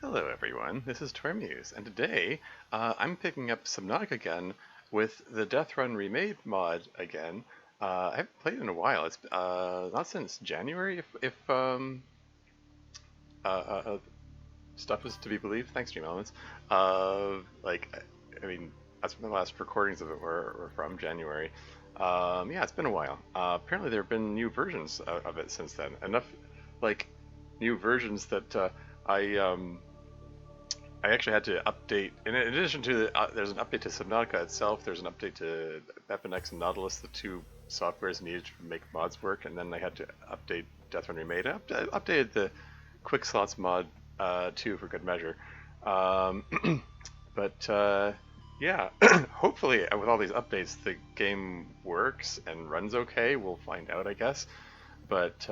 Hello everyone, this is Tormuse, and today I'm picking up Subnautica again with the Deathrun Remade mod again. I haven't played it in a while. It's not since January, if uh, uh, uh, stuff is to be believed. Thanks, Dream Elements. I mean, that's when the last recordings of it were from January. Yeah, it's been a while. Apparently, there have been new versions of it since then. Enough, like, new versions that I actually had to update. In addition to there's an update to Subnautica itself. There's an update to Epinex and Nautilus, the two softwares needed to make mods work, and then I had to update Deathrun Remade. I updated the Quick Slots mod too for good measure. Um, but yeah, hopefully with all these updates, the game works and runs okay. We'll find out, I guess. But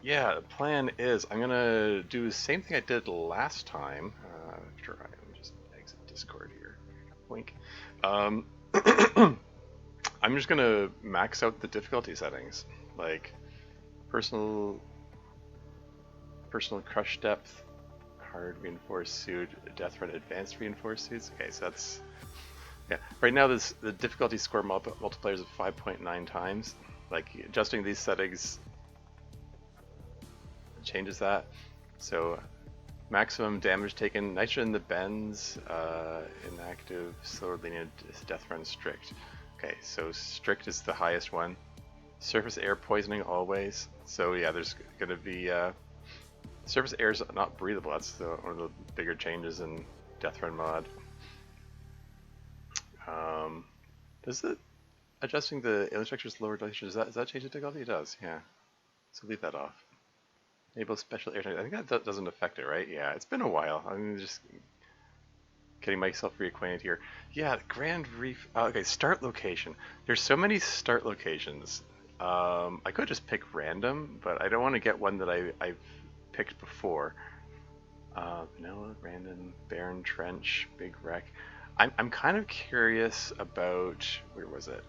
yeah, the plan is I'm gonna do the same thing I did last time. After I let me just exit Discord here. Wink. Um, I'm just gonna max out the difficulty settings, like personal crush depth, hard reinforced suit, death run advanced reinforced suits. Okay, so that's yeah. Right now, the difficulty score multiplier is 5.9 times. Like adjusting these settings changes that. So maximum damage taken, nitrogen in the bends, inactive, slower lenient, death run strict. Okay, so strict is the highest one. Surface air poisoning always. So yeah, there's gonna be surface air is not breathable. That's one of the bigger changes in Death Run mod. Does it adjusting the alien structures lower dilation, does that change the difficulty? It does, yeah. So leave that off. Enable special air tank. I think that doesn't affect it, right? Yeah, it's been a while. I'm just getting myself reacquainted here. Yeah, Grand Reef. Okay, start location. There's so many start locations. I could just pick random, but I don't want to get one that I've picked before. Vanilla, random, barren trench, big wreck. I'm kind of curious about, where was it?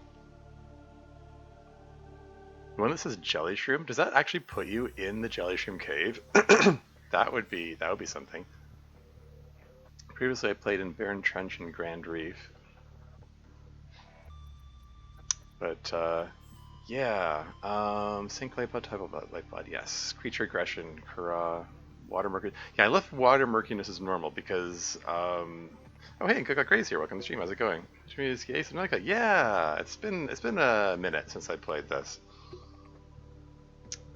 The one that says jelly shroom. Does that actually put you in the jelly shroom cave? that would be something. Previously, I played in Barren Trench and Grand Reef, but yeah, Sync Lifeblood, type of Lifeblood, yes. Creature aggression, Kara, water murky. Yeah, I left water murkiness as normal because oh hey, Got Crazy here. Welcome to the stream. How's it going? Yeah, it's been a minute since I played this.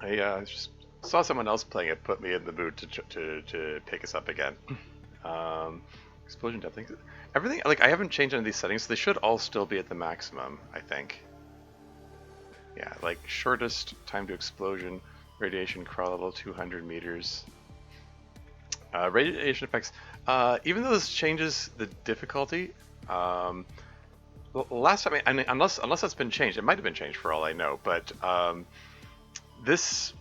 I just saw someone else playing it, put me in the mood to pick us up again. Explosion depth, everything. Like I haven't changed any of these settings, so they should all still be at the maximum. I think. Yeah, like shortest time to explosion, radiation crawl level 200 meters. Radiation effects. Even though this changes the difficulty, last time, I mean, unless that's been changed, it might have been changed for all I know. But this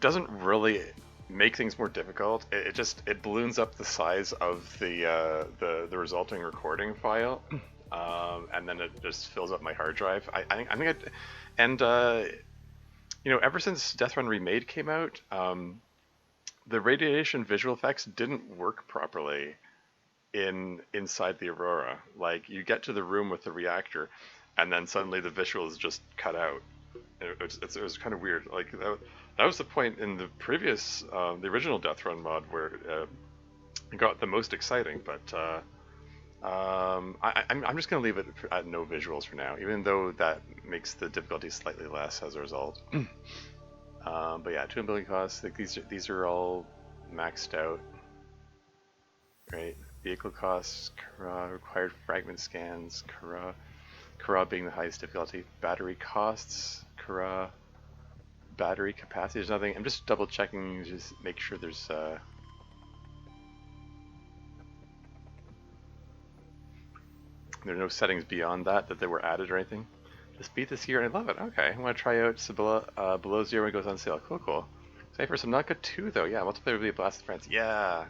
doesn't really make things more difficult. It just balloons up the size of the resulting recording file, and then it just fills up my hard drive. I think you know, ever since Deathrun Remade came out, the radiation visual effects didn't work properly inside the Aurora. Like you get to the room with the reactor, and then suddenly the visuals just cut out. It was kind of weird. Like that was the point in the previous, the original Death Run mod where it got the most exciting. But I'm just gonna leave it at no visuals for now, even though that makes the difficulty slightly less as a result. But yeah, tomb building costs. Like these are all maxed out, right? Vehicle costs, Kara, required fragment scans, Kara being the highest difficulty. Battery costs, Kara. Battery capacity, there's nothing. I'm just double checking, just make sure there's there are no settings beyond that they were added or anything. Just beat this year and I love it. Okay, I want to try out Sibylla below zero when it goes on sale. Cool. Say for Subnautica 2 though, yeah, multiplayer will be a blast of friends. Yeah.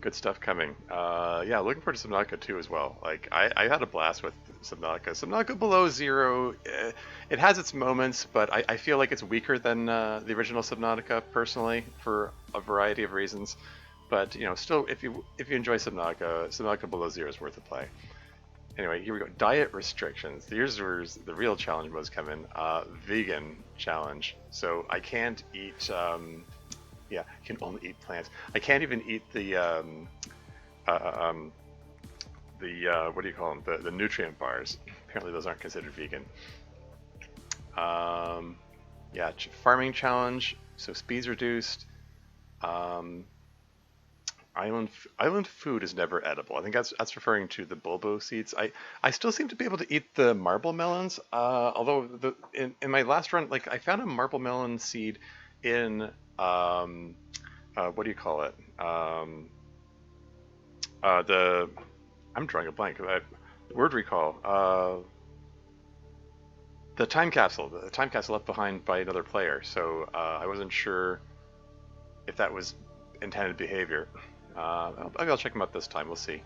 Good stuff coming. Yeah, looking forward to Subnautica 2 as well. Like I had a blast with Subnautica. Subnautica Below Zero, it has its moments, but I feel like it's weaker than the original Subnautica personally for a variety of reasons. But you know, still, if you enjoy Subnautica, Subnautica Below Zero is worth a play. Anyway, here we go. Diet restrictions. Here's where the real challenge modes come in. Vegan challenge. So I can't eat. Yeah, I can only eat plants. I can't even eat uh, um, the what do you call them? The nutrient bars. Apparently, those aren't considered vegan. Yeah, farming challenge. So speed's reduced. Um, island food is never edible. I think that's referring to the bulbo seeds. I still seem to be able to eat the marble melons. Although in my last run, like I found a marble melon seed in what do you call it? The I'm drawing a blank. Word recall. The time capsule. The time capsule left behind by another player. So I wasn't sure if that was intended behavior. Maybe I'll check them out this time. We'll see.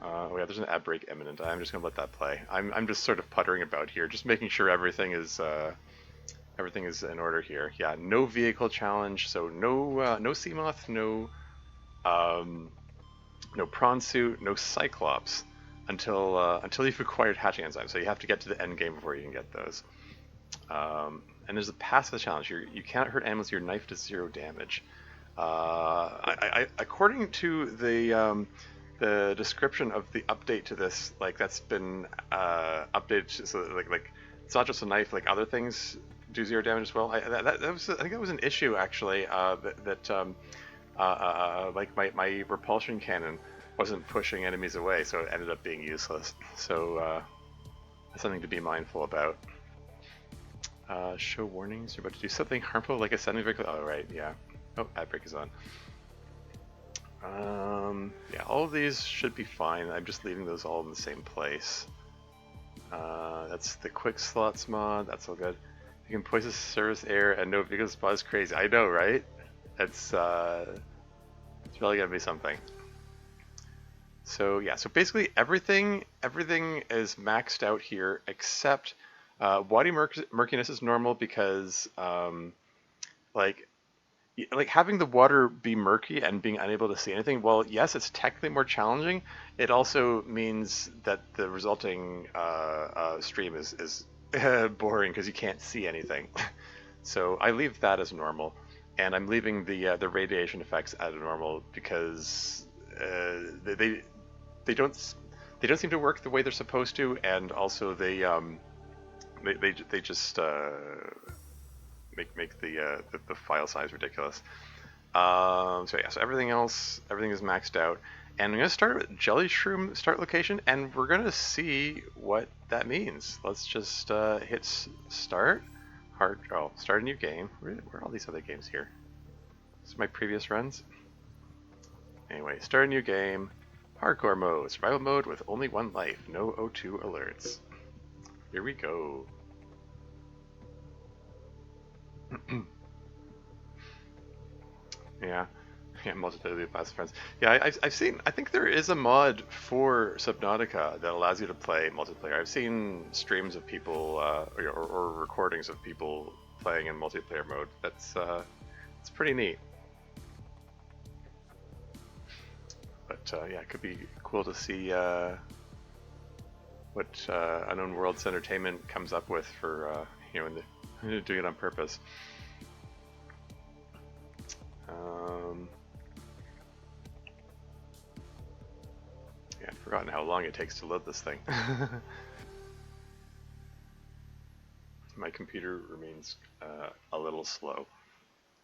Oh yeah, there's an ad break imminent. I'm just gonna let that play. I'm just sort of puttering about here, just making sure everything is in order here. Yeah, no vehicle challenge, so no Seamoth, no prawn suit, no Cyclops until you've acquired hatching enzymes. So you have to get to the end game before you can get those. And there's a passive challenge. You cannot hurt animals. Your knife does 0 damage. According to the description of the update to this, like that's been updated, so like it's not just a knife. Like other things do 0 damage as well. I think that was an issue actually. Like my repulsion cannon wasn't pushing enemies away, so it ended up being useless. So that's something to be mindful about. Show warnings. You're about to do something harmful, like a sending vehicle. Oh right, yeah. Oh, ad break is on. Yeah, all of these should be fine. I'm just leaving those all in the same place. That's the quick slots mod. That's all good. You can poison service air and no vehicle spot is crazy. I know, right? It's really gonna be something. So yeah, so basically everything is maxed out here except body murkiness is normal because like having the water be murky and being unable to see anything, well, yes, it's technically more challenging. It also means that the resulting stream is boring because you can't see anything. So I leave that as normal, and I'm leaving the radiation effects at normal because they don't seem to work the way they're supposed to, and also they just make the file size ridiculous. So yeah, so everything is maxed out, and I'm gonna start with Jelly Shroom start location, and we're gonna see what that means. Let's just hit start. Start a new game. Where are all these other games here? This is my previous runs. Anyway, start a new game. Hardcore mode, survival mode with only 1 life, no O2 alerts. Here we go. Yeah, multiplayer with passive friends. Yeah, I've seen. I think there is a mod for Subnautica that allows you to play multiplayer. I've seen streams of people or recordings of people playing in multiplayer mode. It's pretty neat. But yeah, it could be cool to see what Unknown Worlds Entertainment comes up with for when they're doing it on purpose. Yeah, I've forgotten how long it takes to load this thing. My computer remains a little slow.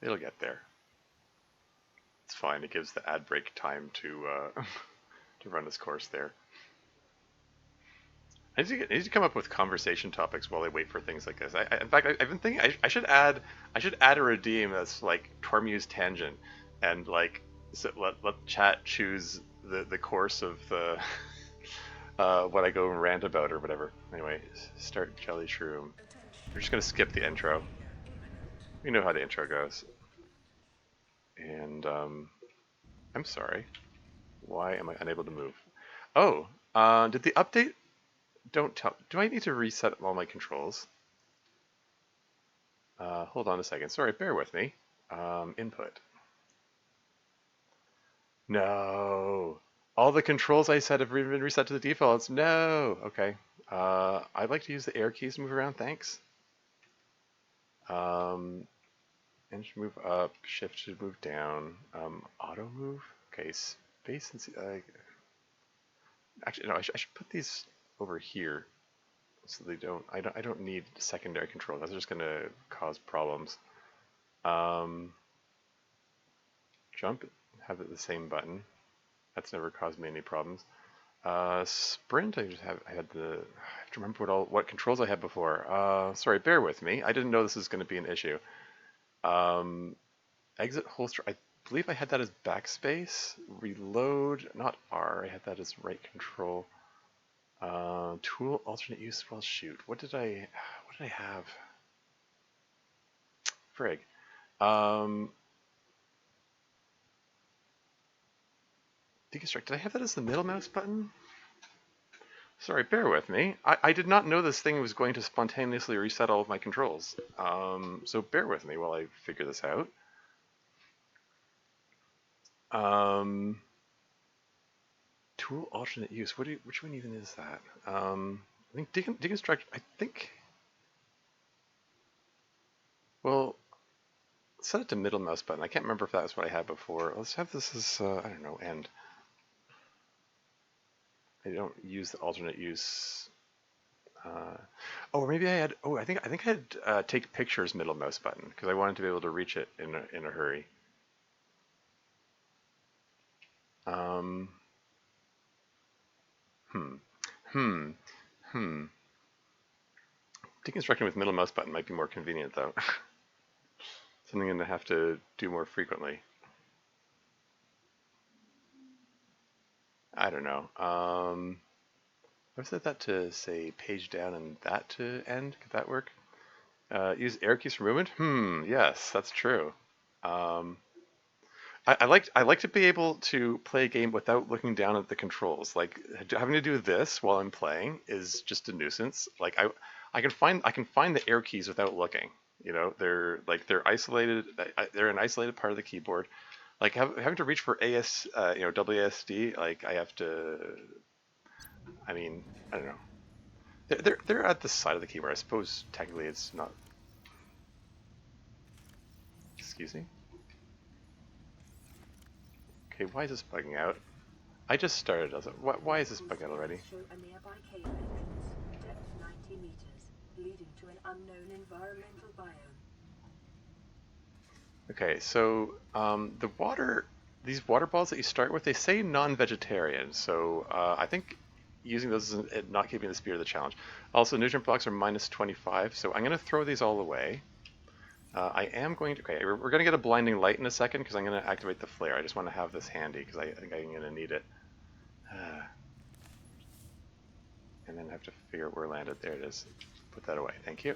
It'll get there. It's fine. It gives the ad break time to to run its course there. I need to come up with conversation topics while I wait for things like this. In fact, I've been thinking I should add a redeem that's like Tormu's tangent, and like so let chat choose the course of the what I go and rant about or whatever. Anyway, start Jelly Shroom. We're just gonna skip the intro. We know how the intro goes. And I'm sorry. Why am I unable to move? Oh, did the update don't tell. Do I need to reset all my controls? Hold on a second. Sorry, bear with me. Input. No. All the controls I set have been reset to the defaults. No. Okay. I'd like to use the air keys to move around. Thanks. And should move up. Shift should move down. Auto move. Okay. Space and actually, no. I should put these over here so they don't. I don't need secondary control. That's just gonna cause problems. Jump. Have it the same button. That's never caused me any problems. Sprint, I had I have to remember what controls I had before. Sorry, bear with me. I didn't know this was going to be an issue. Exit holster, I believe I had that as backspace. Reload, not R, I had that as right control. Tool, alternate use, well shoot. What did I have? Frig. Deconstruct, did I have that as the middle mouse button? Sorry, bear with me. I did not know this thing was going to spontaneously reset all of my controls. So bear with me while I figure this out. Tool alternate use. Which one even is that? I think deconstruct. I think. Well, set it to middle mouse button. I can't remember if that was what I had before. Let's have this as I don't know, end. I don't use the alternate use. Oh, maybe I had. Oh, I think I had take pictures middle mouse button because I wanted to be able to reach it in a hurry. Deconstructing with middle mouse button might be more convenient though. Something I'm gonna have to do more frequently. I don't know. I've set that to say page down and that to end. Could that work? Use arrow keys for movement? Yes, that's true. I like to be able to play a game without looking down at the controls. Like having to do this while I'm playing is just a nuisance. Like I can find the arrow keys without looking. You know, they're isolated. They're an isolated part of the keyboard. Like having to reach for WASD. Like I have to. I mean, I don't know. They're at the side of the keyboard. I suppose technically it's not. Excuse me. Okay, why is this bugging out? I just started. Why is this bugging out already? Show a nearby cave entrance, depth 90 meters, leading to an unknown environmental biome. Okay, so these water balls that you start with, they say non-vegetarian. So I think using those is not keeping the spirit of the challenge. Also, nutrient blocks are -25, so I'm going to throw these all away. I am going to, okay, we're going to get a blinding light in a second because I'm going to activate the flare. I just want to have this handy because I think I'm going to need it. And then I have to figure out where it landed. There it is. Put that away. Thank you.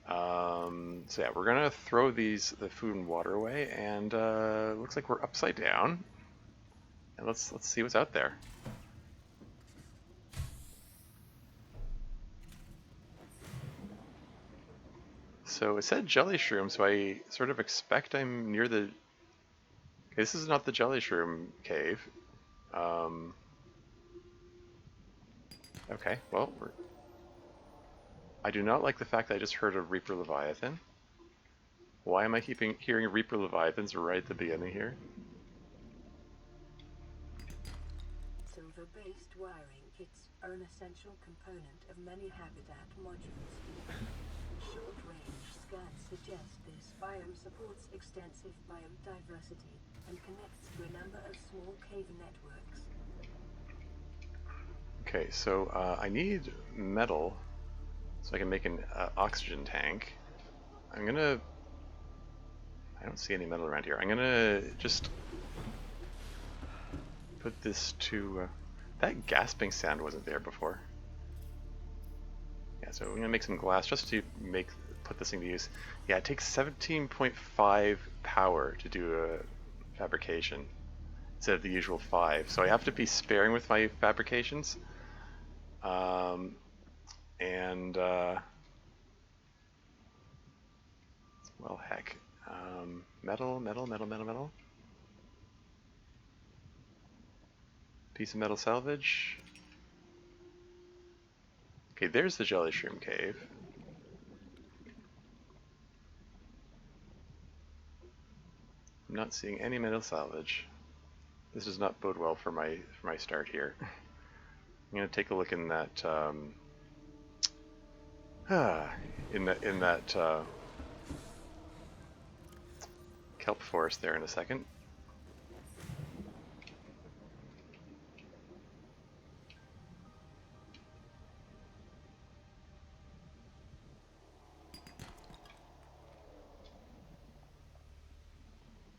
So yeah, we're going to throw the food and water away, and looks like we're upside down. And let's see what's out there. So it said jelly shroom, so I sort of expect I'm near the... Okay, this is not the jelly shroom cave. Okay, well, I do not like the fact that I just heard a Reaper Leviathan. Why am I hearing Reaper Leviathans right at the beginning here? Silver-based wiring, it's an essential component of many habitat modules. Short-range scans suggest this biome supports extensive biome diversity and connects to a number of small cave networks. Okay, so I need metal so I can make an oxygen tank. I don't see any metal around here. I'm gonna just put this to, that gasping sound wasn't there before. Yeah, so we're gonna make some glass just to put this thing to use. Yeah, it takes 17.5 power to do a fabrication instead of the usual 5. So I have to be sparing with my fabrications. And well, heck, metal, metal, metal, metal, metal. Piece of metal salvage. Okay, there's the jelly shroom cave. I'm not seeing any metal salvage. This does not bode well for my start here. I'm gonna take a look in that in that kelp forest there in a second.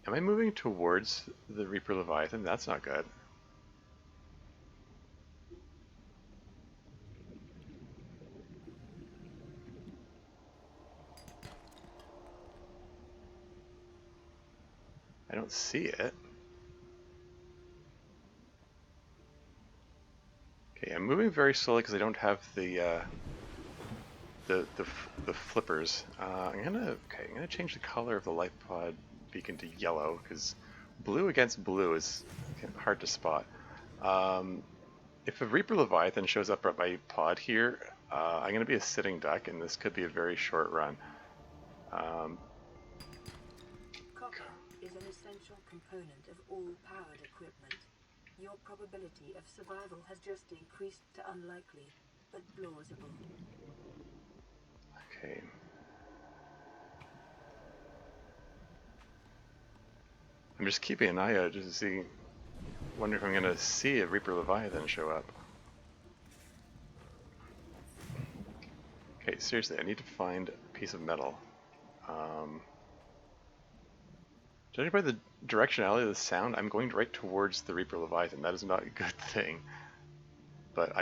Am I moving towards the Reaper Leviathan? That's not good. I don't see it. Okay, I'm moving very slowly because I don't have the flippers. I'm gonna change the color of the life pod beacon to yellow because blue against blue is hard to spot. If a Reaper Leviathan shows up at my pod here, I'm gonna be a sitting duck, and this could be a very short run. Copper is an essential component of all powered equipment. Your probability of survival has just increased to unlikely, but plausible. Okay. I'm just keeping an eye out just to see. Wonder if I'm gonna see a Reaper Leviathan show up. Okay, seriously, I need to find a piece of metal. Judging by the directionality of the sound, I'm going right towards the Reaper Leviathan. That is not a good thing. But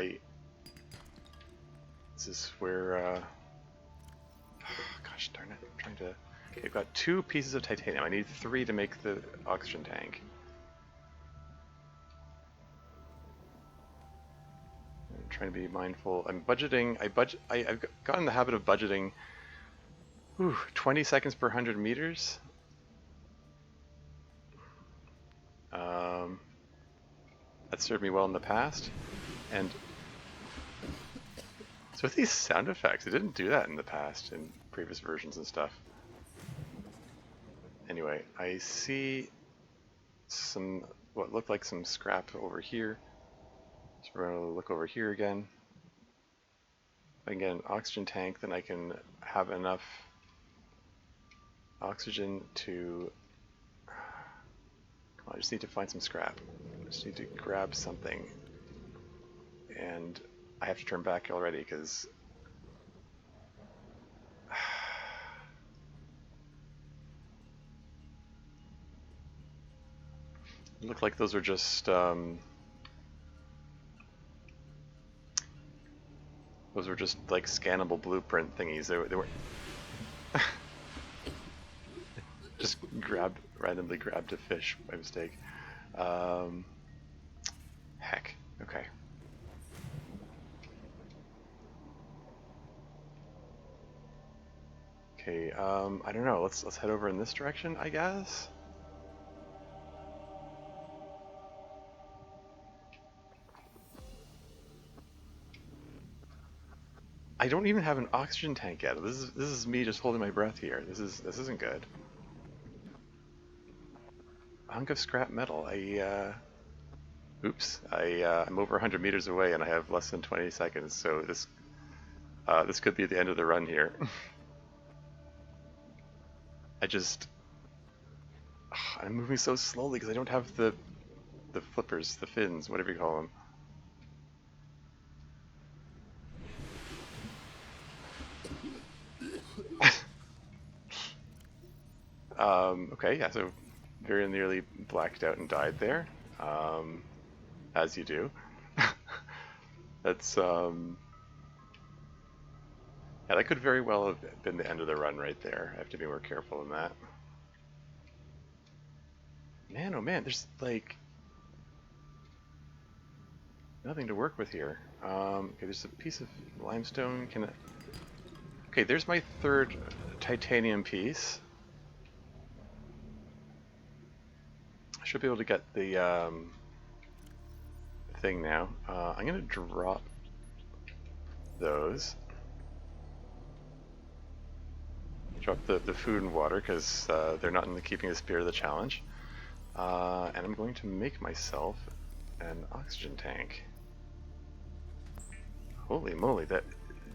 this is where, gosh darn it, I'm trying to... Okay, I've got 2 pieces of titanium. I need 3 to make the oxygen tank. I'm trying to be mindful. I'm budgeting, I've gotten in the habit of budgeting 20 seconds per 100 meters. That served me well in the past. And so with these sound effects, it didn't do that in the past, in previous versions and stuff. Anyway, I see some, what looked like some scrap over here. So we're going to look over here again. If I can get an oxygen tank, then I can have enough oxygen to... Come on, I just need to find some scrap. I just need to grab something. And I have to turn back already because... It looked like those are just... Those were just like scannable blueprint thingies. They were just randomly grabbed a fish by mistake. Heck. Okay. Okay. I don't know. Let's head over in this direction, I guess. I don't even have an oxygen tank yet. This is me just holding my breath here. This isn't good. A hunk of scrap metal. Oops. I'm over 100 meters away and I have less than 20 seconds. So this could be the end of the run here. I'm moving so slowly because I don't have the flippers, the fins, whatever you call them. Okay, yeah, so very nearly blacked out and died there, as you do. That's, yeah, that could very well have been the end of the run right there. I have to be more careful than that. Man, oh man, there's like... Nothing to work with here. Okay, there's a piece of limestone. Can I... Okay, there's my third titanium piece. I should be able to get the thing now. I'm gonna drop those. Drop the food and water because they're not in the keeping the spirit of the challenge. And I'm going to make myself an oxygen tank. Holy moly, that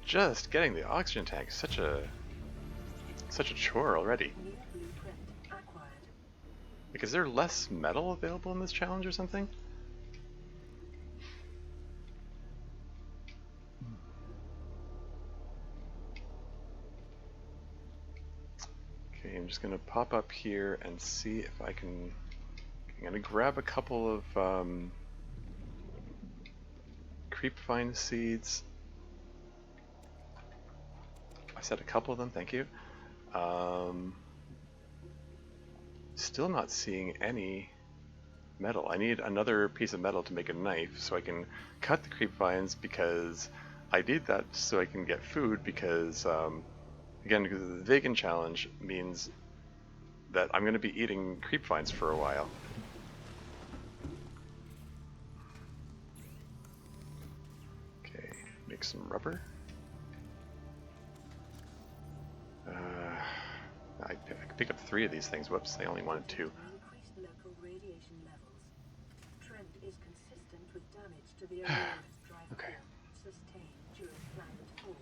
just getting the oxygen tank is such a chore already. New blueprint acquired. Like, is there less metal available in this challenge or something? Okay, I'm just gonna pop up here and see if I can. I'm gonna grab a couple of creepvine seeds. I said a couple of them, thank you. Still not seeing any metal. I need another piece of metal to make a knife so I can cut the creepvines, because I need that so I can get food, because again, because the vegan challenge means that I'm going to be eating creepvines for a while. Okay, make some rubber. I picked up 3 of these things. Whoops, I only wanted 2. Increased local radiation levels. Trend is consistent with damage to the overall drive Okay. core sustained during planet fall.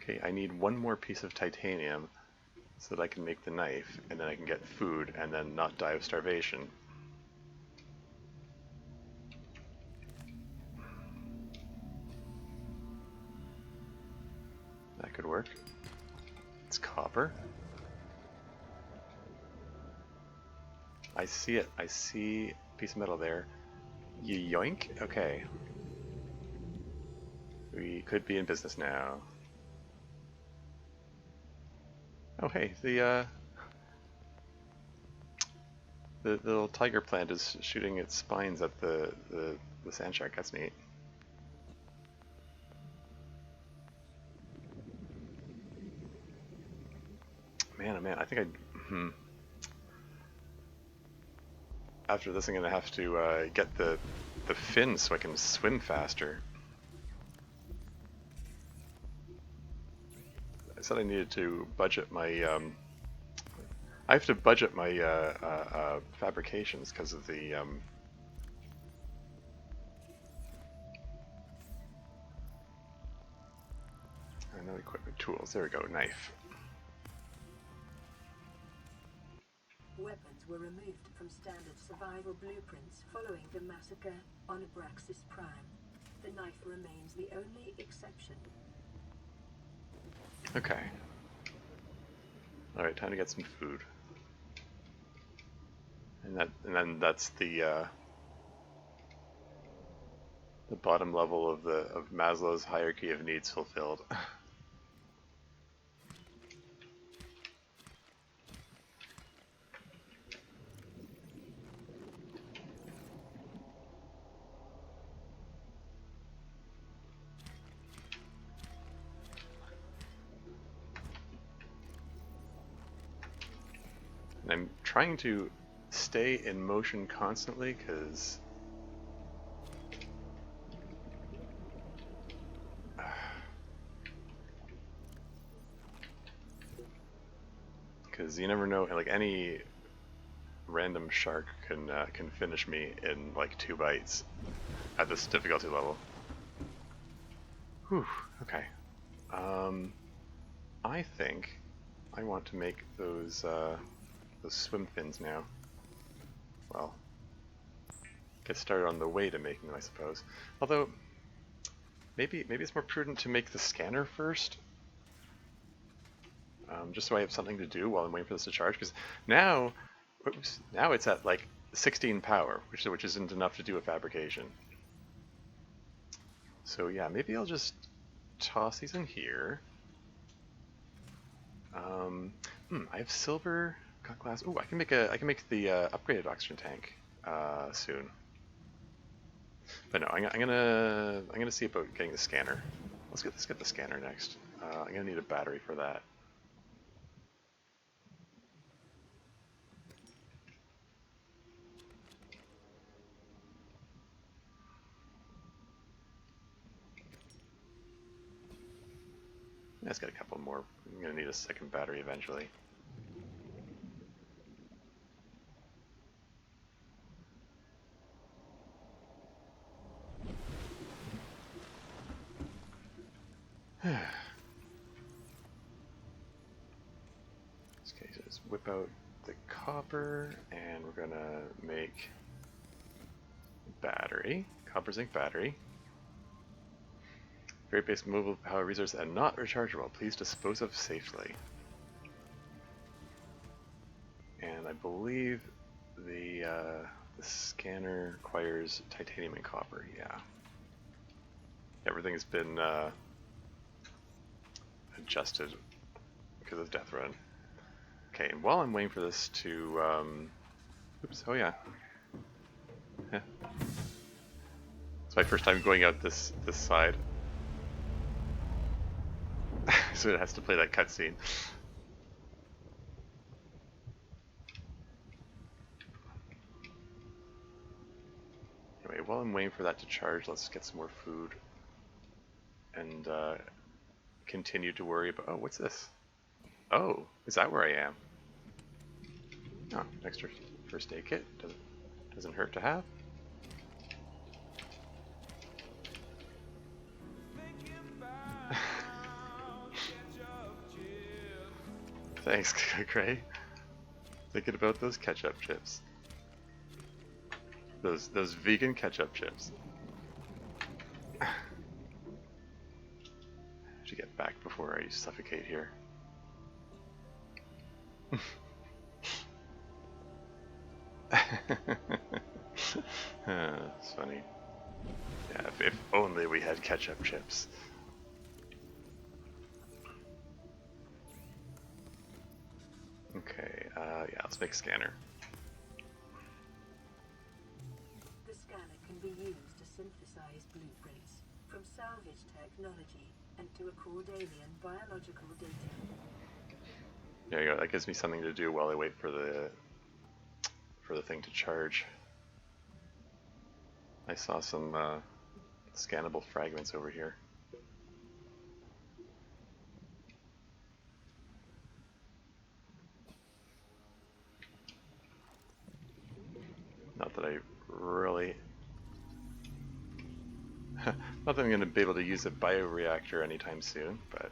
Okay, I need one more piece of titanium so that I can make the knife, and then I can get food and then not die of starvation. That could work. It's copper. I see it. I see a piece of metal there. Yoink. Okay. We could be in business now. Oh hey, the little tiger plant is shooting its spines at the sand shark. That's neat. Man, oh man, I think after this I'm gonna have to get the fins so I can swim faster. I said I needed to budget my I have to budget my fabrications because of the no equipment tools. There we go, knife. Weapons were removed from standard survival blueprints following the massacre on Raqzas Prime. The knife remains the only exception. Okay. All right, time to get some food. And then that's the bottom level of Maslow's hierarchy of needs fulfilled. And I'm trying to stay in motion constantly because you never know, like any random shark can finish me in like 2 bites at this difficulty level. Whew, okay. I think I want to make those swim fins now. Well, get started on the way to making them, I suppose. Although, maybe it's more prudent to make the scanner first. Just so I have something to do while I'm waiting for this to charge, because now it's at like 16 power, which isn't enough to do a fabrication. So yeah, maybe I'll just toss these in here. I have silver, got glass. Oh, I can make the upgraded oxygen tank soon. But no, I'm gonna see about getting the scanner. Let's get the scanner next. I'm gonna need a battery for that. Let's get a couple more. I'm gonna need a second battery eventually. Okay, so let's whip out the copper, and we're gonna make battery, copper zinc battery. Very basic movable power resource and not rechargeable. Please dispose of safely. And I believe the scanner requires titanium and copper. Yeah, everything's been adjusted because of Deathrun. Okay, and while I'm waiting for this to, oops, oh yeah. It's my first time going out this side. So it has to play that cutscene. Anyway, while I'm waiting for that to charge, let's get some more food. And continue to worry about, oh, what's this? Oh, is that where I am? Oh, extra first aid kit. Doesn't hurt to have. Thanks, Gray. Thinking about those ketchup chips. Those vegan ketchup chips. Should get back before I suffocate here. It's funny. Yeah, if only we had ketchup chips. Okay, yeah, let's make a scanner. The scanner can be used to synthesize blueprints from salvage technology and to record alien biological data. There you go. That gives me something to do while I wait for the thing to charge. I saw some scannable fragments over here. Not that I really... Not that I'm going to be able to use a bioreactor anytime soon, but...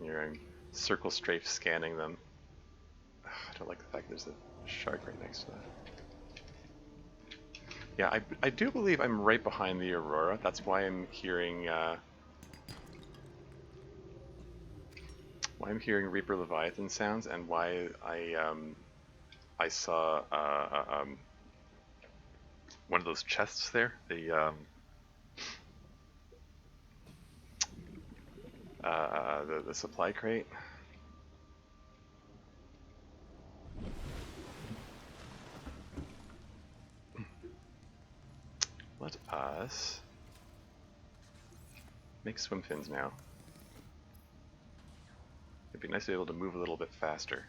Here I'm circle strafe scanning them. I don't like the fact there's a shark right next to that. Yeah, I do believe I'm right behind the Aurora. That's why I'm hearing Reaper Leviathan sounds, and why I saw one of those chests there. The supply crate. Let us make swim fins now. It'd be nice to be able to move a little bit faster.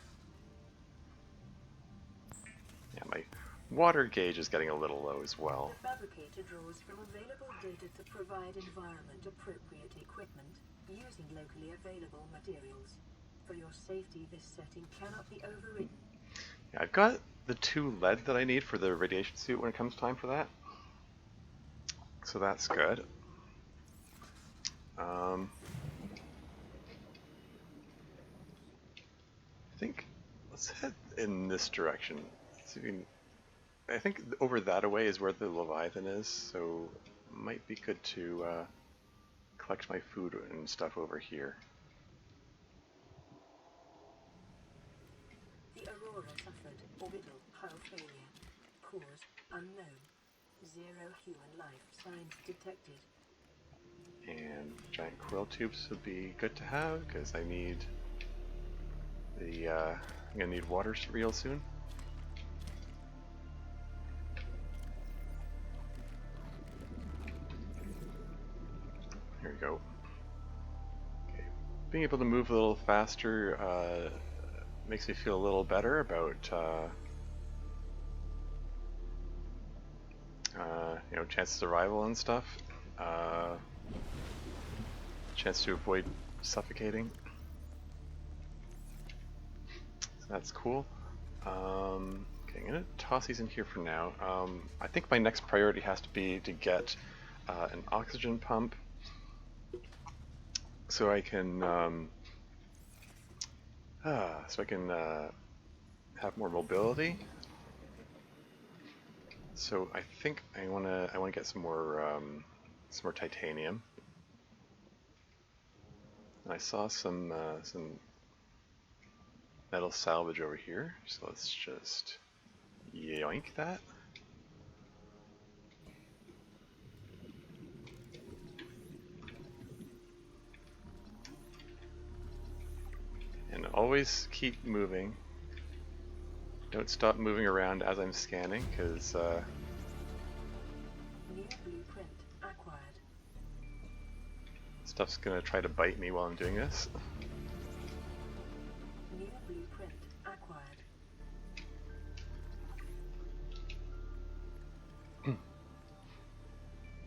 Yeah, my water gauge is getting a little low as well. The fabricator draws from available data to provide environment-appropriate equipment using locally available materials. For your safety, this setting cannot be overridden. Yeah, I've got the 2 lead that I need for the radiation suit when it comes time for that. So that's good. I think let's head in this direction. See if we can, I think over that away is where the Leviathan is, so it might be good to collect my food and stuff over here. The Aurora suffered orbital hull failure. Cause unknown. Zero human life signs detected. And giant coil tubes would be good to have because I need the. I'm gonna need water real soon. Here we go. Okay, being able to move a little faster makes me feel a little better about you know, chance of survival and stuff. Chance to avoid suffocating. So that's cool. Okay, I'm gonna toss these in here for now. I think my next priority has to be to get an oxygen pump, so I can have more mobility. So I think I wanna get some more titanium. And I saw some metal salvage over here, so let's just yoink that. And always keep moving. Don't stop moving around as I'm scanning, because New blueprint acquired. stuff's gonna try to bite me while I'm doing this. New blueprint acquired.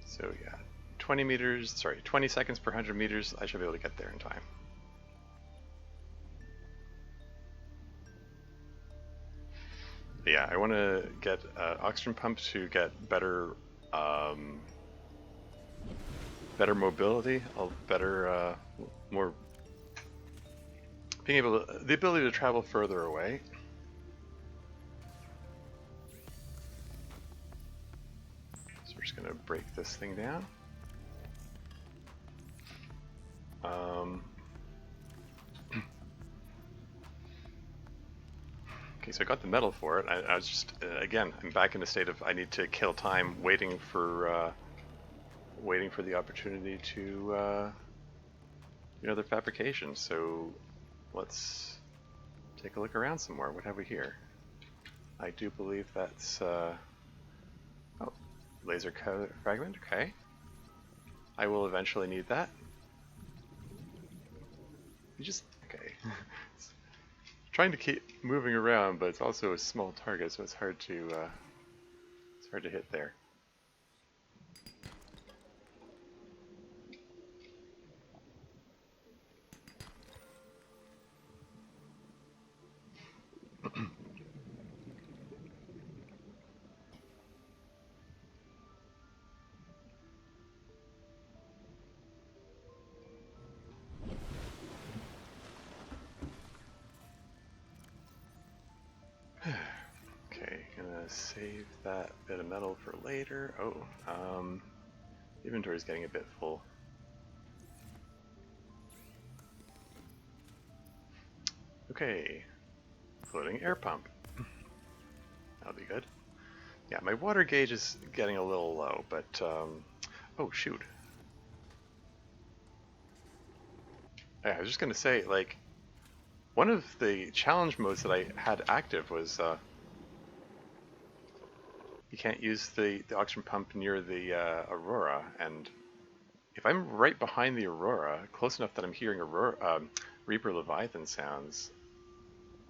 So yeah, 20 seconds per 100 meters, I should be able to get there in time. But yeah, I want to get oxygen pump to get better better mobility, more being able to, the ability to travel further away. So we're just gonna break this thing down. Okay, so I got the metal for it. I was just again, I'm back in a state of I need to kill time, waiting for the opportunity to do another fabrication. So let's take a look around some more. What have we here? I do believe that's oh, laser fragment. Okay, I will eventually need that. You just okay. Trying to keep moving around, but it's also a small target, so it's hard to hit there. Okay, gonna save that bit of metal for later. Oh, inventory's getting a bit full. Okay, floating air pump. That'll be good. Yeah, my water gauge is getting a little low, but oh shoot. Yeah, I was just gonna say, like, one of the challenge modes that I had active was you can't use the oxygen pump near the Aurora, and if I'm right behind the Aurora, close enough that I'm hearing Reaper Leviathan sounds,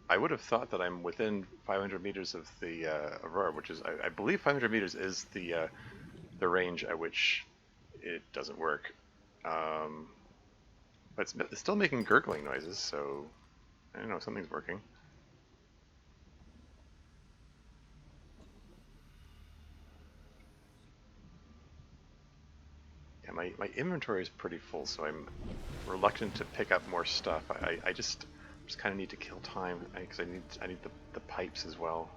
I would have thought that I'm within 500 meters of the Aurora, which is, I believe 500 meters is the range at which it doesn't work. But it's still making gurgling noises, so I don't know, something's working. Yeah, my inventory is pretty full, so I'm reluctant to pick up more stuff. I just kind of need to kill time because I need the pipes as well.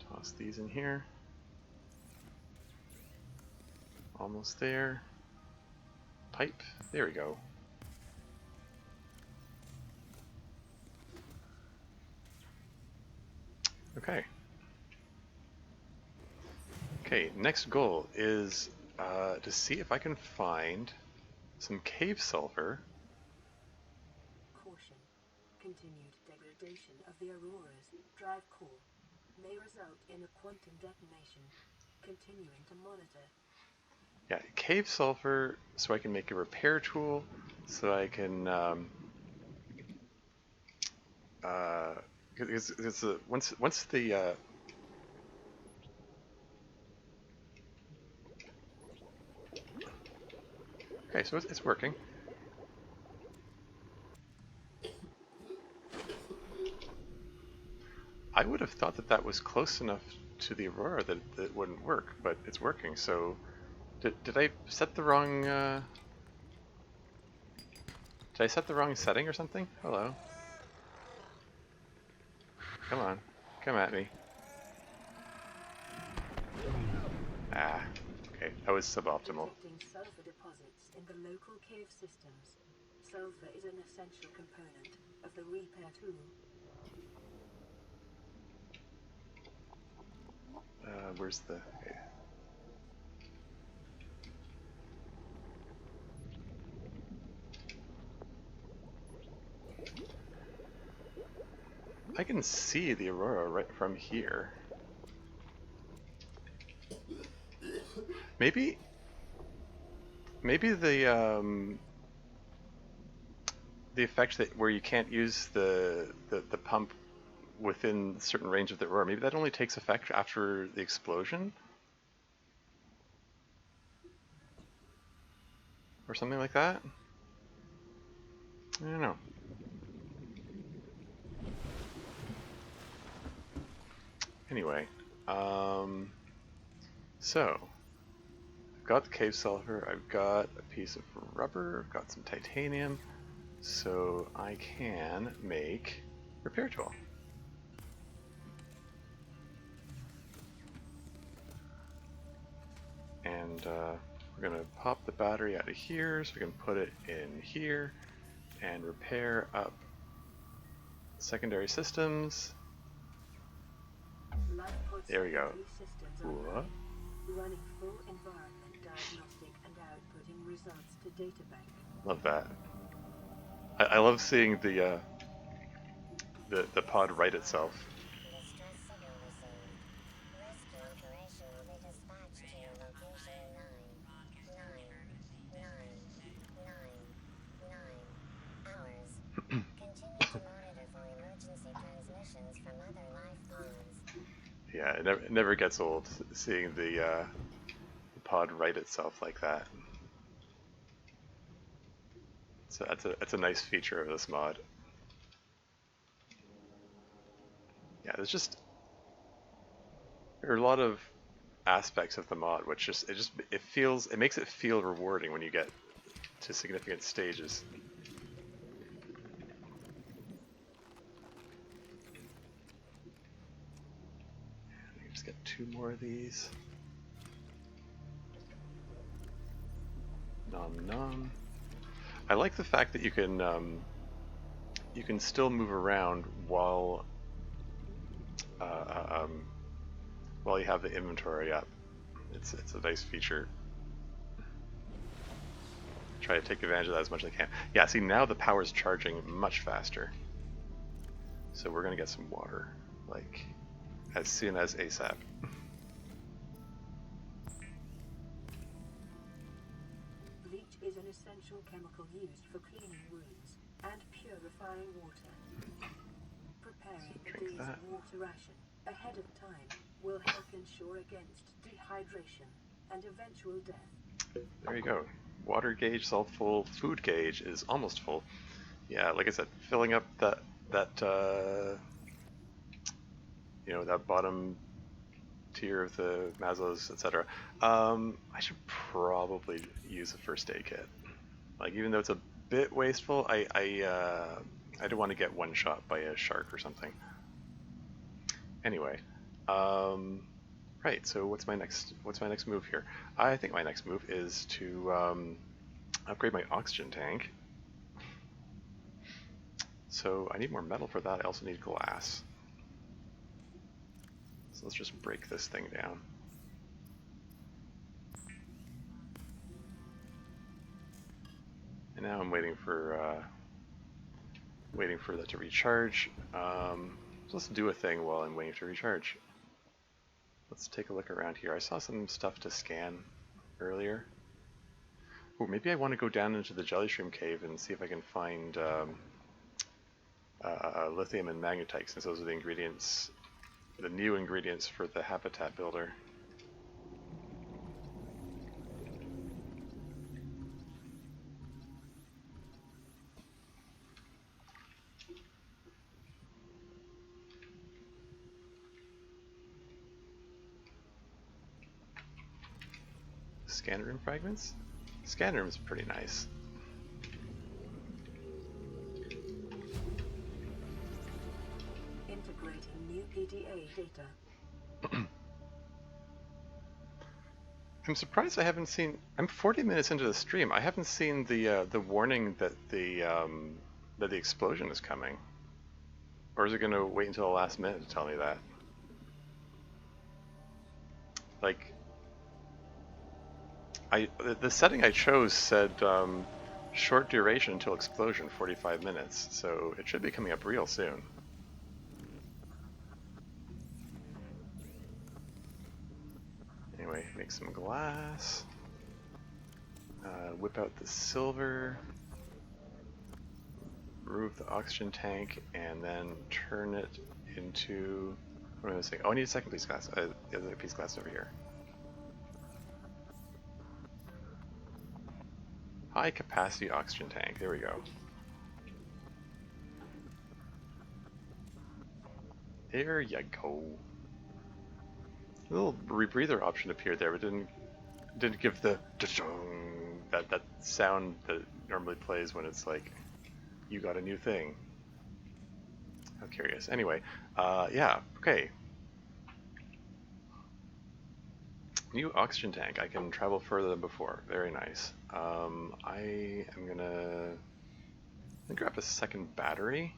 Toss these in here. Almost there. Pipe. There we go. Okay. Okay, next goal is to see if I can find some cave sulfur. Caution. Continued degradation of the Aurora's drive core may result in a quantum detonation. Continuing to monitor. Yeah, cave sulfur, so I can make a repair tool, so I can it's once the okay, so it's working. I would have thought that that was close enough to the Aurora that it wouldn't work, but it's working. So did I set the wrong did I set the wrong setting or something? Hello. Come on. Come at me. Ah. Okay, that was suboptimal. Detecting sulfur deposits in the local cave systems. Sulfur is an essential component of the repair tool. Where's the okay. I can see the Aurora right from here. Maybe the effect that where you can't use the pump within a certain range of the Aurora, maybe that only takes effect after the explosion? Or something like that? I don't know. Anyway, so I've got the cave sulfur, I've got a piece of rubber, I've got some titanium, so I can make repair tool. And we're gonna pop the battery out of here so we can put it in here and repair up secondary systems. There we go. What? Running full environment diagnostic and outputting results to databank. Love that. I love seeing the pod right itself. Distress signal received. Rescue operation will be dispatched to your location 99999 hours. Continue to monitor for emergency transmissions from other life pods. Yeah, it never gets old seeing the pod right itself like that. So that's a nice feature of this mod. Yeah, there are a lot of aspects of the mod which it makes it feel rewarding when you get to significant stages. Let me just get 2 more of these. Nom nom. I like the fact that you can still move around while you have the inventory up. It's a nice feature. Try to take advantage of that as much as I can. Yeah, see now the power's charging much faster. So we're gonna get some water, like as soon as ASAP. Bleach is an essential chemical used for cleaning wounds and purifying water. Preparing a Drink day's that. water ration ahead of time will help ensure against dehydration and eventual death. There you go. Water gauge is all full. Food gauge is almost full. Yeah, like I said, filling up that that bottom tier of the Maslow's, etc. I should probably use a first aid kit. Like, even though it's a bit wasteful, I don't want to get one shot by a shark or something. Anyway, right. So what's my next move here? I think my next move is to upgrade my oxygen tank. So I need more metal for that. I also need glass. So let's just break this thing down. And now I'm waiting for that to recharge. So let's do a thing while I'm waiting to recharge. Let's take a look around here. I saw some stuff to scan earlier. Ooh, maybe I want to go down into the Jellyshroom Cave and see if I can find lithium and magnetite, since those are the ingredients, the new ingredients for the habitat builder. Scan room fragments? Scan room's pretty nice. Integrating new PDA data. I'm surprised I haven't seen. I'm 40 minutes into the stream. I haven't seen the warning that the explosion is coming. Or is it going to wait until the last minute to tell me that? Like, the setting I chose said short duration until explosion, 45 minutes. So it should be coming up real soon. Anyway, make some glass. Whip out the silver. Remove the oxygen tank, and then turn it into... What am I missing? Oh, I need a second piece of glass. The other piece of glass over here. High capacity oxygen tank. There we go. There you go. A little rebreather option appeared there, but didn't give the that sound that normally plays when it's like you got a new thing. How curious. Anyway, yeah, okay. New oxygen tank. I can travel further than before. Very nice. I am gonna grab a second battery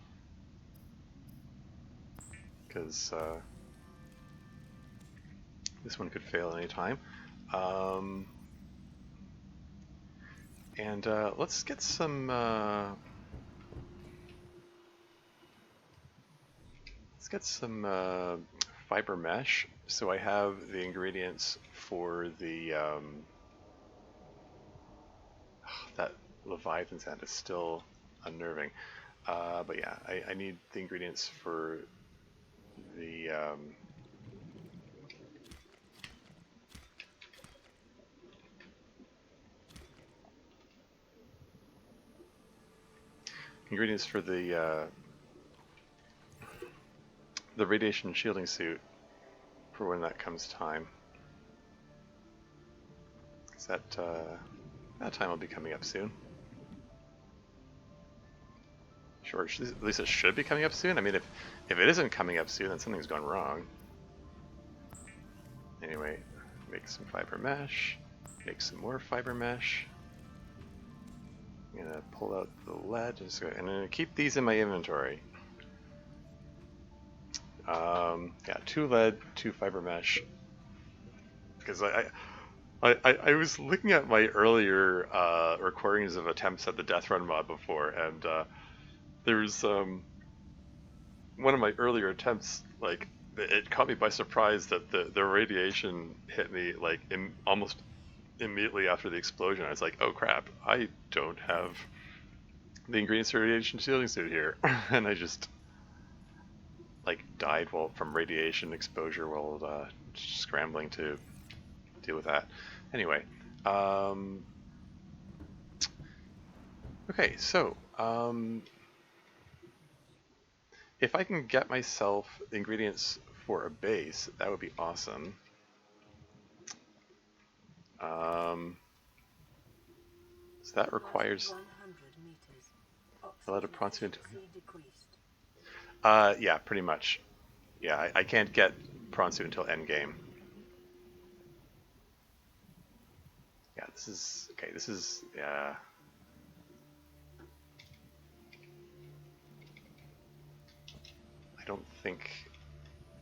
because this one could fail any time. And let's get some fiber mesh, so I have the ingredients for the that leviathan sound is still unnerving. But yeah, I need the ingredients for the the radiation shielding suit for when that comes time. Because that time will be coming up soon. Sure, at least it should be coming up soon. I mean, if it isn't coming up soon, then something's gone wrong. Anyway, make some fiber mesh, make some more fiber mesh. I'm gonna pull out the lead, and I'm gonna keep these in my inventory. Yeah, 2 lead, 2 fiber mesh. Because I was looking at my earlier recordings of attempts at the Deathrun mod before, and there's one of my earlier attempts, like, it caught me by surprise that the radiation hit me like almost immediately after the explosion. I was like, oh crap, I don't have the ingredients for radiation shielding suit here. And I just like died from radiation exposure while scrambling to deal with that. Anyway, okay, so if I can get myself the ingredients for a base, that would be awesome. So that requires a lot of Pronsu. Yeah, pretty much. Yeah, I can't get Pronsu until endgame. Yeah, this is okay. This is yeah. I don't think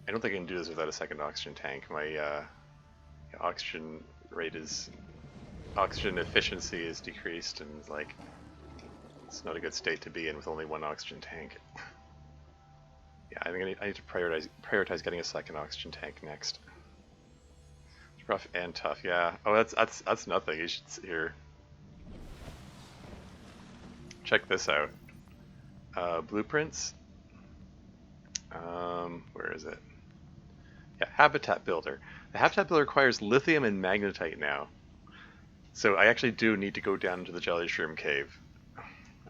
I don't think I can do this without a second oxygen tank. My oxygen rate is, oxygen efficiency is decreased, and like it's not a good state to be in with only one oxygen tank. Yeah, I think I need to prioritize getting a second oxygen tank next. It's rough and tough, yeah. Oh, that's nothing. You should see here. Check this out. Blueprints. Where is it? Yeah, habitat builder. The habitat builder requires lithium and magnetite now. So I actually do need to go down into the jelly shroom cave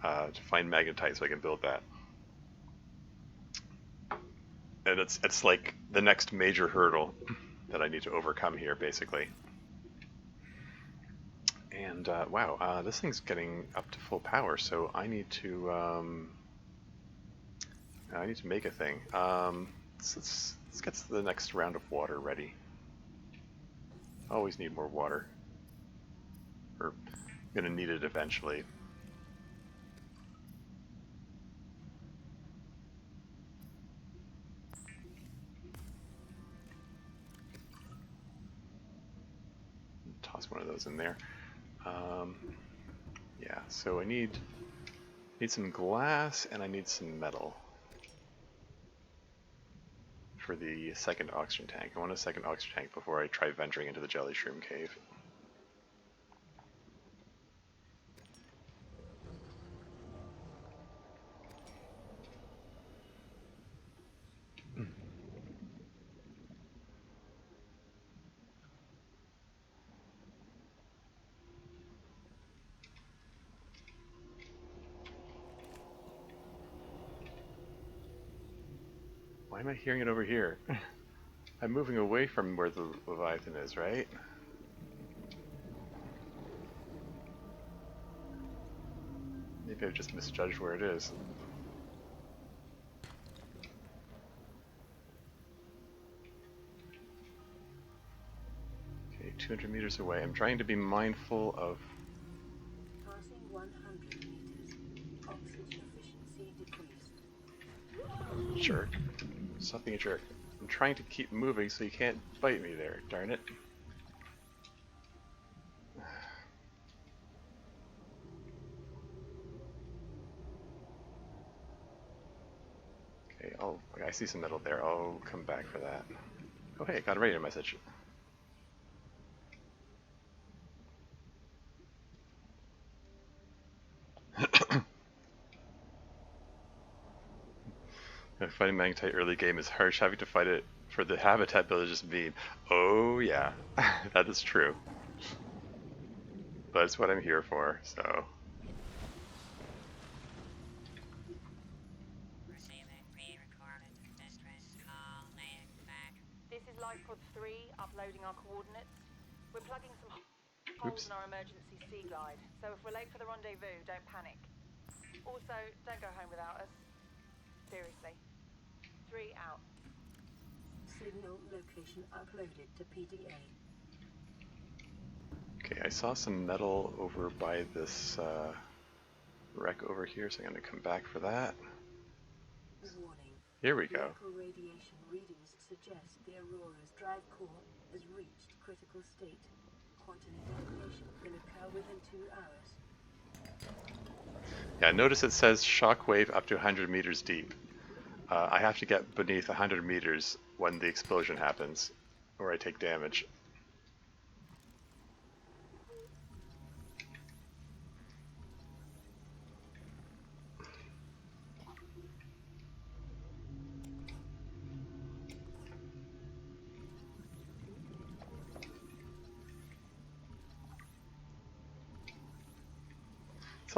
to find magnetite so I can build that. And it's like the next major hurdle that I need to overcome here, basically. And wow, this thing's getting up to full power, so I need to make a thing. Let's get the next round of water ready. Always need more water. We're gonna need it eventually. Toss one of those in there. Yeah, so I need some glass and I need some metal for the second oxygen tank. I want a second oxygen tank before I try venturing into the jelly shroom cave. Why am I hearing it over here? I'm moving away from where the leviathan is, right? Maybe I've just misjudged where it is. Okay, 200 meters away. I'm trying to be mindful of... Passing 100 meters. Oxygen efficiency decreased. Jerk. Stop being a jerk. I'm trying to keep moving so you can't bite me there, darn it. Okay, I see some metal there. I'll come back for that. Oh hey, got a radio message. Fighting magnetite early game is harsh. Having to fight it for the habitat builder is just mean. Oh yeah, that is true. But it's what I'm here for, so. This is Lifepod 3, uploading our coordinates. We're plugging some holes in our emergency sea glide, so if we're late for the rendezvous, don't panic. Also, don't go home without us. Seriously. 3 out. Signal location uploaded to PDA. Okay, I saw some metal over by this wreck over here, so I'm going to come back for that. Warning. Here we go. Local radiation readings suggest the Aurora's drive core has reached critical state. Quantum detonation will occur within 2 hours. Yeah, notice it says shockwave up to 100 meters deep. I have to get beneath 100 meters when the explosion happens, or I take damage. It's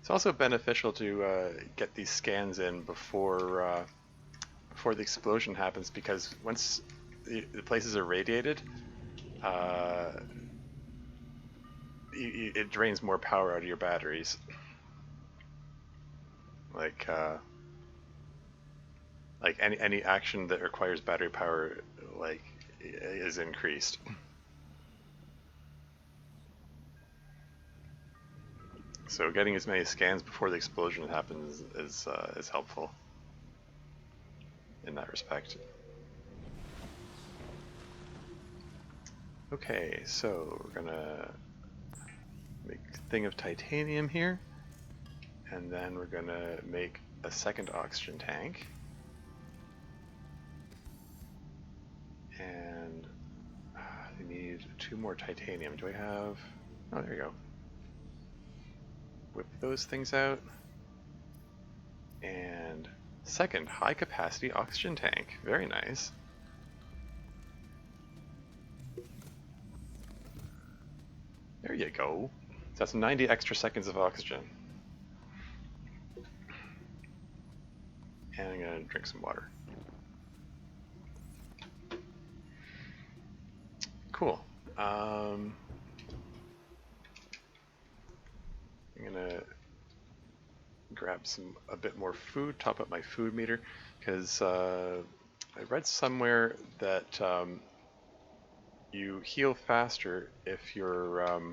also beneficial to get these scans in before the explosion happens, because once the places are radiated, it drains more power out of your batteries. Like any action that requires battery power, like, is increased. So getting as many scans before the explosion happens is helpful in that respect. Okay, so we're gonna make a thing of titanium here, and then we're gonna make a second oxygen tank. And I need 2 more titanium. Do I have... Oh, there you go. Whip those things out. And second high capacity oxygen tank. Very nice. There you go. So that's 90 extra seconds of oxygen. And I'm gonna drink some water. Cool. I'm gonna grab a bit more food, top up my food meter, because I read somewhere that you heal faster if your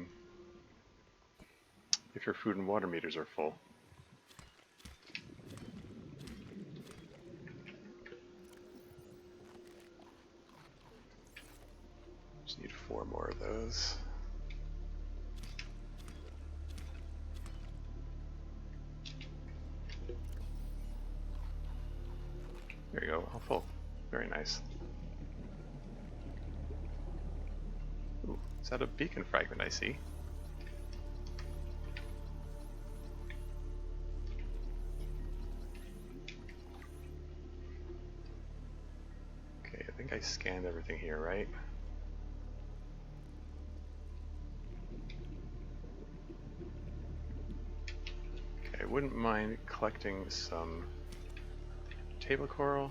food and water meters are full. Just need 4 more of those. There you go, all full. Very nice. Ooh, is that a beacon fragment I see? Okay, I think I scanned everything here, right? Okay, I wouldn't mind collecting some table coral.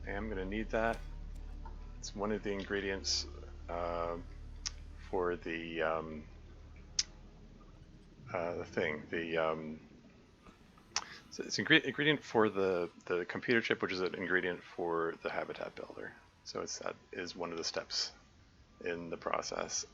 I am going to need that. It's one of the ingredients for the thing. So it's an ingredient for the computer chip, which is an ingredient for the habitat builder. So that is one of the steps in the process.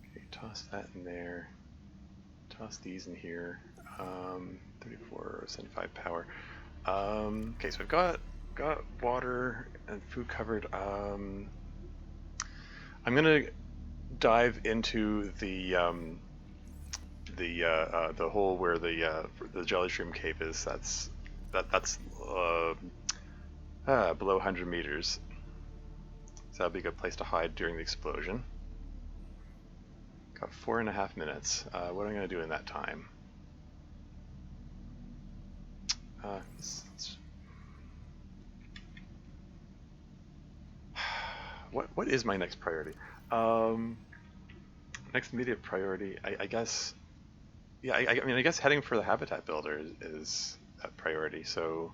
Okay, toss that in there. Toss these in here. 34, 75 power. Okay, so I've got water and food covered. I'm gonna dive into the hole where the jelly shroom cave is. That's below 100 meters. So that'd be a good place to hide during the explosion. Got 4.5 minutes. What am I gonna do in that time? What is my next priority? Next immediate priority, I guess. Yeah, I mean, I guess heading for the habitat builder is that priority. So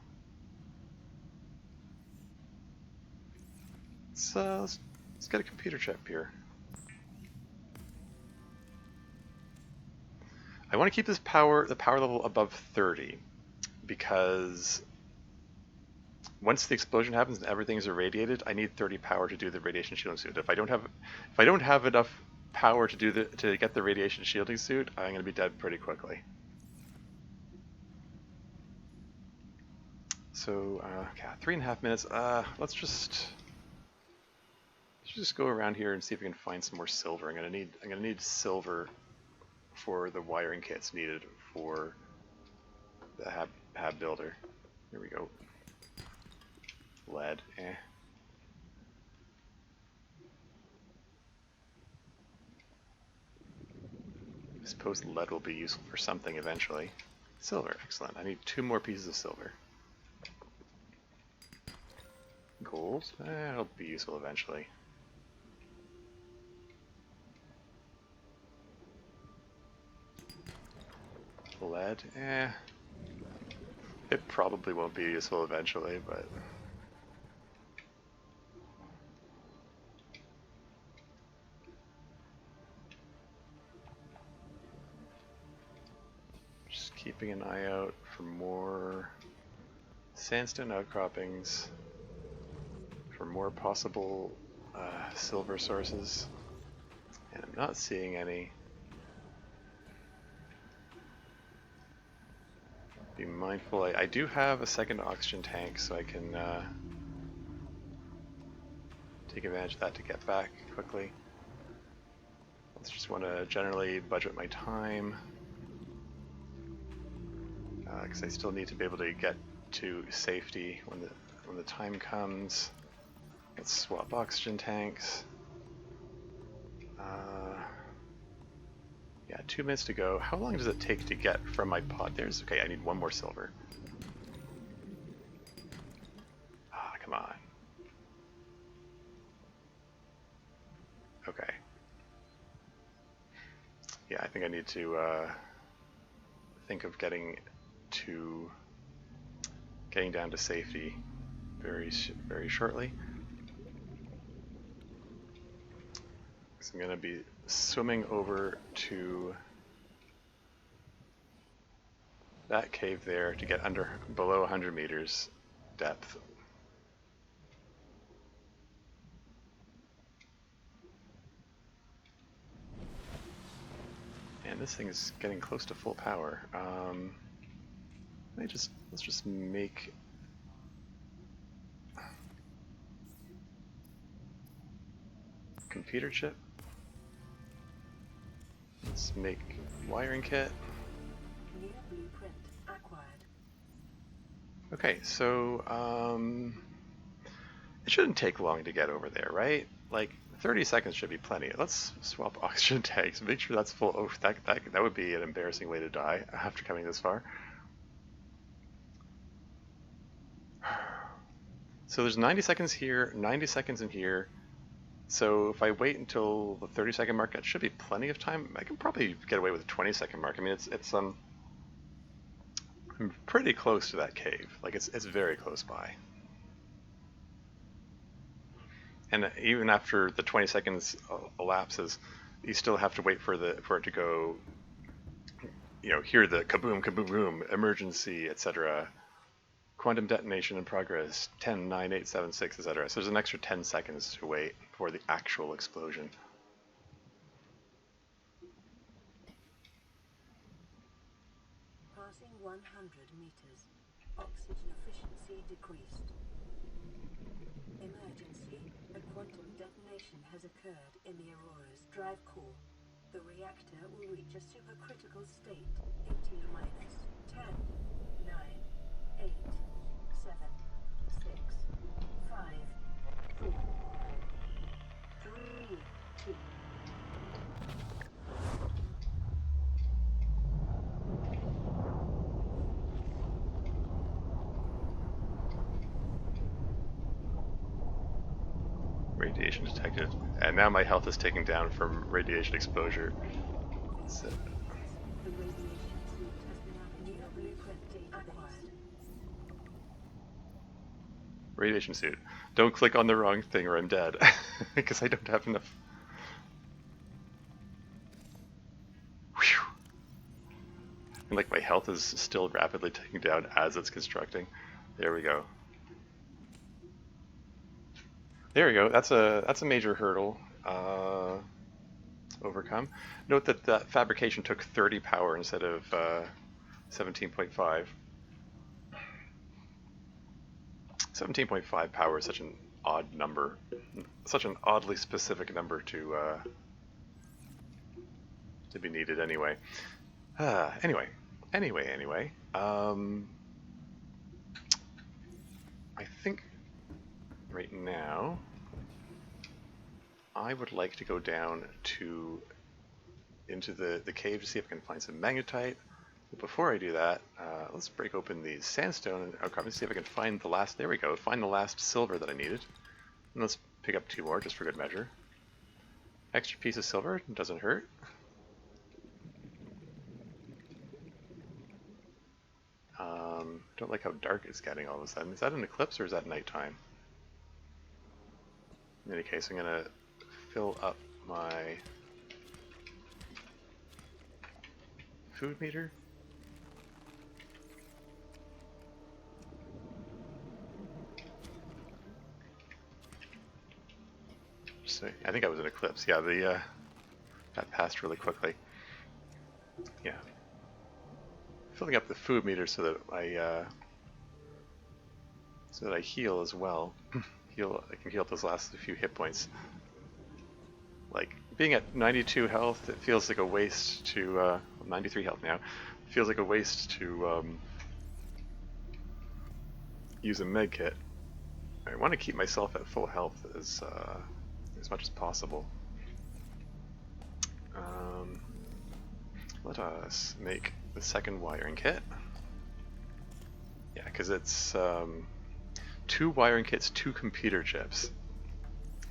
let's get a computer chip here. I want to keep the power level above 30, because once the explosion happens and everything is irradiated, I need 30 power to do the radiation shielding suit. If I don't have enough power to get the radiation shielding suit, I'm going to be dead pretty quickly. So, okay, 3.5 minutes. Let's just go around here and see if we can find some more silver. I'm gonna need silver for the wiring kits needed for the hab builder. Here we go. Lead, I suppose lead will be useful for something eventually. Silver, excellent. I need 2 more pieces of silver. Gold, it'll be useful eventually. Lead, it probably won't be useful eventually, but just keeping an eye out for more sandstone outcroppings for more possible silver sources, and I'm not seeing any. Be mindful, I do have a second oxygen tank, so I can take advantage of that to get back quickly. I just want to generally budget my time, because I still need to be able to get to safety when the time comes. Let's swap oxygen tanks. Yeah, 2 minutes to go. How long does it take to get from my pod? Okay, I need 1 more silver. Ah, come on. Okay. Yeah, I think I need to think of getting down to safety very shortly. So I'm going to be swimming over to that cave there to get below 100 meters depth. And this thing is getting close to full power. Let's just make computer chip. Let's make wiring kit. New blueprint acquired. Okay, so it shouldn't take long to get over there, right? Like 30 seconds should be plenty. Let's swap oxygen tanks. Make sure that's full. Oh, that would be an embarrassing way to die after coming this far. So there's 90 seconds here, 90 seconds in here. So if I wait until the 30-second mark, that should be plenty of time. I can probably get away with a 20-second mark. I mean, I'm pretty close to that cave. Like it's very close by. And even after the 20 seconds elapses, you still have to wait for it to go. Hear the kaboom, kaboom, boom, emergency, etc. Quantum detonation in progress, 10, 9, 8, 7, 6, etc. So there's an extra 10 seconds to wait for the actual explosion. Passing 100 meters. Oxygen efficiency decreased. Emergency. A quantum detonation has occurred in the Aurora's drive core. The reactor will reach a supercritical state in T-minus 10, 9, 8, 7, 6, 5, 4, 3, 2. Radiation detected. And now my health is taken down from radiation exposure. So, The radiation suit has been new blueprint acquired. radiation suit. Don't click on the wrong thing or I'm dead. Because I don't have enough. Whew. And like my health is still rapidly taking down as it's constructing. There we go. There we go. That's a major hurdle overcome. Note that that fabrication took 30 power instead of 17.5. 17.5 power is such an odd number, such an oddly specific number to be needed anyway. Anyway. I think right now I would like to go down into the cave to see if I can find some magnetite. But before I do that, let's break open the sandstone and see if I can find the last. There we go. Find the last silver that I needed. And let's pick up 2 more just for good measure. Extra piece of silver doesn't hurt. Don't like how dark it's getting all of a sudden. Is that an eclipse or is that nighttime? In any case, I'm gonna fill up my food meter. So I think I was in Eclipse. Yeah, that passed really quickly. Yeah. Filling up the food meter so that I heal as well. I can heal those last few hit points. Like being at 92 health, it feels like a waste to 93 health now. It feels like a waste to use a med kit. I want to keep myself at full health as much as possible. Let us make the second wiring kit. Yeah, because it's 2 wiring kits, 2 computer chips.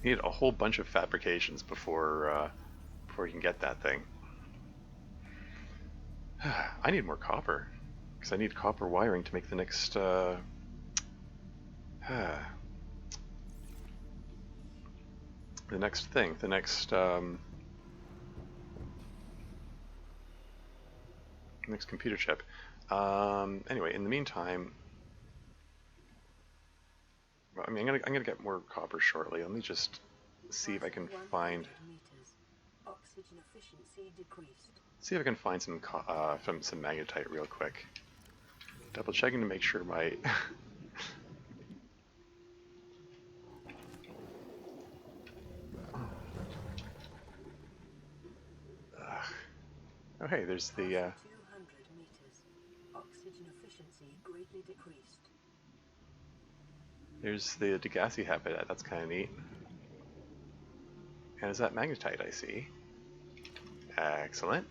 You need a whole bunch of fabrications before you can get that thing. I need more copper, because I need copper wiring to make the next the next thing, the next computer chip. Anyway, in the meantime, I mean, I'm gonna get more copper shortly. Let me just see if I can find. Oxygen efficiency decreased. See if I can find some magnetite real quick. Double checking to make sure my. Oh hey, there's the. 200 meters. Oxygen efficiency greatly decreased. There's the Degassi habitat. That's kind of neat. And is that magnetite I see? Excellent.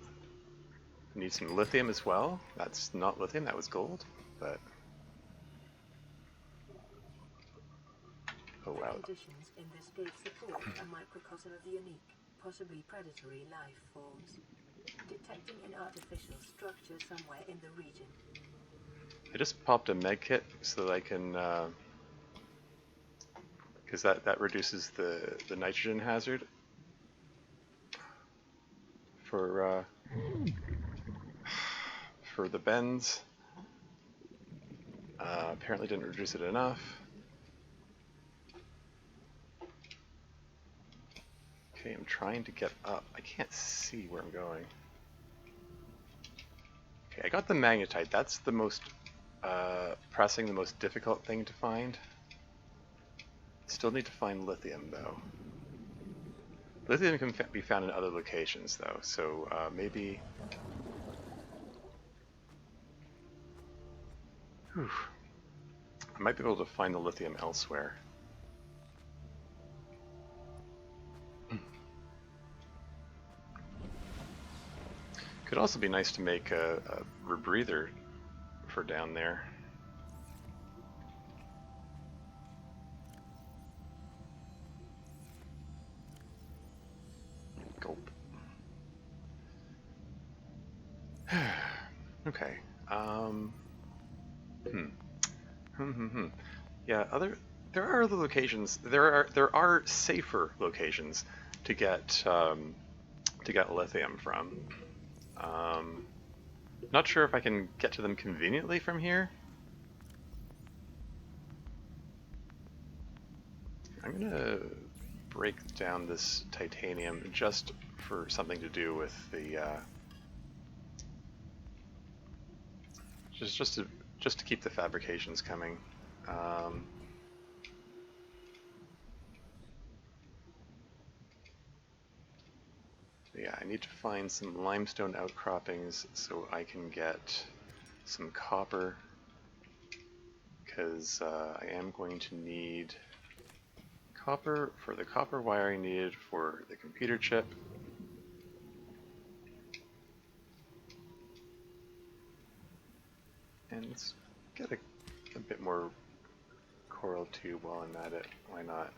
Need some lithium as well. That's not lithium, that was gold, but... Oh wow. Conditions in this gate support a microcosm of unique, possibly predatory life forms. Detecting an artificial structure somewhere in the region. I just popped a med kit so that I can... because that reduces the nitrogen hazard for the bends. Apparently didn't reduce it enough. Okay, I'm trying to get up. I can't see where I'm going. Okay, I got the magnetite. That's the most pressing, the most difficult thing to find. Still need to find lithium, though. Lithium can be found in other locations, though, so maybe... Whew. I might be able to find the lithium elsewhere. Could also be nice to make a rebreather for down there. Gulp. Okay. Yeah. There are other locations. There are safer locations to get lithium from. Not sure if I can get to them conveniently from here. I'm gonna break down this titanium just for something to do with the just to keep the fabrications coming. Yeah, I need to find some limestone outcroppings so I can get some copper, because I am going to need copper for the copper wiring needed for the computer chip. And let's get a bit more coral tube while I'm at it. Why not?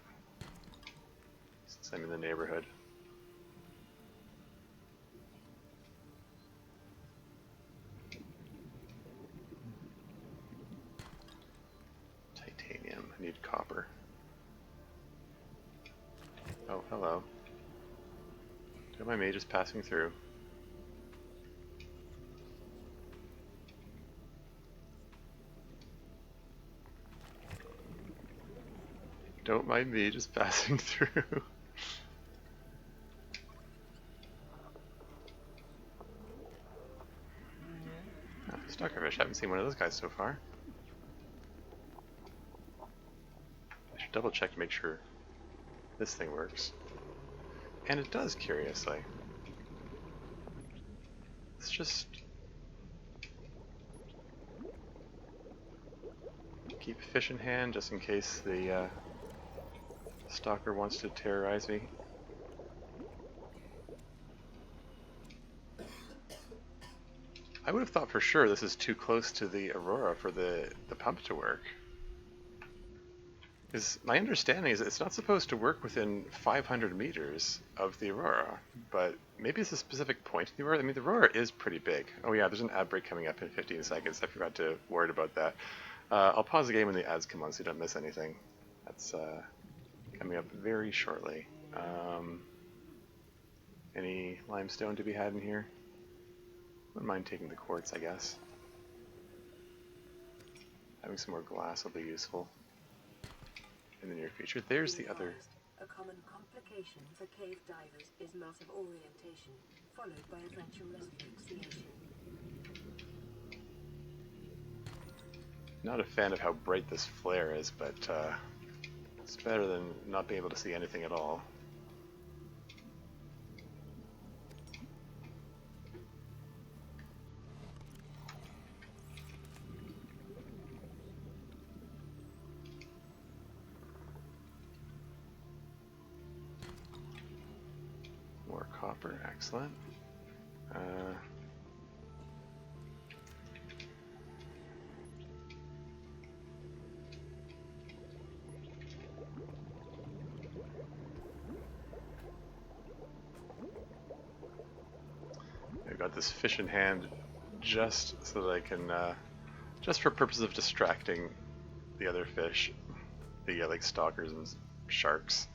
Since I'm in the neighborhood. Titanium. I need copper. Oh, hello. Don't mind me, just passing through. Don't mind me, just passing through. fish. I haven't seen one of those guys so far. I should double check to make sure this thing works. And it does, curiously. Let's just keep fish in hand just in case the stalker wants to terrorize me. I would have thought for sure this is too close to the Aurora for the pump to work. Because my understanding is it's not supposed to work within 500 meters of the Aurora, but maybe it's a specific point of the Aurora. I mean, the Aurora is pretty big. Oh yeah, there's an ad break coming up in 15 seconds. I forgot to worry about that. I'll pause the game when the ads come on so you don't miss anything. That's coming up very shortly. Any limestone to be had in here? Wouldn't mind taking the quartz, I guess. Having some more glass will be useful in the near future. There's the other. A common complication for cave divers is loss of orientation, followed by eventual asphyxiation. Not a fan of how bright this flare is, but it's better than not being able to see anything at all. More copper, excellent. I've got this fish in hand just so that I can, just for purposes of distracting the other fish, the like stalkers and sharks.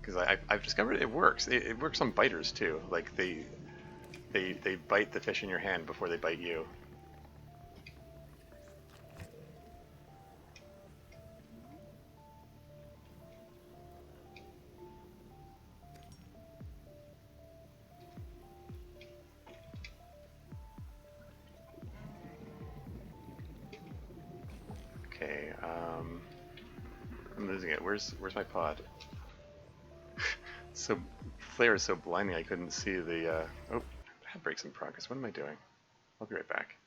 Because I've discovered it works. It works on biters too. Like they bite the fish in your hand before they bite you. Okay, I'm losing it. Where's my pod? So flare is so blinding I couldn't see the oh, that breaks in progress. What am I doing? I'll be right back.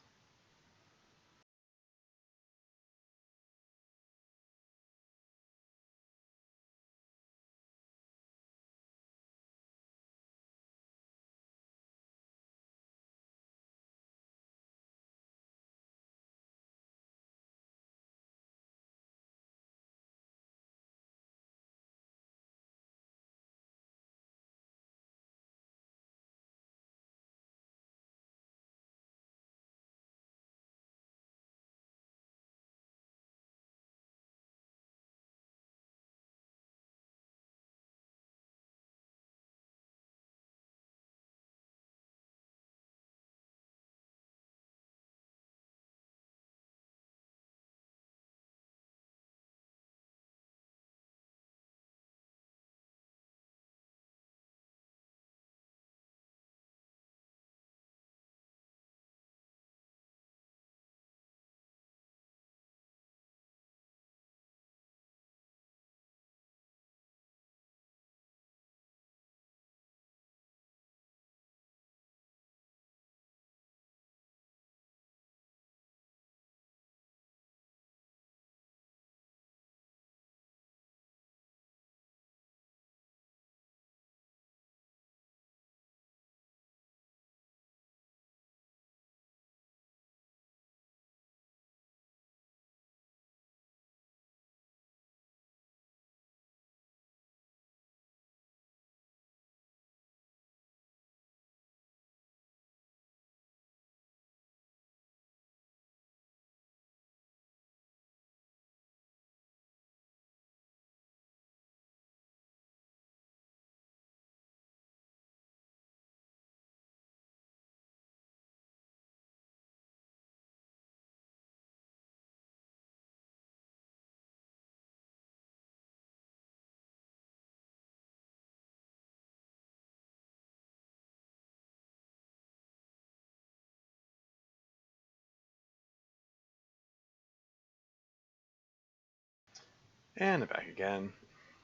And I'm back again.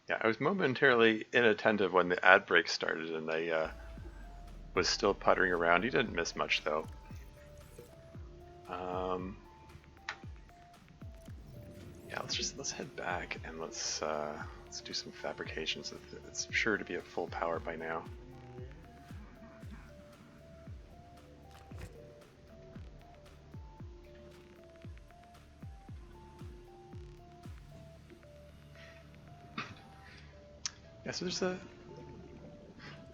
Yeah, I was momentarily inattentive when the ad break started, and I was still puttering around. He didn't miss much though. Yeah, let's head back and let's do some fabrications. It's sure to be at full power by now. Yeah, so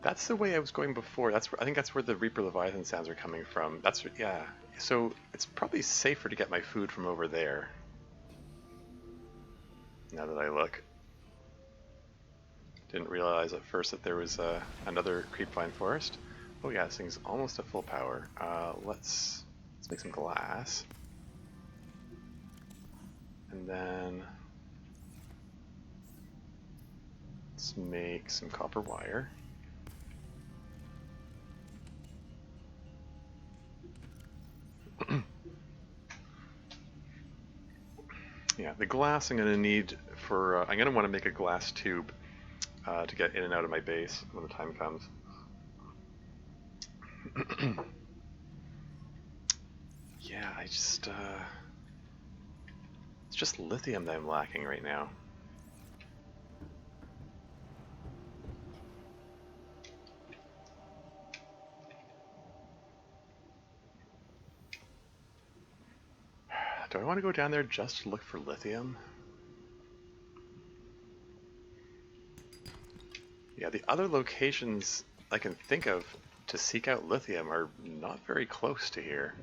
that's the way I was going before. I think that's where the Reaper Leviathan sounds are coming from. Yeah. So it's probably safer to get my food from over there. Now that I look. Didn't realize at first that there was another creepvine forest. Oh yeah, this thing's almost at full power. Let's make some glass. And then let's make some copper wire. Yeah, the glass I'm going to need for... I'm going to want to make a glass tube to get in and out of my base when the time comes. Yeah, it's just lithium that I'm lacking right now. Do I want to go down there just to look for lithium? Yeah, the other locations I can think of to seek out lithium are not very close to here.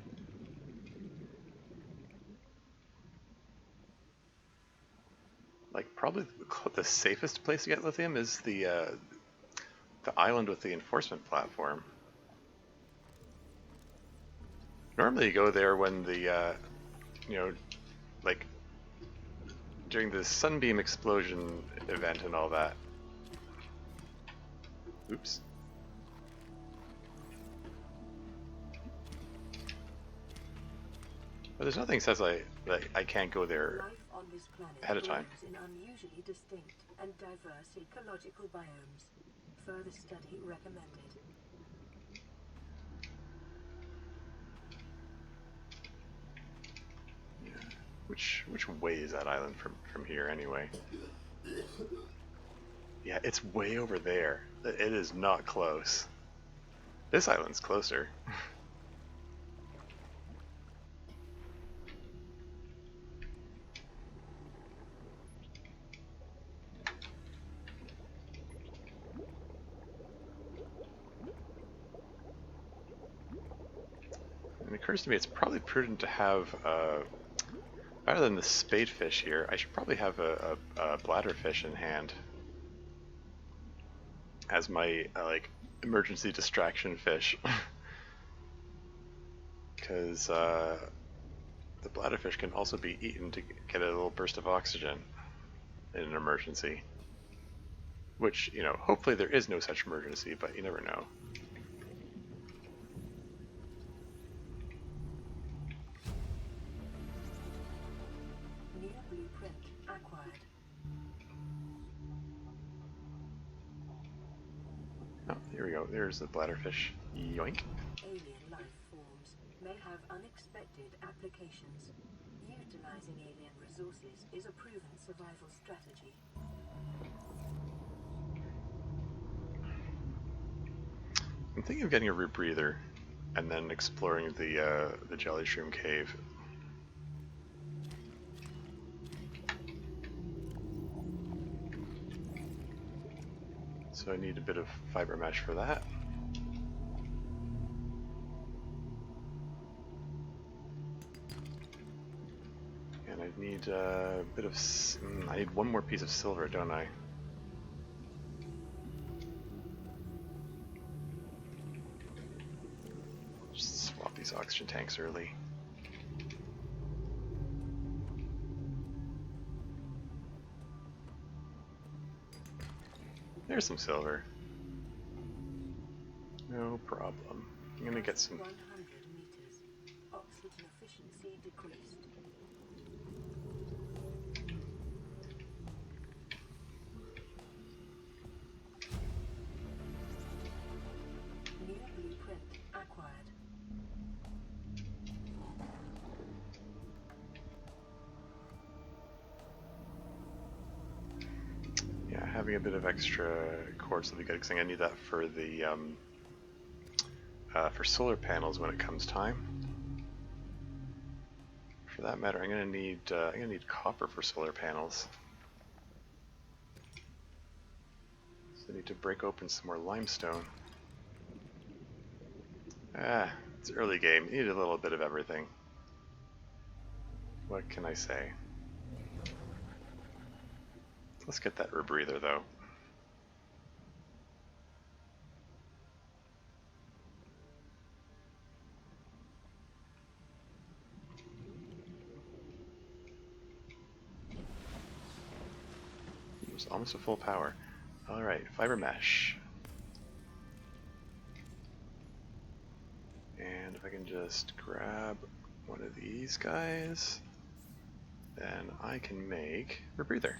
Like, probably the safest place to get lithium is the island with the enforcement platform. Normally you go there when the, you know, like, during the sunbeam explosion event and all that. Oops. But there's nothing that says I can't go there Life on this planet ahead of time. grows in unusually distinct and diverse ecological biomes. Further study recommended. Yeah. Which way is that island from here anyway? Yeah, it's way over there. It is not close. This island's closer. It occurs to me it's probably prudent to have, rather than the spadefish here, I should probably have a bladderfish in hand as my like emergency distraction fish, because the bladderfish can also be eaten to get a little burst of oxygen in an emergency. Which, you know, hopefully there is no such emergency, but you never know. New blueprint acquired. Oh, here we go. There's the bladderfish. Yoink. Alien life forms may have unexpected applications. Utilizing alien resources is a proven survival strategy. I'm thinking of getting a root breather and then exploring the jelly shroom cave. So I need a bit of fiber mesh for that. And I need a bit of... I need one more piece of silver, don't I? Just swap these oxygen tanks early. There's some silver. No problem. I'm gonna get some... 100 meters. Oxygen efficiency decreased. having a bit of extra quartz will be good because I'm gonna need that for the for solar panels when it comes time. For that matter, I'm gonna need copper for solar panels. So I need to break open some more limestone. It's early game. You need a little bit of everything. What can I say? Let's get that rebreather though. It was almost at full power. Alright, fiber mesh. And if I can just grab one of these guys, then I can make a rebreather.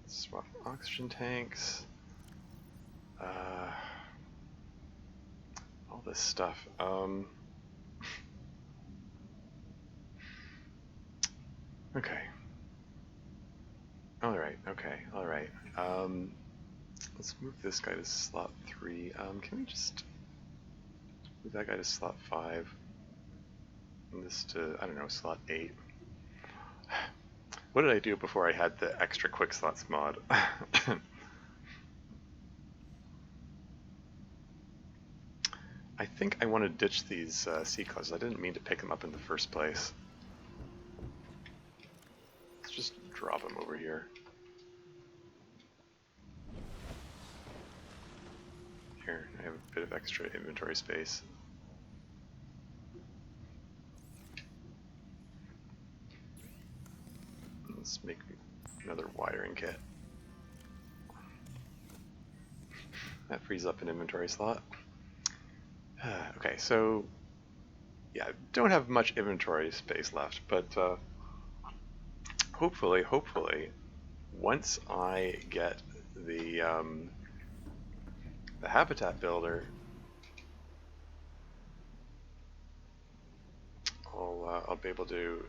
Swap oxygen tanks. All this stuff. Okay. Alright, alright. Let's move this guy to slot 3. Can we just move that guy to slot 5? And this to, I don't know, slot 8. What did I do before I had the extra quick slots mod? I think I want to ditch these sea clouds. I didn't mean to pick them up in the first place. Let's just drop them over here. Here, I have a bit of extra inventory space. Let's make another wiring kit. That frees up an inventory slot. Okay, so yeah, don't have much inventory space left, but hopefully, once I get the habitat builder, I'll be able to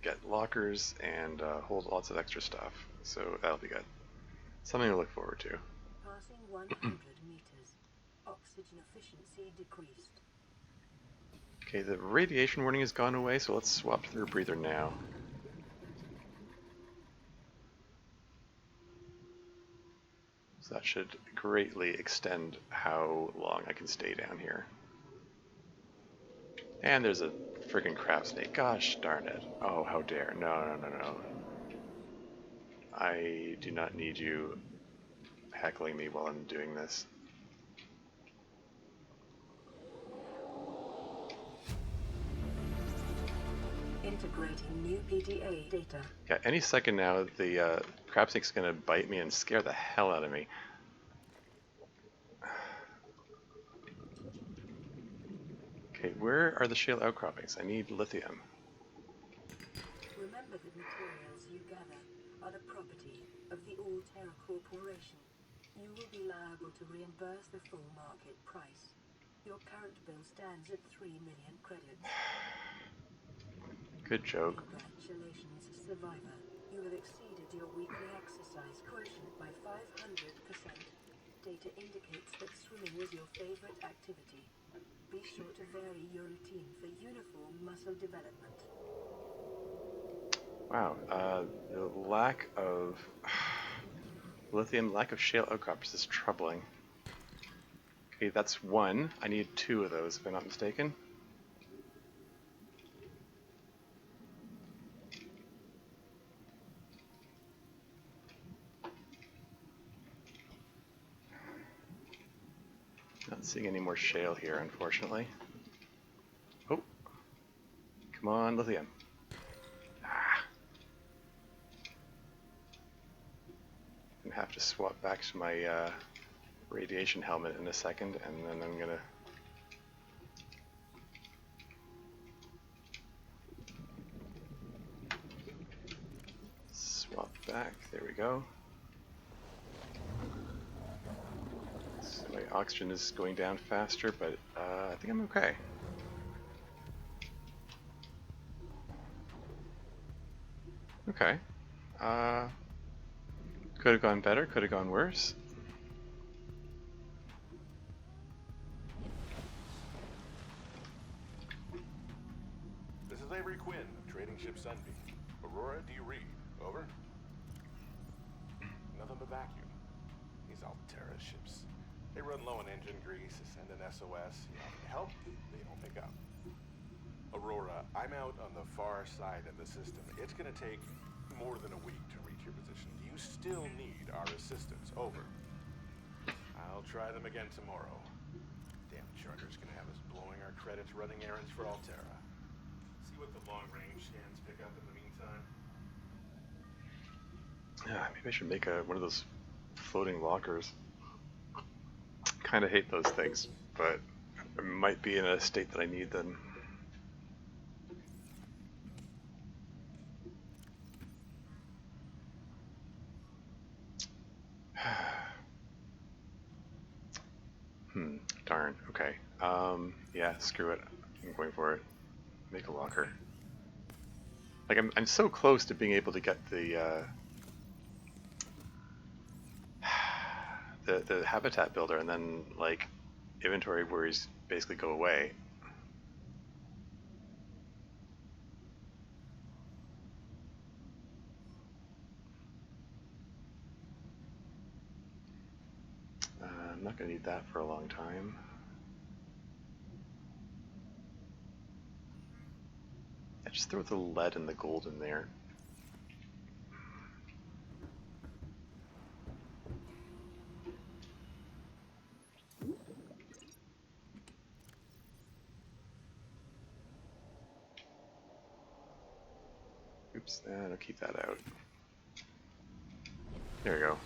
get lockers and hold lots of extra stuff. So that'll be good. Something to look forward to. Passing 100 meters. Oxygen efficiency decreased. Okay, the radiation warning has gone away, so let's swap to the rebreather now. So that should greatly extend how long I can stay down here. And there's a friggin' crab snake. Gosh darn it. Oh, how dare. No. I do not need you heckling me while I'm doing this. Integrating new PDA data. Yeah, any second now, the crab snake's gonna bite me and scare the hell out of me. Okay, where are the shale outcroppings? I need lithium. Remember that materials you gather are the property of the All-Terra Corporation. You will be liable to reimburse the full market price. Your current bill stands at 3 million credits. Good joke. Congratulations, survivor. You have exceeded your weekly exercise quotient by 500%. Data indicates that swimming was your favorite activity. Be sure to vary your routine for uniform muscle development. Wow, the lack of lithium, lack of shale outcrops is troubling. Okay, that's one. I need 2 of those, if I'm not mistaken. Not seeing any more shale here, unfortunately. Oh, come on, lithium. I'm gonna have to swap back to my radiation helmet in a second, and then I'm gonna swap back. There we go. So my oxygen is going down faster, but I think I'm okay. Okay. Could have gone better, could have gone worse. This is Avery Quinn of Trading Ship Sunbeam. Aurora, do you read? Over? Nothing but vacuum. These Altera ships. They run low on engine grease, send an SOS. You offer help, they don't pick up. Aurora, I'm out on the far side of the system. It's gonna take more than a week to reach your position. You still need our assistance. Over. I'll try them again tomorrow. Damn charter's gonna have us blowing our credits running errands for Altera. See what the long-range scans pick up in the meantime. Yeah, maybe I should make one of those floating lockers. Kind of hate those things, but I might be in a state that I need them. Darn. Okay. Yeah, screw it. I'm going for it. Make a locker. Like I'm so close to being able to get the the habitat builder, and then like inventory worries basically go away. I'm not going to need that for a long time. Yeah, just throw the lead and the gold in there. Oops, and I'll keep that out. There we go.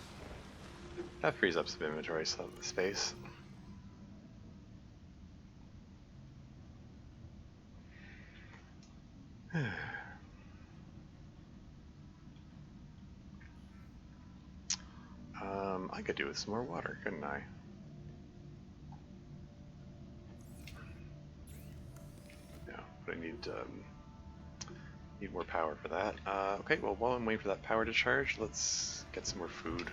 That frees up some inventory space. I could do with some more water, couldn't I? Yeah, but I need more power for that. Okay, well, while I'm waiting for that power to charge, let's get some more food.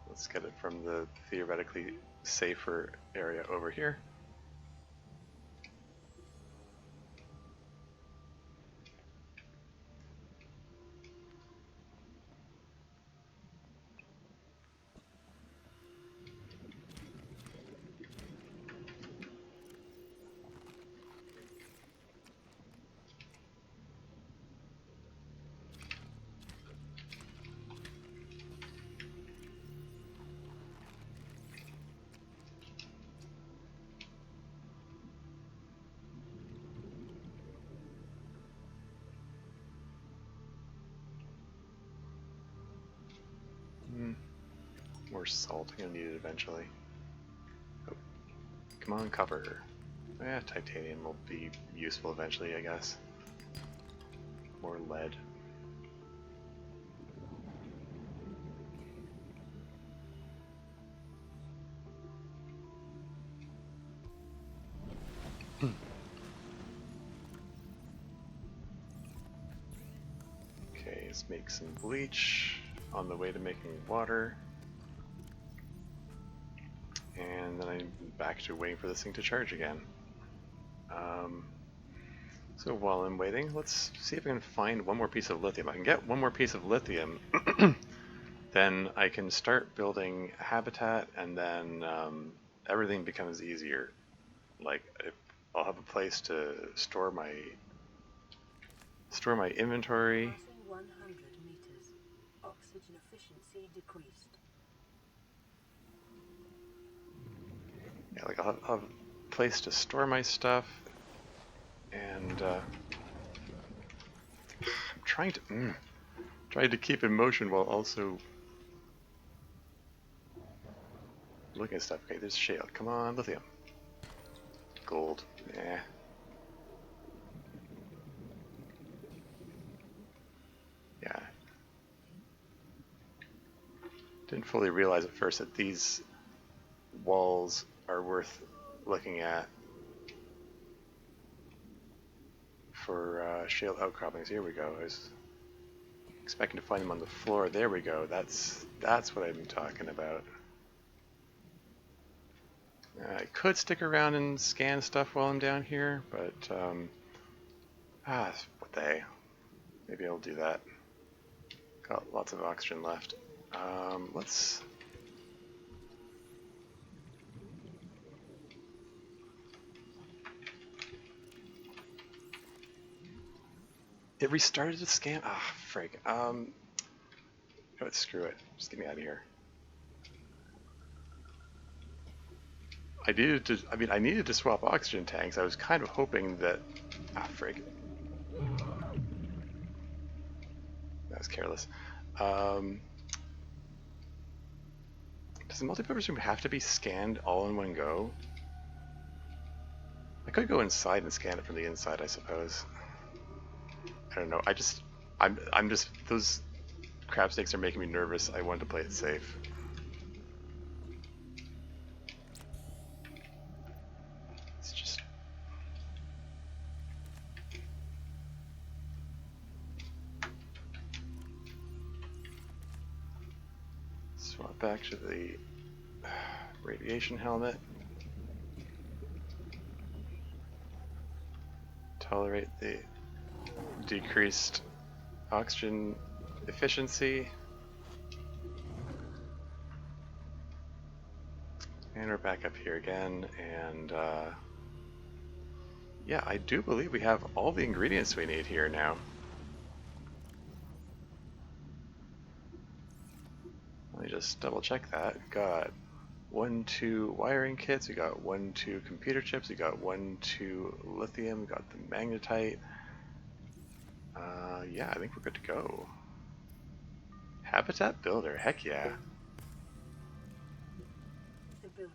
Let's get it from the theoretically safer area over here. More salt, I'm gonna need it eventually. Oh, come on, copper. Yeah, titanium will be useful eventually, I guess. More lead. Okay, let's make some bleach on the way to making water. And then I'm back to waiting for this thing to charge again. So while I'm waiting, let's see if I can find one more piece of lithium. If I can get one more piece of lithium, then I can start building habitat, and then everything becomes easier. Like, I'll have a place to store my inventory. Passing 100 meters. Oxygen efficiency decreased. Yeah, like I'll have a place to store my stuff, and I'm trying to keep in motion while also looking at stuff. Okay, there's shale. Come on, lithium. Gold. Yeah. Yeah. Didn't fully realize at first that these walls are worth looking at for shale outcroppings. Here we go. I was expecting to find them on the floor. There we go. That's what I'm talking about. I could stick around and scan stuff while I'm down here, but what the? Maybe I'll do that. Got lots of oxygen left. Let's. It restarted the scan. Ah, frig. You know what, screw it. Just get me out of here. I needed to swap oxygen tanks. I was kind of hoping that. Ah, frig. That was careless. Does the multipurpose room have to be scanned all in one go? I could go inside and scan it from the inside, I suppose. I don't know. I'm just those crab snakes are making me nervous. I wanted to play it safe. It's just swap back to the radiation helmet. Tolerate the decreased oxygen efficiency. And we're back up here again, and yeah, I do believe we have all the ingredients we need here now. Let me just double check that. We've got 1, 2 wiring kits, we got 1, 2 computer chips, we got 1, 2 lithium, we got the magnetite. Yeah, I think we're good to go. Habitat builder, heck yeah. The builder,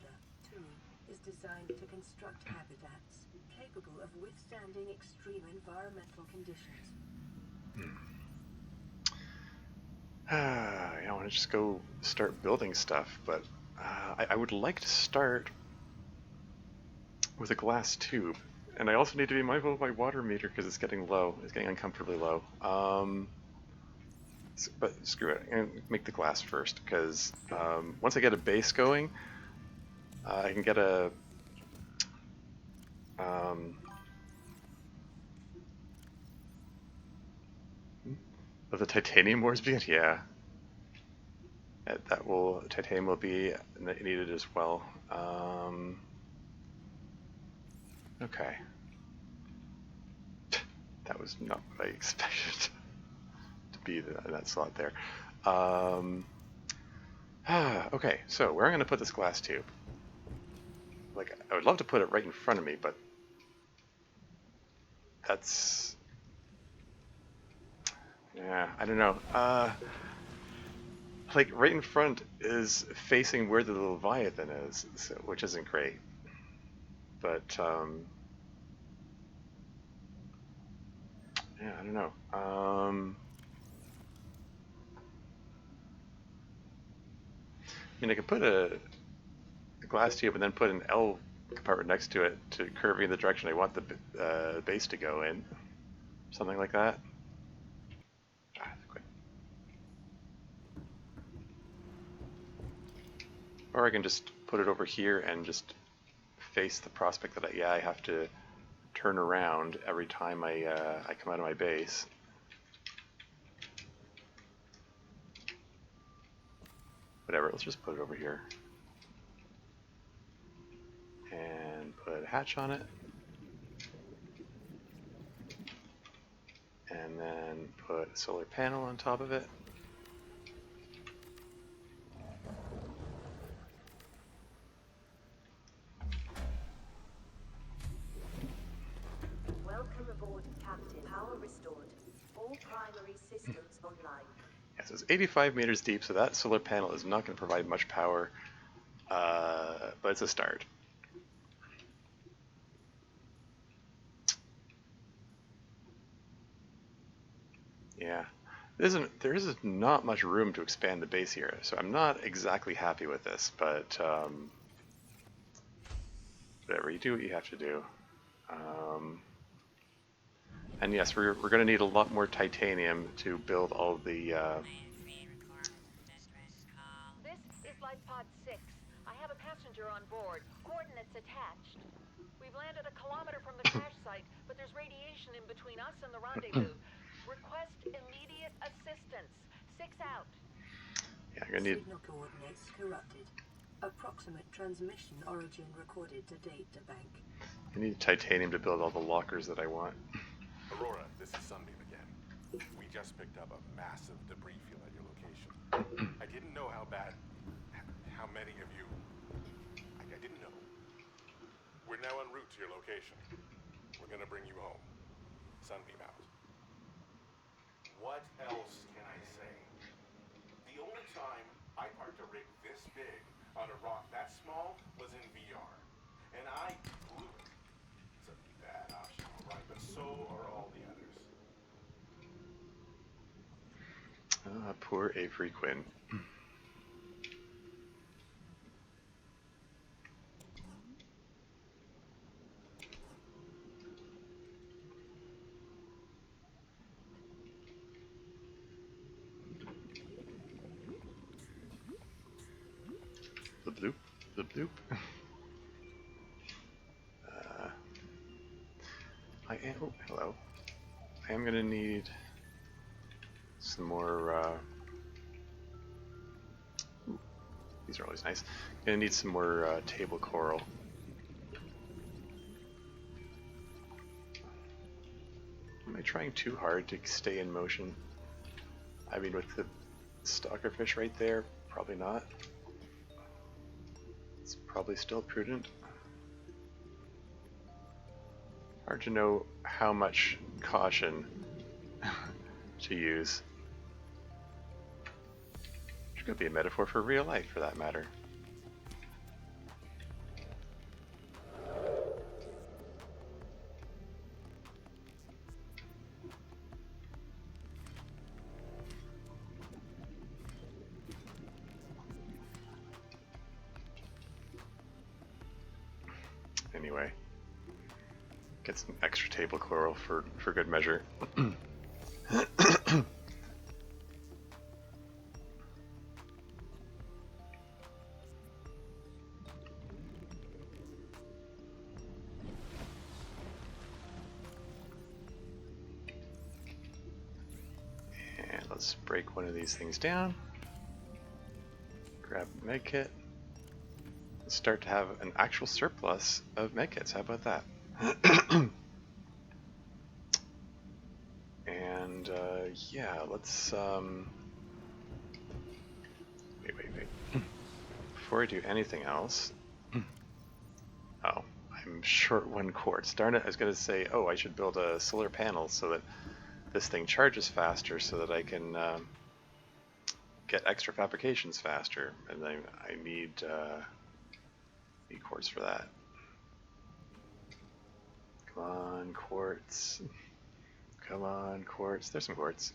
too, is designed to construct habitats capable of withstanding extreme environmental conditions. I want to just go start building stuff, but I would like to start with a glass tube. And I also need to be mindful of my water meter because it's getting low. It's getting uncomfortably low. But screw it. I'm going to make the glass first because once I get a base going, I can get a... Will the titanium ores be it? Yeah. Titanium will be needed as well. Okay. That was not what I expected to be in that slot there. Okay, so where I'm going to put this glass tube? Like, I would love to put it right in front of me, but that's... Yeah, I don't know. Like, right in front is facing where the leviathan is, so, which isn't great. But, yeah, I don't know. I mean, I could put a glass tube and then put an L compartment next to it to curve in the direction I want the base to go in. Something like that. Or I can just put it over here and just face the prospect that I have to turn around every time I come out of my base. Whatever, let's just put it over here. And put a hatch on it. And then put a solar panel on top of it. Welcome aboard, Captain. Power restored. All primary systems online. Yeah, so it's 85 meters deep, so that solar panel is not going to provide much power, but it's a start. Yeah, there is not much room to expand the base here, so I'm not exactly happy with this, but whatever, you do what you have to do. And yes, we're going to need a lot more titanium to build all the... This is Life Pod 6. I have a passenger on board. Coordinates attached. We've landed a kilometer from the crash site, but there's radiation in between us and the rendezvous. Request immediate assistance. 6 out. Yeah, I'm going to need... Signal coordinates corrupted. Approximate transmission origin recorded to data bank. I need titanium to build all the lockers that I want. Aurora, this is Sunbeam again. We just picked up a massive debris field at your location. I didn't know how many of you... I didn't know. We're now en route to your location. We're gonna bring you home. Sunbeam out. What else can I say? The only time I parked a rig this big on a rock that small was in VR. And I blew it. It's a bad option, alright, but so are all the others. Poor Avery Quinn. The bloop, the bloop. I am... Oh, hello. I am gonna need some more... Ooh, these are always nice. Gonna need some more table coral. Am I trying too hard to stay in motion? I mean, with the stalkerfish right there, probably not. It's probably still prudent. Hard to know how much caution to use. Which could be a metaphor for real life, for that matter. Anyway, get some extra table coral for good measure. And let's break one of these things down. Grab a medkit. Start to have an actual surplus of medkits. How about that? And yeah, let's wait. Before I do anything else, oh, I'm short 1 quartz. Darn it! I was gonna say, oh, I should build a solar panel so that this thing charges faster, so that I can get extra fabrications faster, and I need quartz for that. Come on, quartz. Come on, quartz. There's some quartz.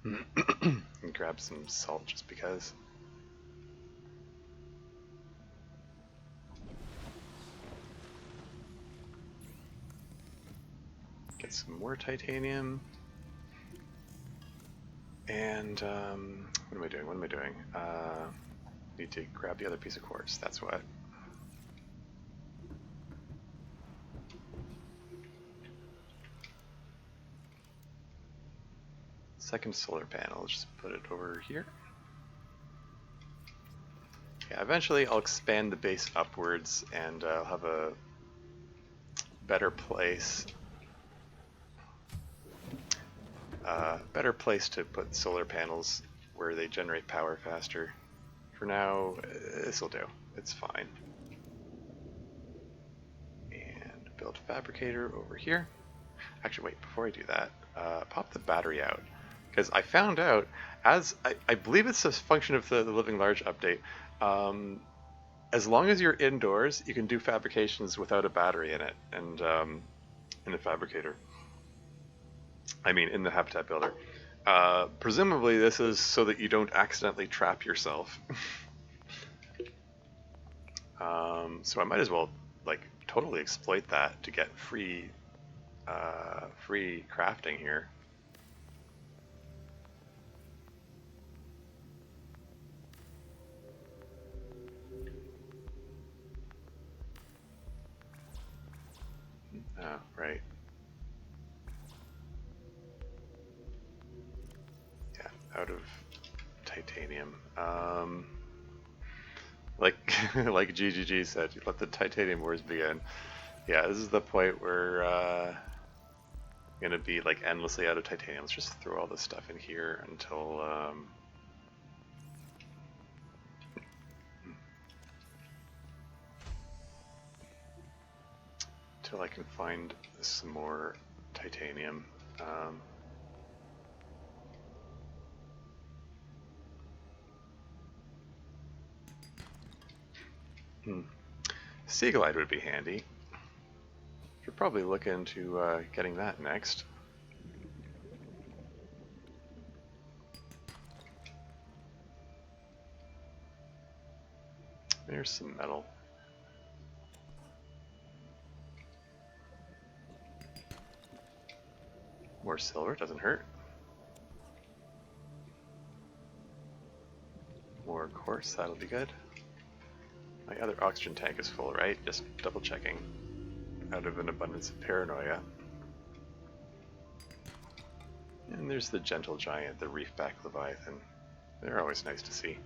And grab some salt just because. Get some more titanium. And what am I doing? Need to grab the other piece of quartz. That's what. Second solar panel. Just put it over here. Yeah, eventually I'll expand the base upwards, and I'll have a better place. Better place to put solar panels where they generate power faster. For now, this'll do. It's fine. And build a fabricator over here. Actually, wait, before I do that, pop the battery out. Because I found out, as I believe it's a function of the Living Large update, as long as you're indoors, you can do fabrications without a battery in it, and in the fabricator. I mean, in the habitat builder. Presumably this is so that you don't accidentally trap yourself. So I might as well like totally exploit that to get free crafting here. Oh, right. Yeah, out of titanium. Like like GGG said, let the titanium wars begin. Yeah, this is the point where gonna be like endlessly out of titanium. Let's just throw all this stuff in here until until I can find some more titanium. Sea glide would be handy. Should probably look into getting that next. There's some metal. More silver, doesn't hurt. More quartz, that'll be good. My other oxygen tank is full, right? Just double checking. Out of an abundance of paranoia. And there's the gentle giant, the reef-back leviathan. They're always nice to see.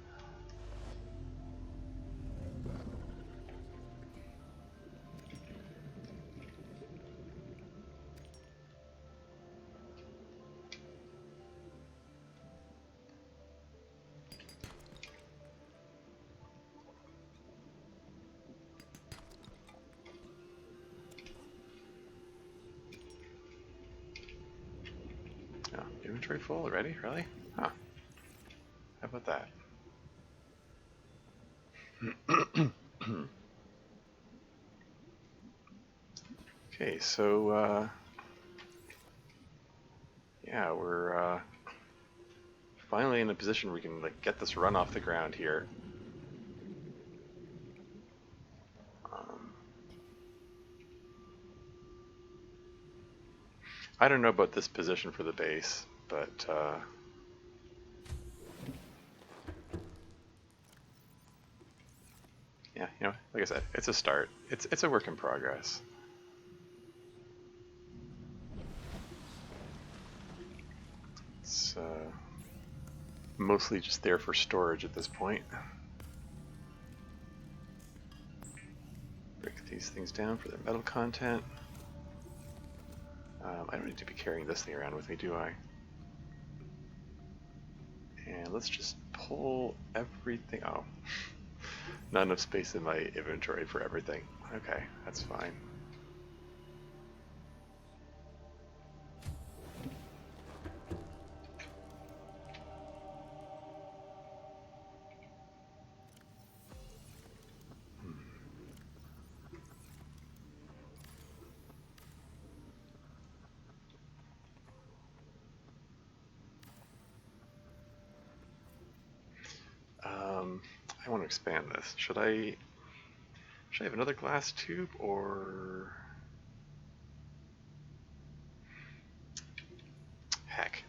Oh, inventory full already? Really? Huh. How about that? Okay, so yeah, we're finally in a position where we can like get this run off the ground here. I don't know about this position for the base, but yeah, you know, like I said, it's a start. It's a work in progress. It's mostly just there for storage at this point. Break these things down for their metal content. I don't need to be carrying this thing around with me, do I? And let's just pull everything. Oh, not enough space in my inventory for everything. Okay, that's fine. I want to expand this. Should I have another glass tube or heck?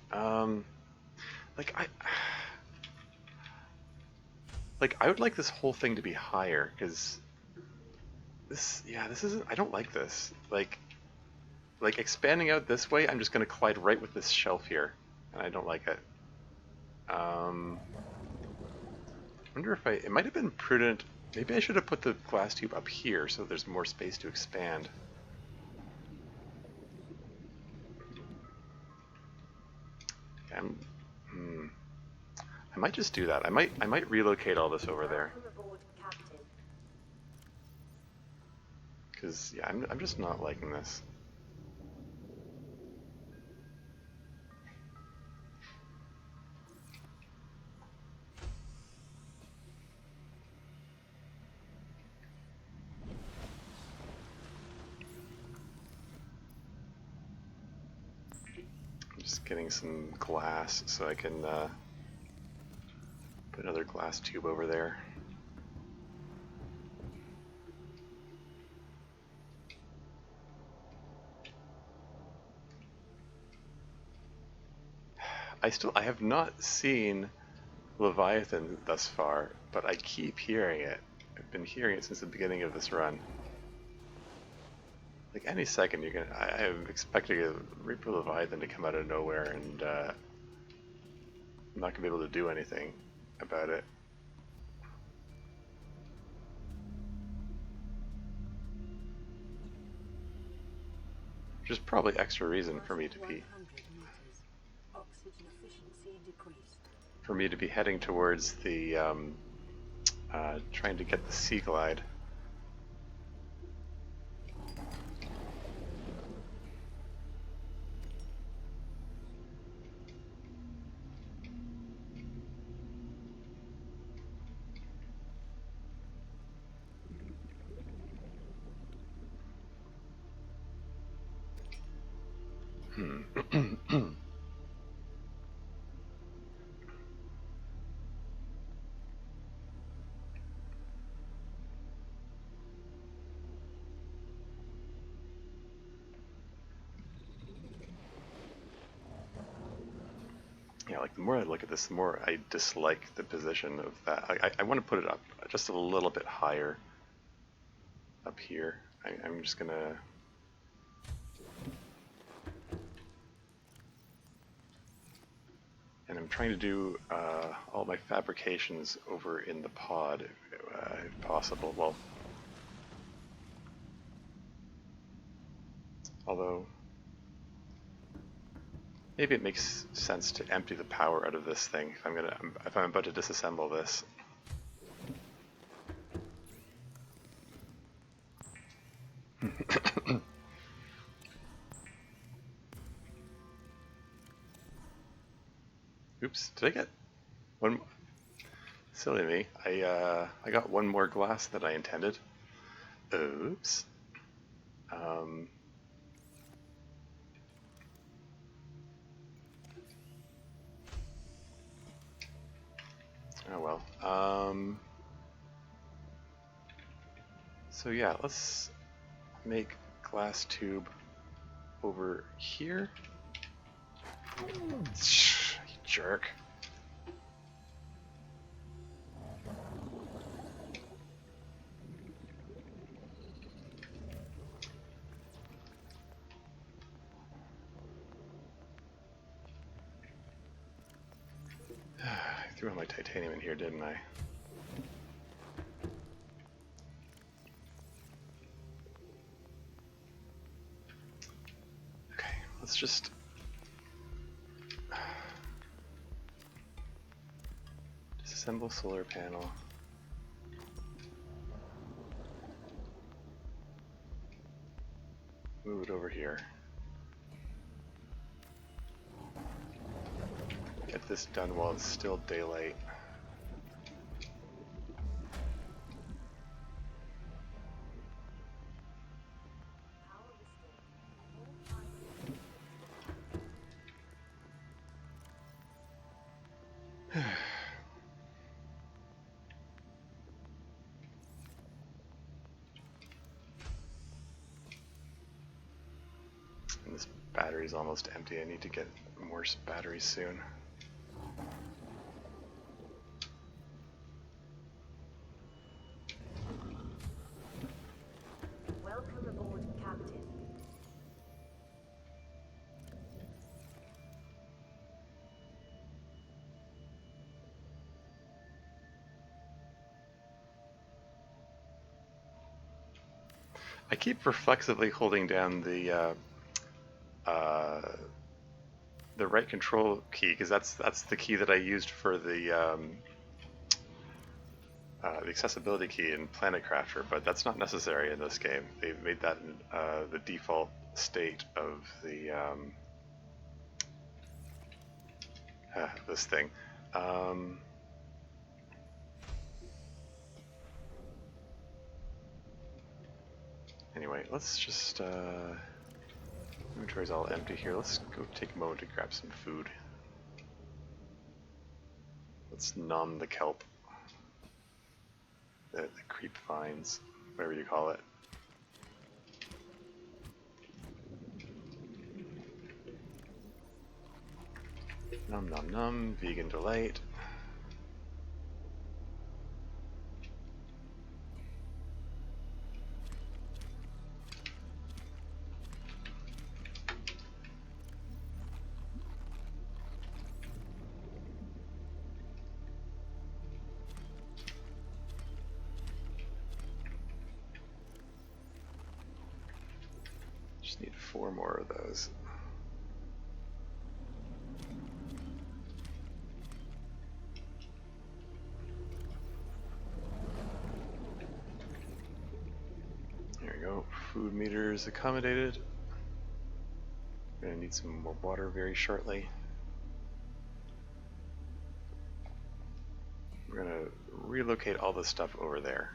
Like I would like this whole thing to be higher because this isn't. I don't like this. Like expanding out this way, I'm just going to collide right with this shelf here, and I don't like it. I wonder if it might have been prudent. Maybe I should have put the glass tube up here so there's more space to expand. I might just do that. I might relocate all this over there. Because yeah, I'm just not liking this. getting some glass so I can put another glass tube over there. I have not seen Leviathan thus far, but I keep hearing it. I've been hearing it since the beginning of this run. Like any second, I am expecting a Reaper Leviathan to come out of nowhere, and I'm not gonna be able to do anything about it. Which is probably extra reason for me to be 100 meters. Oxygen efficiency decreased. for me to be heading towards the trying to get the Sea Glide. Yeah, like the more I look at this, the more I dislike the position of that. I want to put it up just a little bit higher up here. I'm just gonna and I'm trying to do all my fabrications over in the pod if possible. Well, although maybe it makes sense to empty the power out of this thing if I'm about to disassemble this. Oops, did I get one? Silly me. I got one more glass than I intended. Oops. Oh well. So yeah, let's make glass tube over here. You jerk. I threw all my titanium in here, didn't I? Okay, let's just disassemble solar panel. Move it over here. Get this done while it's still daylight. Power restored. All primary And this battery's almost empty. I need to get more batteries soon. Welcome aboard, Captain. I keep reflexively holding down the right control key because that's the key that I used for the accessibility key in Planet Crafter, but that's not necessary in this game. They've made that the default state of the this thing. Anyway, let's just let me inventory's all empty here. Let's go take a moment to grab some food. Let's numb the kelp. The creep vines, whatever you call it. Num num num, vegan delight. Just need 4 more of those. There we go. Food meters accommodated. Gonna need some more water very shortly. We're gonna relocate all the stuff over there.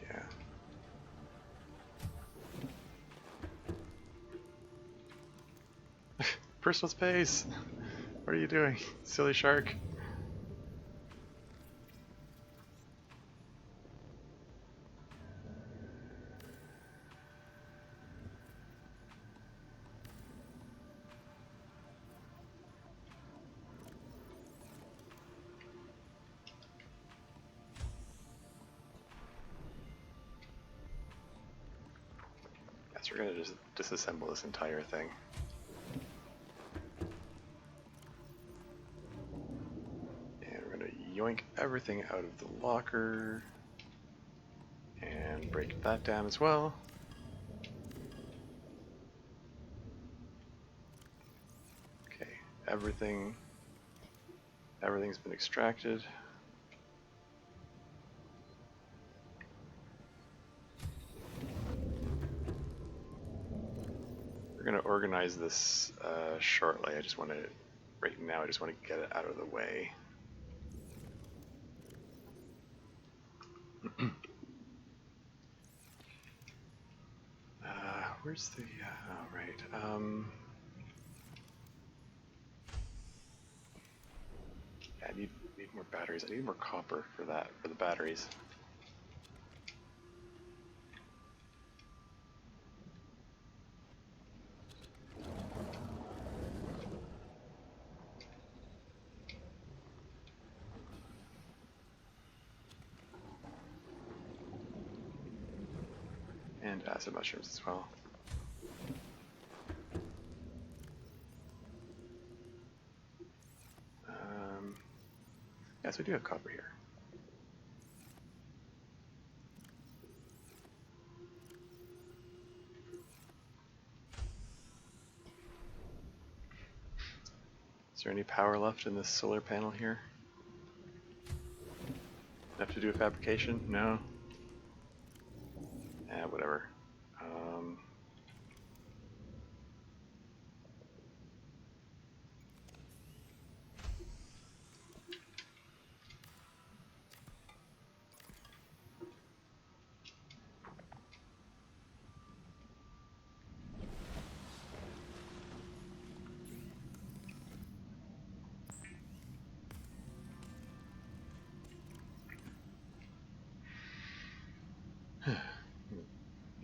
Yeah. Personal space! What are you doing, silly shark? Yes, we're gonna just disassemble this entire thing. And we're gonna yoink everything out of the locker. And break that down as well. Okay, everything's been extracted. We're gonna organize this shortly. Right now I just want to get it out of the way. Where's the, oh, right, yeah, I need more batteries. I need more copper for that, for the batteries. And acid mushrooms as well. Yes, we do have copper here. Is there any power left in this solar panel here? Enough to do a fabrication? No? Whatever.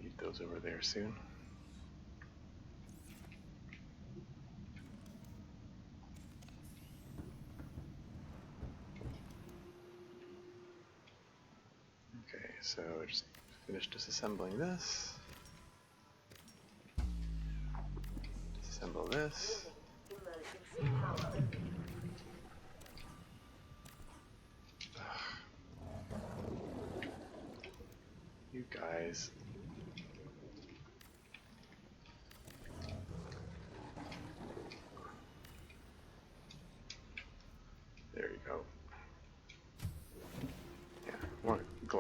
Need those over there soon. Okay, so just finish disassembling this. Disassemble this. Emergency power. You guys.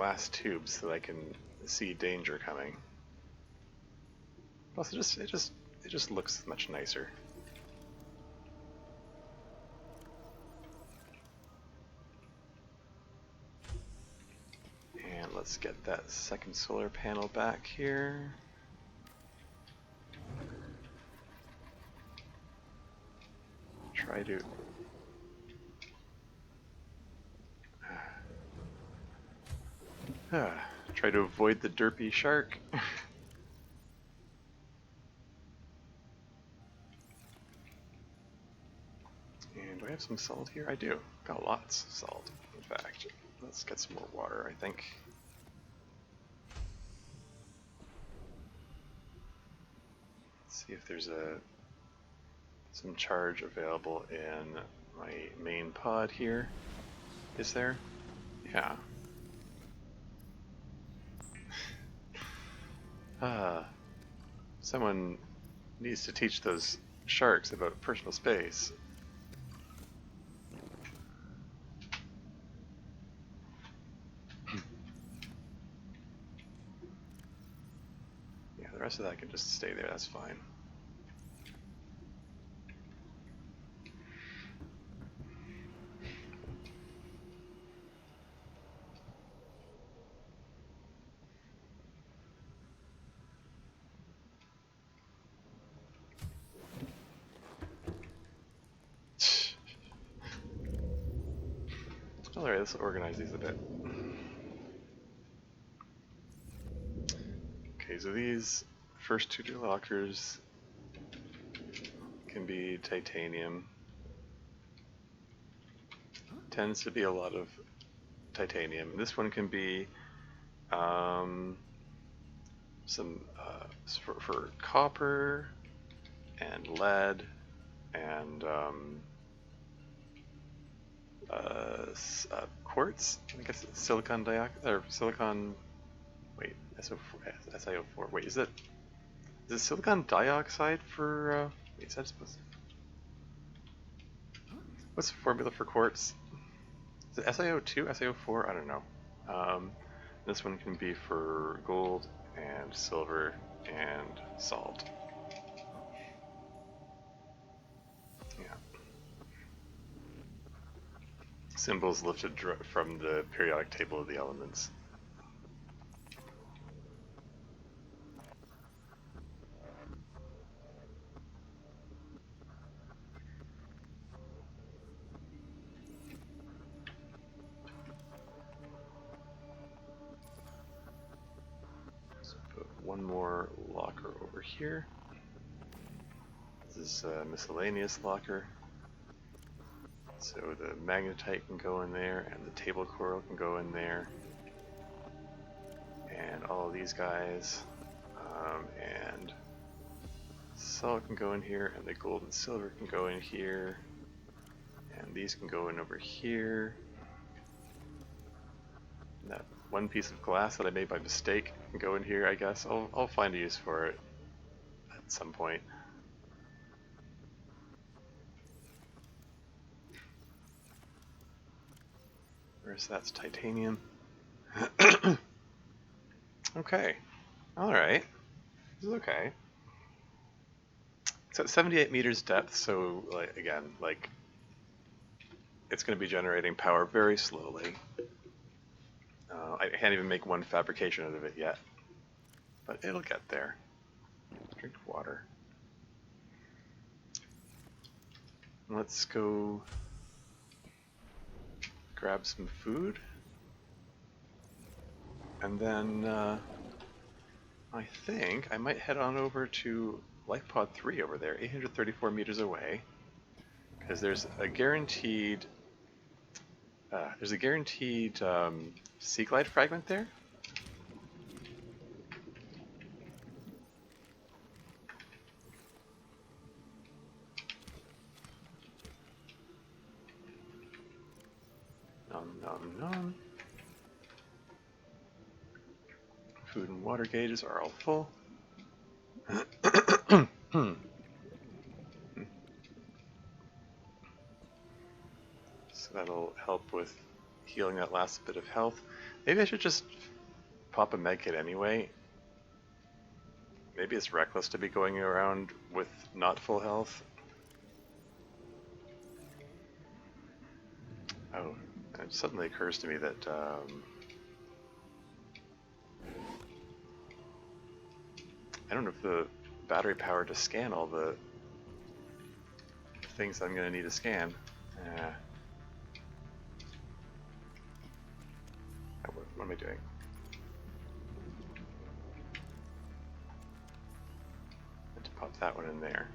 glass tubes so that I can see danger coming. Plus, it just looks much nicer. And let's get that second solar panel back here. Try to try to avoid the derpy shark. And do I have some salt here? I do. Got lots of salt, in fact. Let's get some more water, I think. Let's see if there's some charge available in my main pod here. Is there? Yeah. Someone needs to teach those sharks about personal space. Yeah, the rest of that can just stay there, that's fine. Alright, let's organize these a bit. Okay, so these first two lockers can be titanium. Tends to be a lot of titanium. This one can be some for copper and lead and quartz. I guess silicon dioxide or silicon. Wait, SiO4. Wait, is it silicon dioxide for? Wait, is that supposed to? What's the formula for quartz? Is it SiO2, SiO4? I don't know. This one can be for gold and silver and salt. Yeah. Symbols lifted from the periodic table of the elements. One more locker over here. This is a miscellaneous locker. So the magnetite can go in there, and the table coral can go in there, and all of these guys, and salt can go in here, and the gold and silver can go in here, and these can go in over here. And that one piece of glass that I made by mistake can go in here, I guess. I'll find a use for it at some point. Whereas that's titanium. Okay. Alright. This is okay. It's at 78 meters depth, so like it's going to be generating power very slowly. I can't even make one fabrication out of it yet, but it'll get there. Drink water. Let's go grab some food, and then I think I might head on over to Life Pod 3 over there, 834 meters away, because there's a guaranteed sea glide fragment there. Nom nom. Food and water gauges are all full. So that'll help with healing that last bit of health. Maybe I should just pop a medkit anyway. Maybe it's reckless to be going around with not full health. Oh, it suddenly occurs to me that I don't have the battery power to scan all the things I'm going to need to scan. What am I doing? I have to pop that one in there.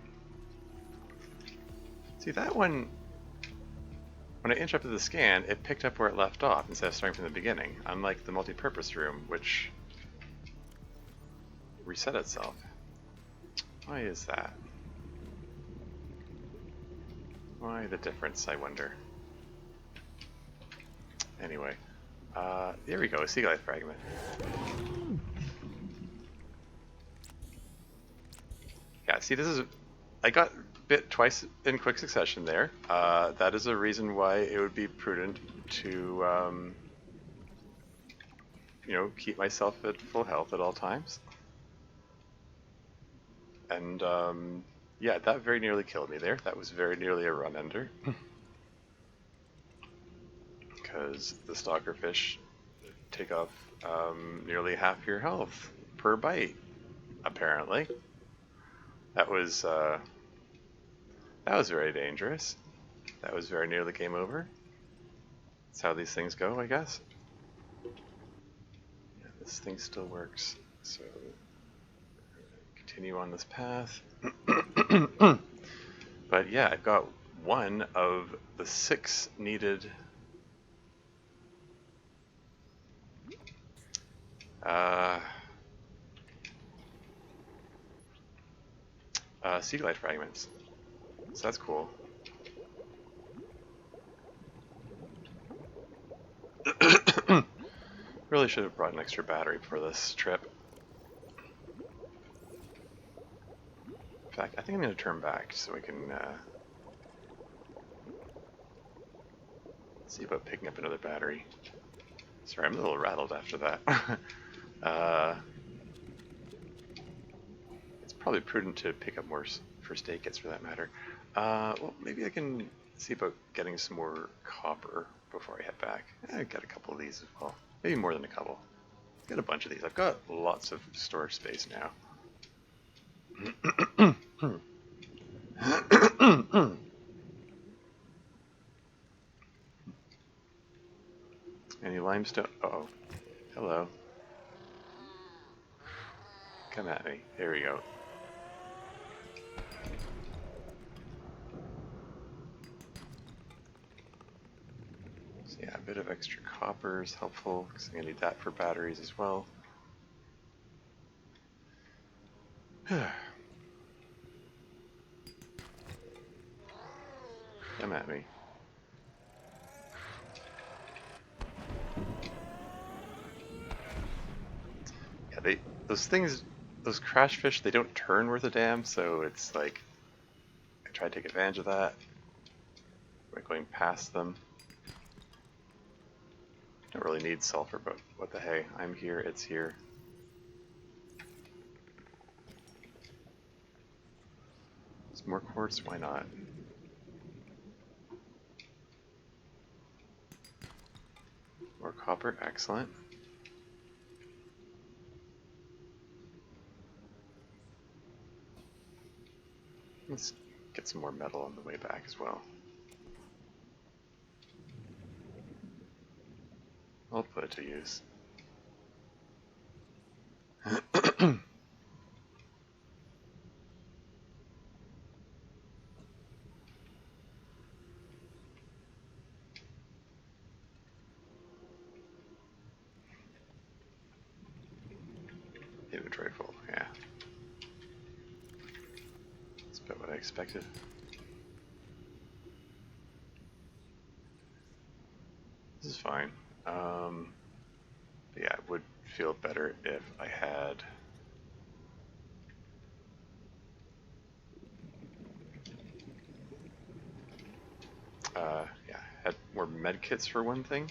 See, that one, when I interrupted the scan, it picked up where it left off instead of starting from the beginning, unlike the multi-purpose room, which reset itself. Why is that? Why the difference, I wonder? Anyway, there we go, a sea life fragment. Yeah, see, this is... I got bit twice in quick succession there. That is a reason why it would be prudent to, you know, keep myself at full health at all times. And, yeah, that very nearly killed me there. That was very nearly a run ender. Because the stalkerfish take off nearly half your health per bite, apparently. That was very dangerous. That was very nearly game over. That's how these things go, I guess. Yeah, this thing still works, so continue on this path. But yeah, I've got one of the 6 needed sea glide fragments. So that's cool. Really should have brought an extra battery for this trip. In fact, I think I'm going to turn back so we can see about picking up another battery. Sorry, I'm a little rattled after that. It's probably prudent to pick up more first aid kits for that matter. Well, maybe I can see about getting some more copper before I head back. I've got a couple of these as well. Maybe more than a couple. I've got a bunch of these. I've got lots of storage space now. Any limestone? Uh-oh. Hello. Come at me. Here we go. So yeah, a bit of extra copper is helpful, because I'm going to need that for batteries as well. Come at me. Yeah, those things, those crash fish, they don't turn worth a damn, so it's like, I try to take advantage of that by going past them. Don't really need sulfur, but what the hey, I'm here, it's here. Some more quartz, why not? More copper, excellent. Let's get some more metal on the way back as well. I'll put it to use. Inventory full, yeah. That's about what I expected. This is fine. Yeah, it would feel better if I had yeah, had more med kits for one thing.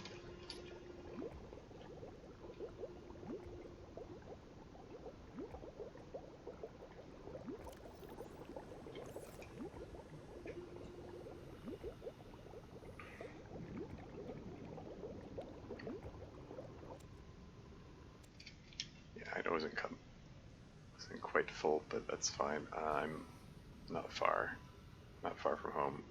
quite full, but that's fine. I'm not far from home.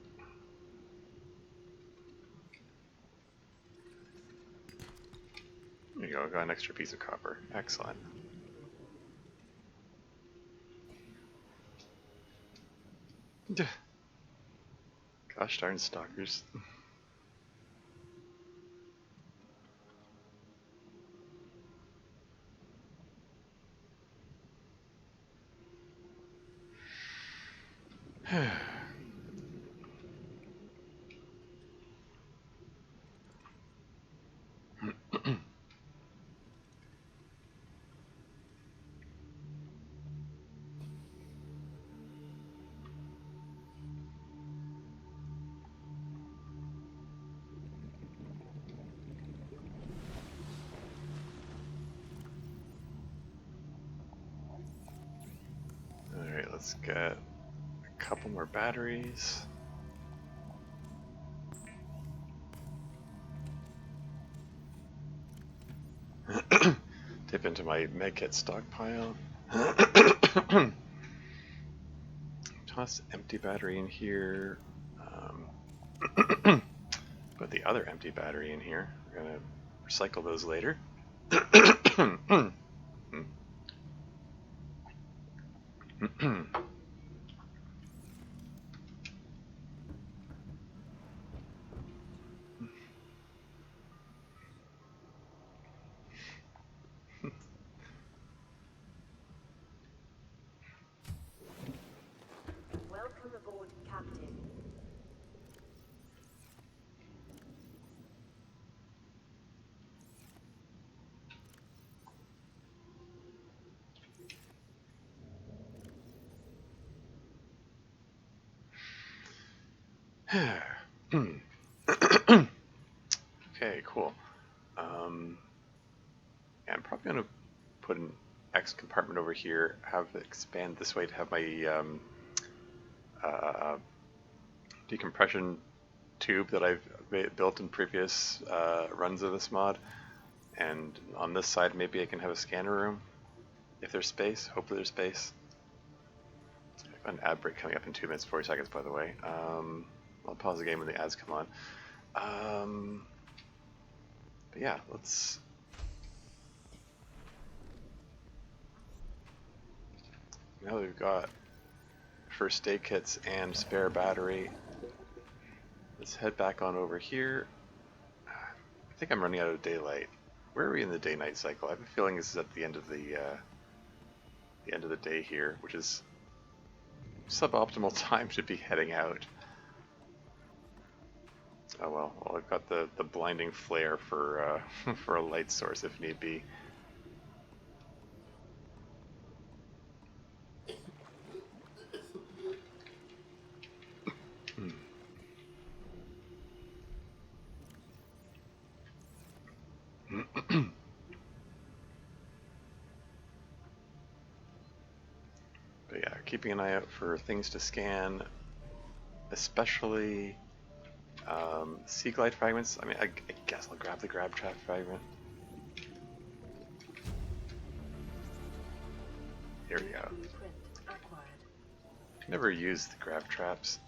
There you go, got an extra piece of copper. Excellent. Gosh darn stalkers. Alright, let's get a couple more batteries. Dip into my medkit stockpile. Toss empty battery in here. Put the other empty battery in here. We're gonna recycle those later. Welcome aboard, Captain. Okay, cool. Yeah, I'm probably gonna put an X compartment over here, have it expand this way to have my decompression tube that I've built in previous runs of this mod, and on this side maybe I can have a scanner room if there's space. Hopefully there's space. I've got an ad break coming up in 2 minutes 40 seconds, by the way. I'll pause the game when the ads come on. But yeah, let's. Now that we've got first aid kits and spare battery, let's head back on over here. I think I'm running out of daylight. Where are we in the day-night cycle? I have a feeling this is at the end of the day here, which is suboptimal time to be heading out. Oh well, I've got the blinding flare for for a light source if need be. But yeah, keeping an eye out for things to scan, especially sea glide fragments. I mean, I guess I'll grab the grab trap fragment. Here we go. Blueprint acquired. Never used the grab traps.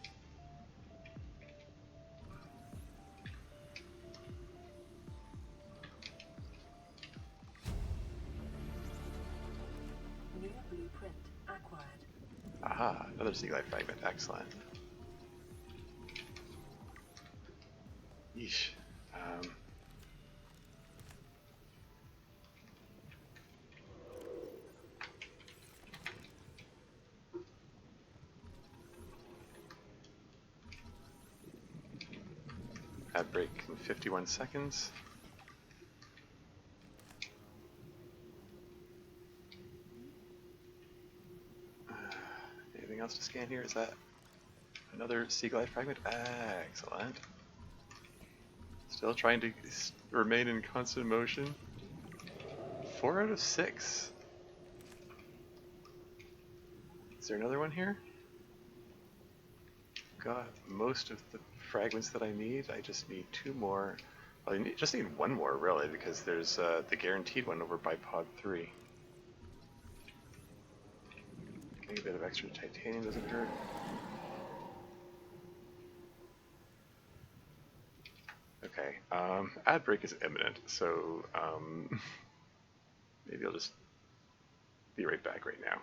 New blueprint acquired. Aha, another sea glide fragment. Excellent. Yeesh. Ad break in 51 seconds. Anything else to scan here? Is that another sea glide fragment? Excellent. Still trying to remain in constant motion. 4 out of 6. Is there another one here? Got most of the fragments that I need. I just need 2 more. Well, I just need 1 more, really, because there's the guaranteed one over by pod 3. A bit of extra titanium doesn't hurt. Okay, ad break is imminent, so maybe I'll just be right back right now.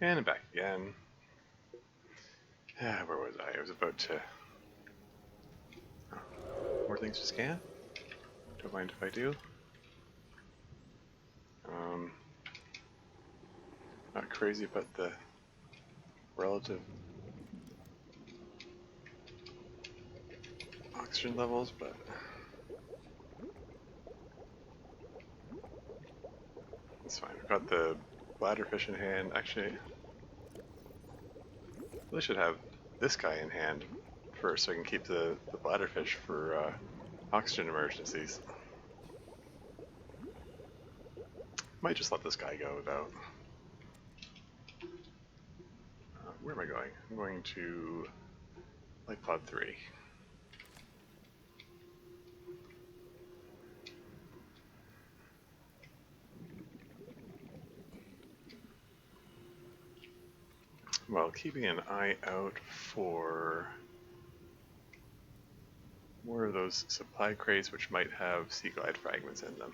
And I'm back again. Where was I? I was about to... Oh, more things to scan? Don't mind if I do. Not crazy about the relative oxygen levels, but... It's fine. I've got the bladderfish in hand. Actually, really should have this guy in hand first so I can keep the bladderfish for oxygen emergencies. Might just let this guy go without. Where am I going? I'm going to Light Pod 3. Well, keeping an eye out for more of those supply crates which might have sea glide fragments in them.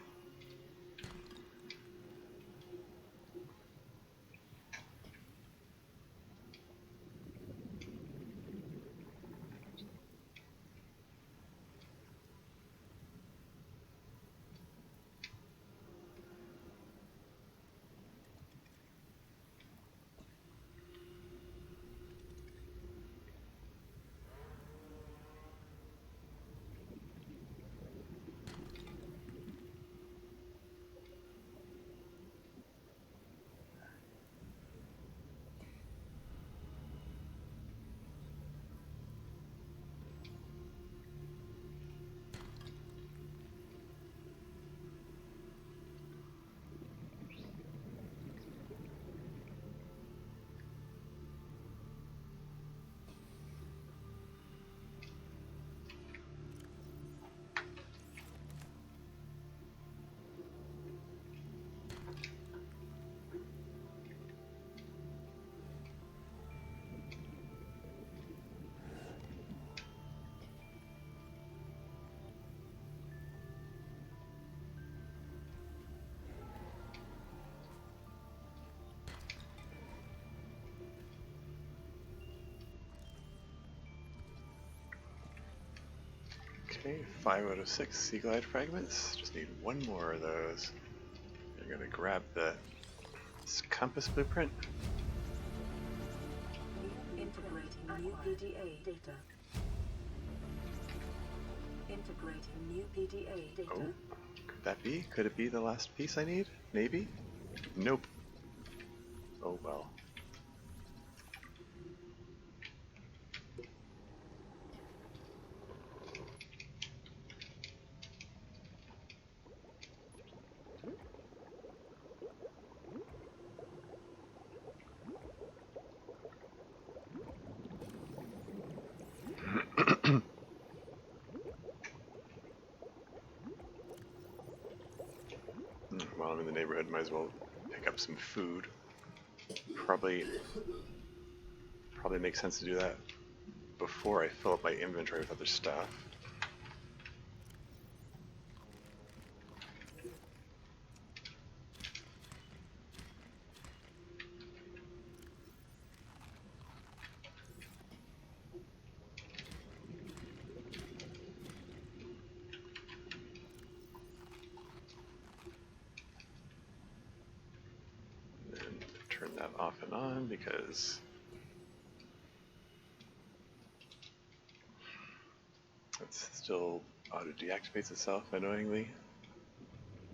Okay, 5 out of 6 sea glide fragments. Just need one more of those. You're gonna grab the compass blueprint. Integrating new PDA data. Integrating new PDA data. Oh, could that be? Could it be the last piece I need? Maybe? Nope. Oh well. While I'm in the neighborhood, might as well pick up some food. Probably makes sense to do that before I fill up my inventory with other stuff. And turn that off and on because it still auto-deactivates itself annoyingly.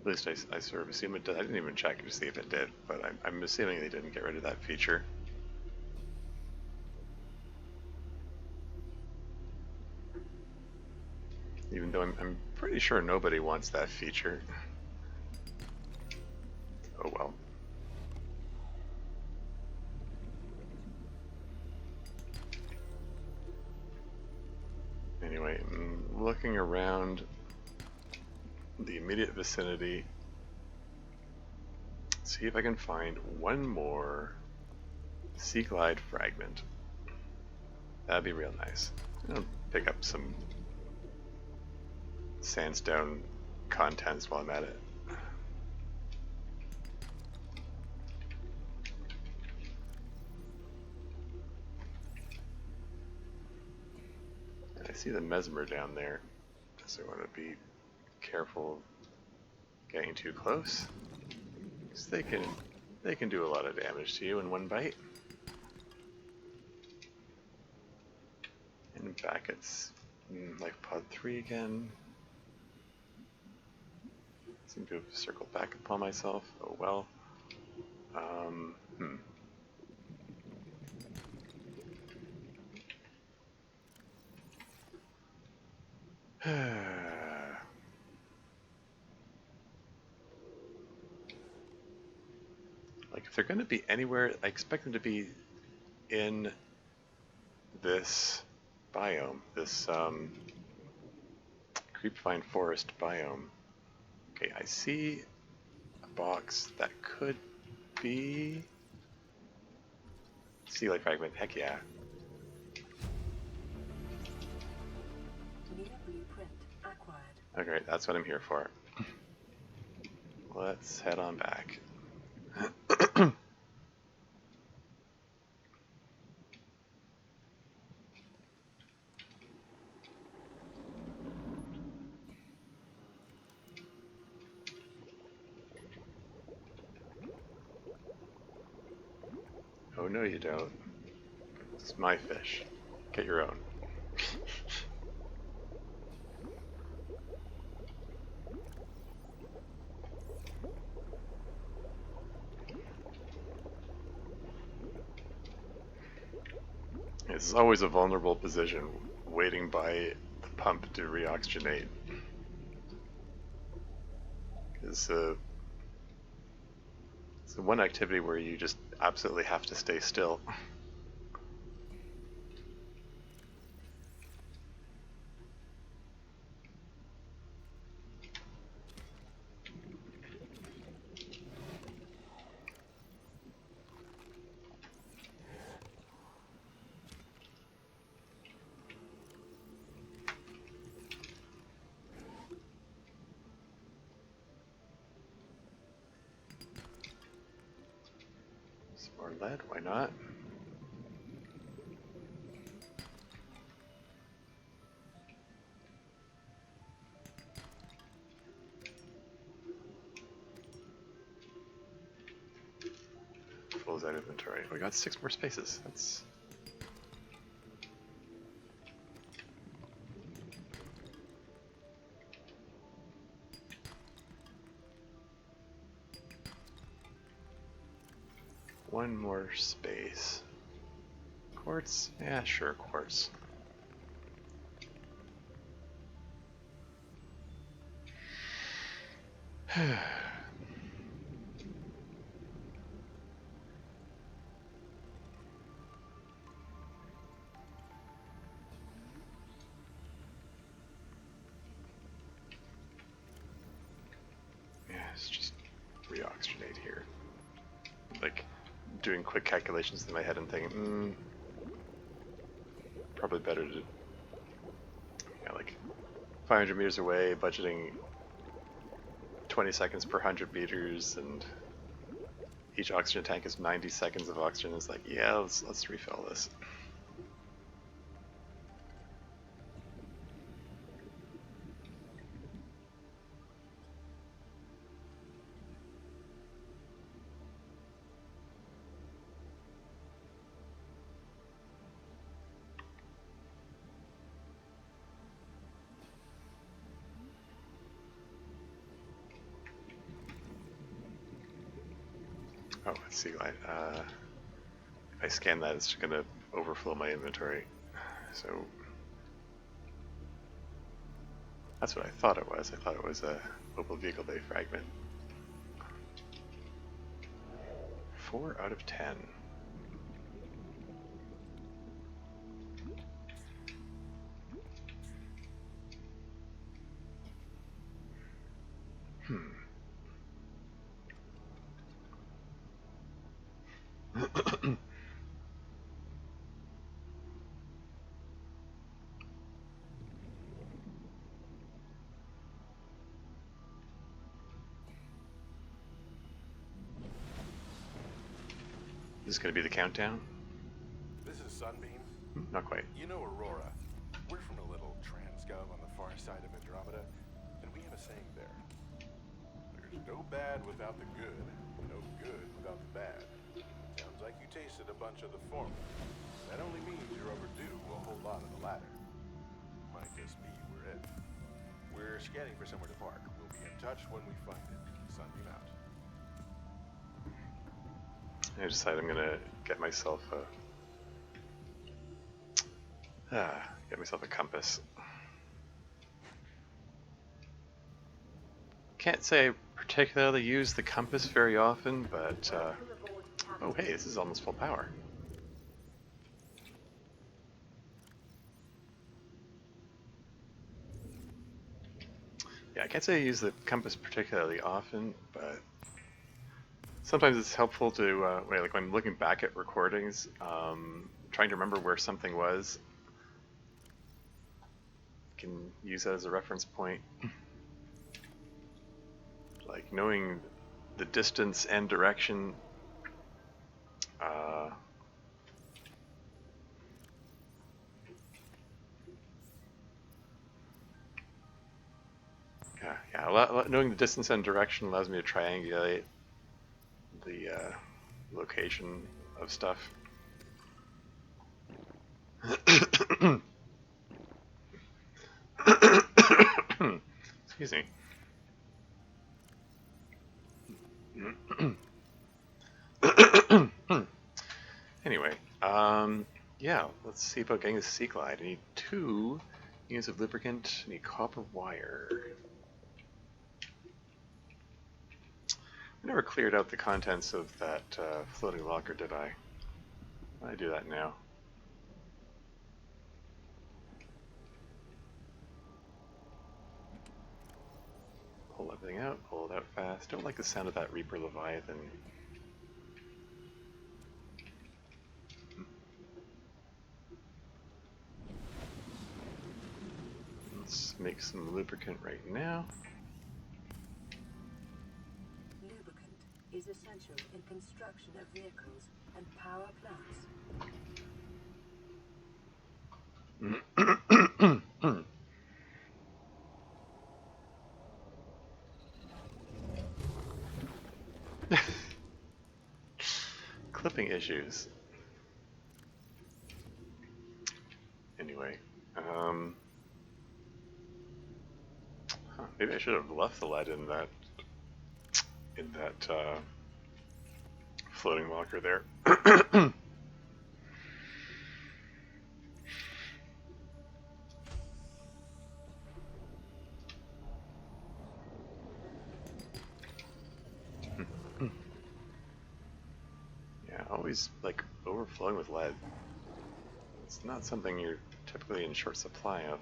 At least I sort of assume it did. I didn't even check to see if it did, but I'm assuming they didn't get rid of that feature. Even though I'm pretty sure nobody wants that feature. Oh well. Anyway, I'm looking around the immediate vicinity. See if I can find one more sea glide fragment. That'd be real nice. I'll pick up some sandstone contents while I'm at it. I see the mesmer down there, so I want to be careful getting too close, because they can do a lot of damage to you in one bite. And back it's Life Pod 3 again. Seem to have circled back upon myself. Oh well. Like, if they're going to be anywhere, I expect them to be in this biome, this creepvine forest biome. Okay, I see a box that could be sea life fragment. Heck yeah. New blueprint acquired. Okay, that's what I'm here for. Let's head on back. Oh no you don't. It's my fish. Get your own. It's always a vulnerable position, waiting by the pump to reoxygenate. It's the one activity where you just absolutely have to stay still. Some more lead, why not? Full out inventory. We got 6 more spaces. That's one more space. Quartz? Yeah, sure, quartz. Let's just reoxygenate here. Like, doing quick calculations in my head and thinking, probably better to, like 500 meters away, budgeting 20 seconds per 100 meters, and each oxygen tank is 90 seconds of oxygen. It's like, yeah, let's refill this. Oh, let's see. If I scan that, it's going to overflow my inventory. So that's what I thought it was. I thought it was a mobile vehicle bay fragment. 4 out of 10. Is this going to be the countdown? This is Sunbeam. Not quite. You know Aurora. We're from a little transgov on the far side of Andromeda, and we have a saying there. There's no bad without the good, no good without the bad. Sounds like you tasted a bunch of the former. That only means you're overdue a whole lot of the latter. Might just be we're it. We're scanning for somewhere to park. We'll be in touch when we find it. Sunbeam out. I decided I'm gonna get myself a compass. Can't say I particularly use the compass very often, but Oh, hey, this is almost full power. Yeah, I can't say I use the compass particularly often, but sometimes it's helpful to, like when I'm looking back at recordings, trying to remember where something was, I can use that as a reference point. Like knowing the distance and direction. Knowing the distance and direction allows me to triangulate the location of stuff. Excuse me. Anyway, yeah, let's see about getting the Sea Glide. I need 2 units of lubricant, I need copper wire. I never cleared out the contents of that floating locker, did I? I do that now. Pull everything out, pull it out fast. Don't like the sound of that Reaper Leviathan. Let's make some lubricant right now. Lubricant is essential in construction of vehicles and power plants. Clipping issues. Anyway, maybe I should have left the lead in that floating locker there. Yeah, always like overflowing with lead. It's not something you're typically in short supply of.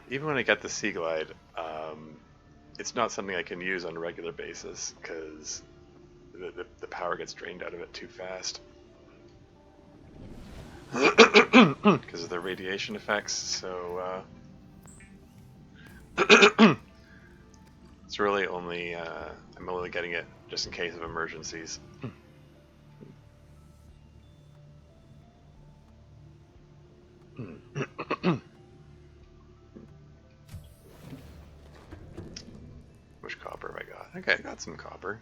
Even when I get the Sea Glide, it's not something I can use on a regular basis because the power gets drained out of it too fast. Because of the radiation effects, so it's really only, I'm only getting it just in case of emergencies. Which copper have I got? Okay, I got some copper.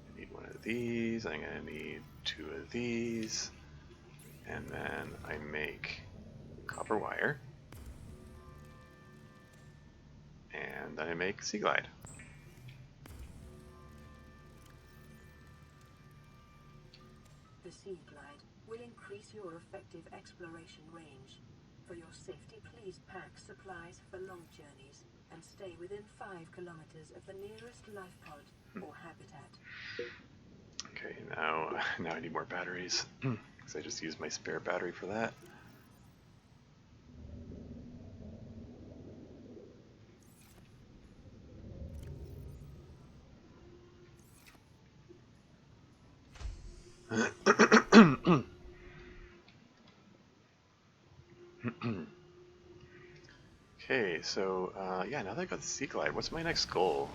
I need 1 of these, I'm gonna need 2 of these, and then I make copper wire, and then I make Sea Glide. The Sea Glide will increase your effective exploration range. For your safety, please pack supplies for long journeys and stay within 5 kilometers of the nearest life pod or habitat. Okay, now I need more batteries, because I just used my spare battery for that. Okay, so yeah, now that I got the Sea Glide, what's my next goal?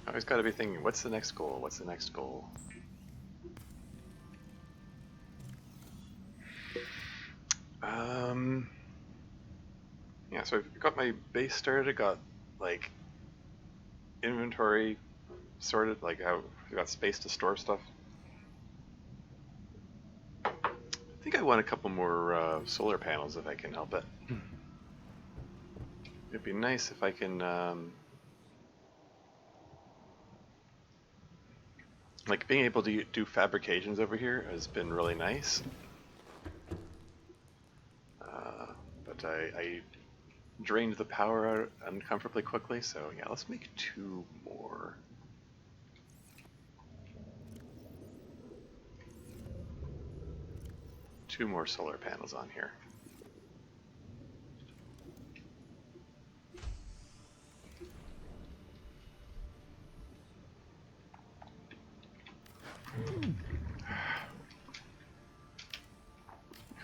I always got to be thinking, what's the next goal? What's the next goal? Yeah, So I've got my base started, got like inventory sorted, like how I've got space to store stuff. I think I want a couple more solar panels if I can help it. It'd be nice if I can, like being able to do fabrications over here has been really nice. But I drained the power out uncomfortably quickly, so yeah, let's make 2 more. Two more solar panels on here.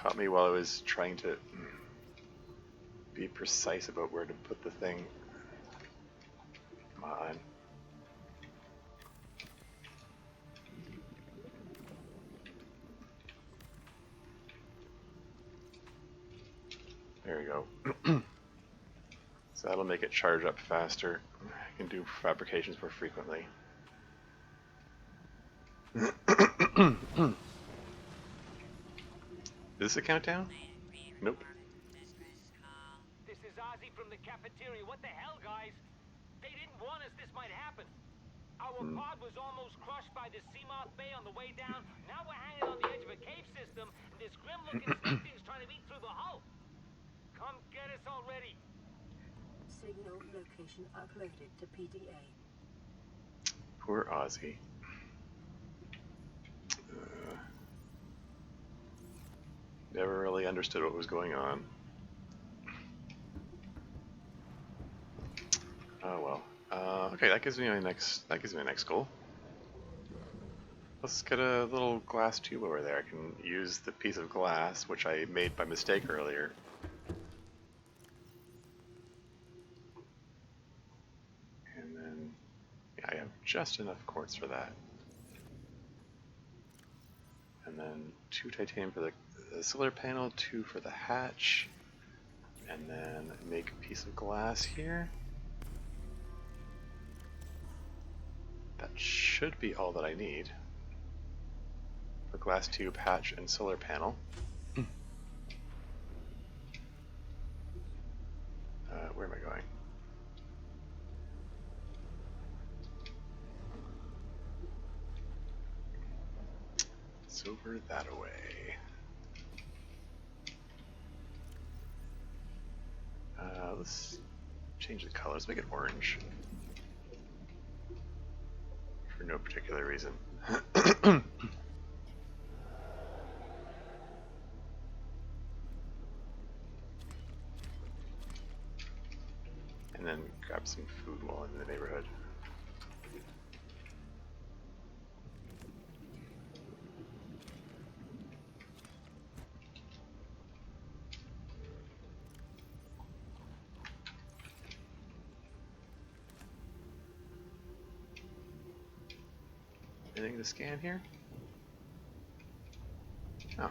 Caught me while I was trying to be precise about where to put the thing. Come on. There we go. So that'll make it charge up faster. I can do fabrications more frequently. Is this a countdown? Nope. This is Ozzy from the cafeteria. What the hell, guys? They didn't warn us this might happen. Our pod was almost crushed by the Seamoth Bay on the way down. Now we're hanging on the edge of a cave system, and this grim-looking snake thing's trying to eat through the hull. Come get us already. Signal location uploaded to PDA. Poor Ozzy. Never really understood what was going on. Oh well. Okay, that gives me my next. That gives me my next goal. Let's get a little glass tube over there. I can use the piece of glass which I made by mistake earlier. And then, yeah, I have just enough quartz for that. And then 2 titanium for the solar panel, 2 for the hatch, and then make a piece of glass here. That should be all that I need for glass tube, hatch, and solar panel. Where am I going? It's over that way. Let's change the colors, make it orange. For no particular reason. And then grab some food while in the neighborhood. Anything to scan here? Oh. Well,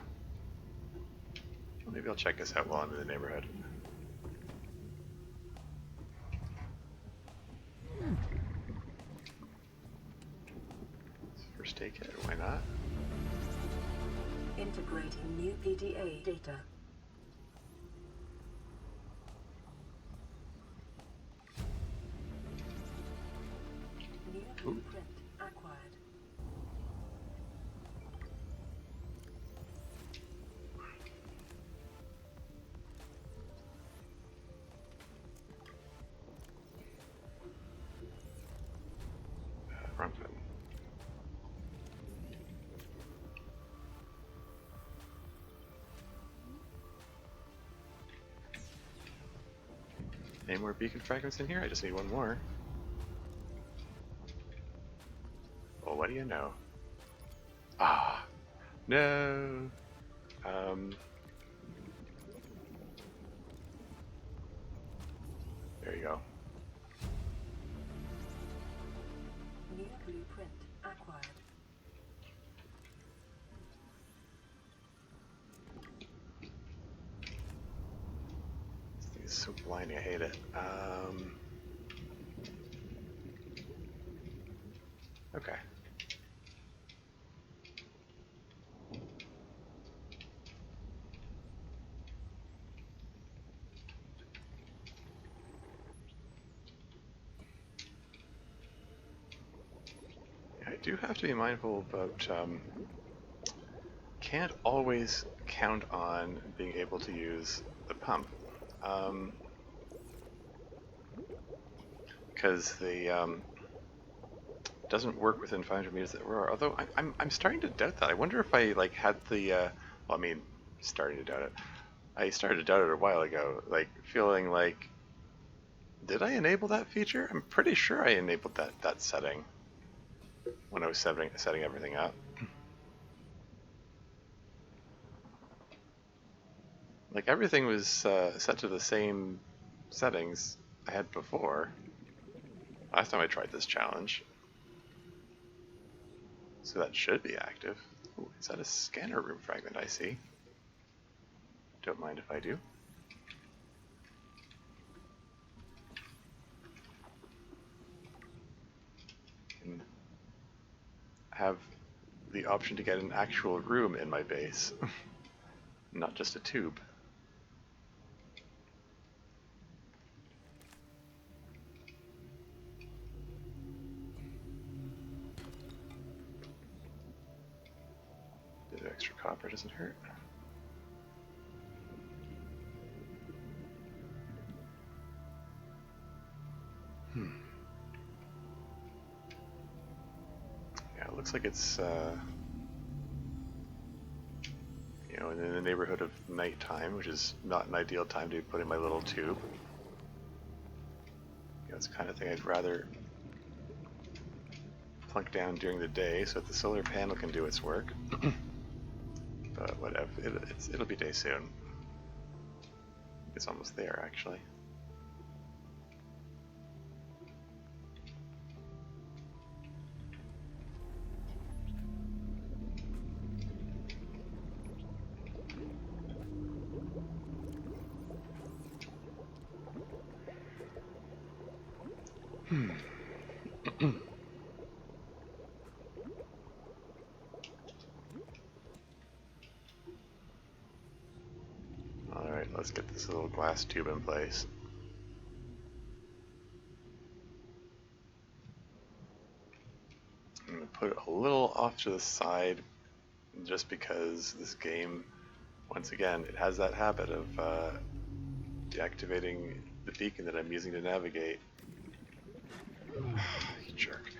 maybe I'll check this out while I'm in the neighborhood. First aid kit, why not? Integrating new PDA data. New blueprint acquired. Wrong button. Any more beacon fragments in here? I just need 1 more. Well, what do you know? Ah, no. There you go. New blueprint acquired. It's so blinding, I hate it. Okay. I do have to be mindful about can't always count on being able to use the pump, because the doesn't work within 500 meters of the Aurora. Although I'm starting to doubt that. I wonder if I like had the well, I mean, starting to doubt it. I started to doubt it a while ago, like feeling like, did I enable that feature? I'm pretty sure I enabled that setting when I was setting everything up. Like everything was set to the same settings I had before. Last time I tried this challenge. So that should be active. Ooh, is that a scanner room fragment I see? Don't mind if I do. And have the option to get an actual room in my base, not just a tube. Bit of extra copper doesn't hurt. Yeah, it looks like it's you know, in the neighborhood of nighttime, which is not an ideal time to put in my little tube. You know, it's the kind of thing I'd rather plunk down during the day so that the solar panel can do its work. But whatever, it'll be day soon. It's almost there, actually. Alright, let's get this little glass tube in place. I'm going to put it a little off to the side just because this game, once again, it has that habit of deactivating the beacon that I'm using to navigate. You jerk.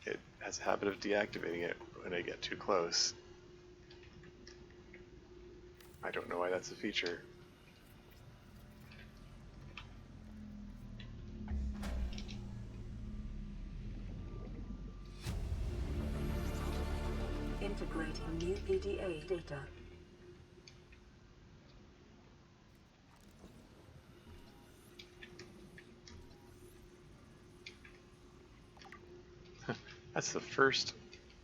It has a habit of deactivating it when I get too close. I don't know why that's a feature. Integrating new PDA data. That's the first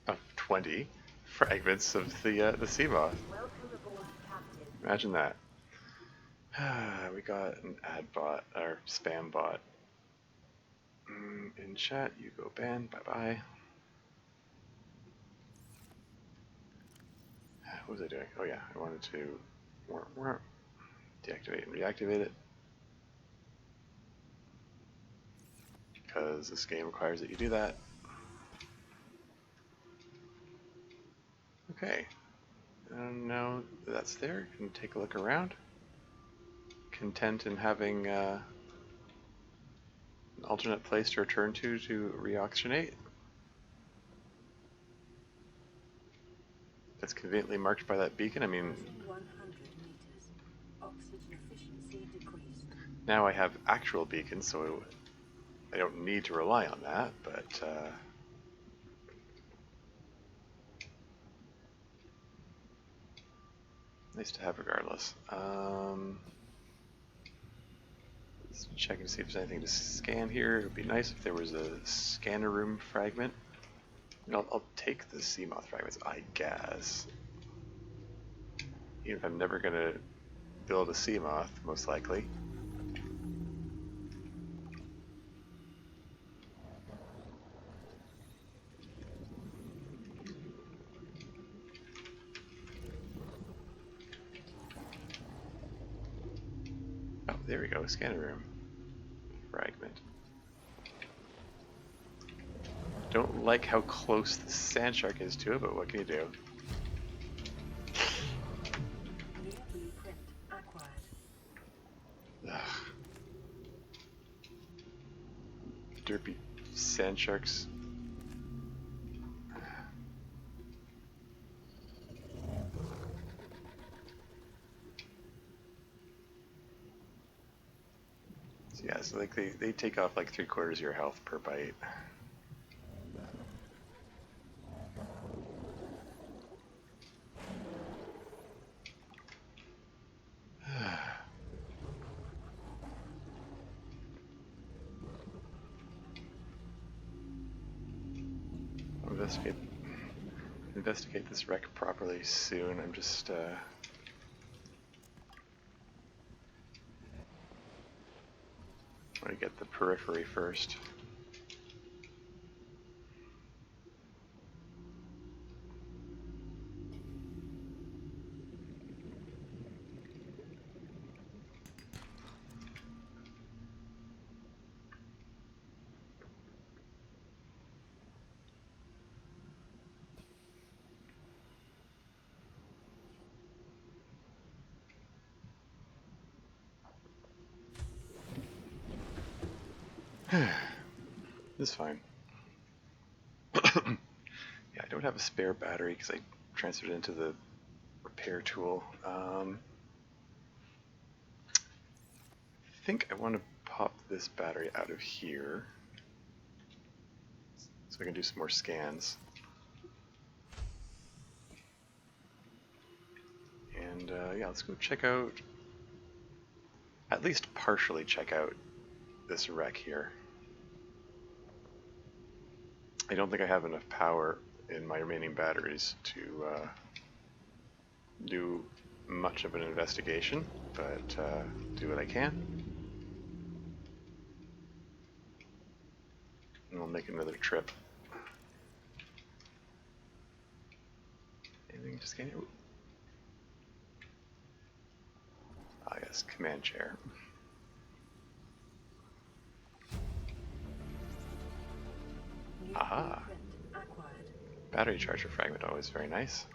of 20 fragments of the sea moth. Welcome aboard, Captain. Imagine that. We got an ad bot, or spam bot. In chat, you go ban, bye bye. What was I doing? Oh yeah, I wanted to deactivate and reactivate it. Because this game requires that you do that. Okay. Now that's there, can take a look around. Content in having an alternate place to return to reoxygenate. That's conveniently marked by that beacon. I mean, 100 meters. Oxygen efficiency decreased. now I have actual beacons, so I don't need to rely on that, but nice to have regardless. Let's check and see if there's anything to scan here. It would be nice if there was a scanner room fragment. I'll take the sea moth fragments, I guess. even if I'm never going to build a sea moth, most likely. Oh, there we go, scanner room. Fragment. Don't like how close the sand shark is to it, but what can you do? New blueprint acquired. Ugh. Derpy sand sharks. So yeah, so like they take off like 3/4 of your health per bite. I'll investigate this wreck properly soon. I'm just want to get the periphery first. This is fine. Yeah, I don't have a spare battery because I transferred it into the repair tool. I think I want to pop this battery out of here so I can do some more scans. And yeah, let's go check out, at least partially check out this wreck here. I don't think I have enough power in my remaining batteries to do much of an investigation, but do what I can. And we'll make another trip. Anything just getting? Ah, yes, command chair. New Aha. blueprint acquired. Battery charger fragment, always very nice.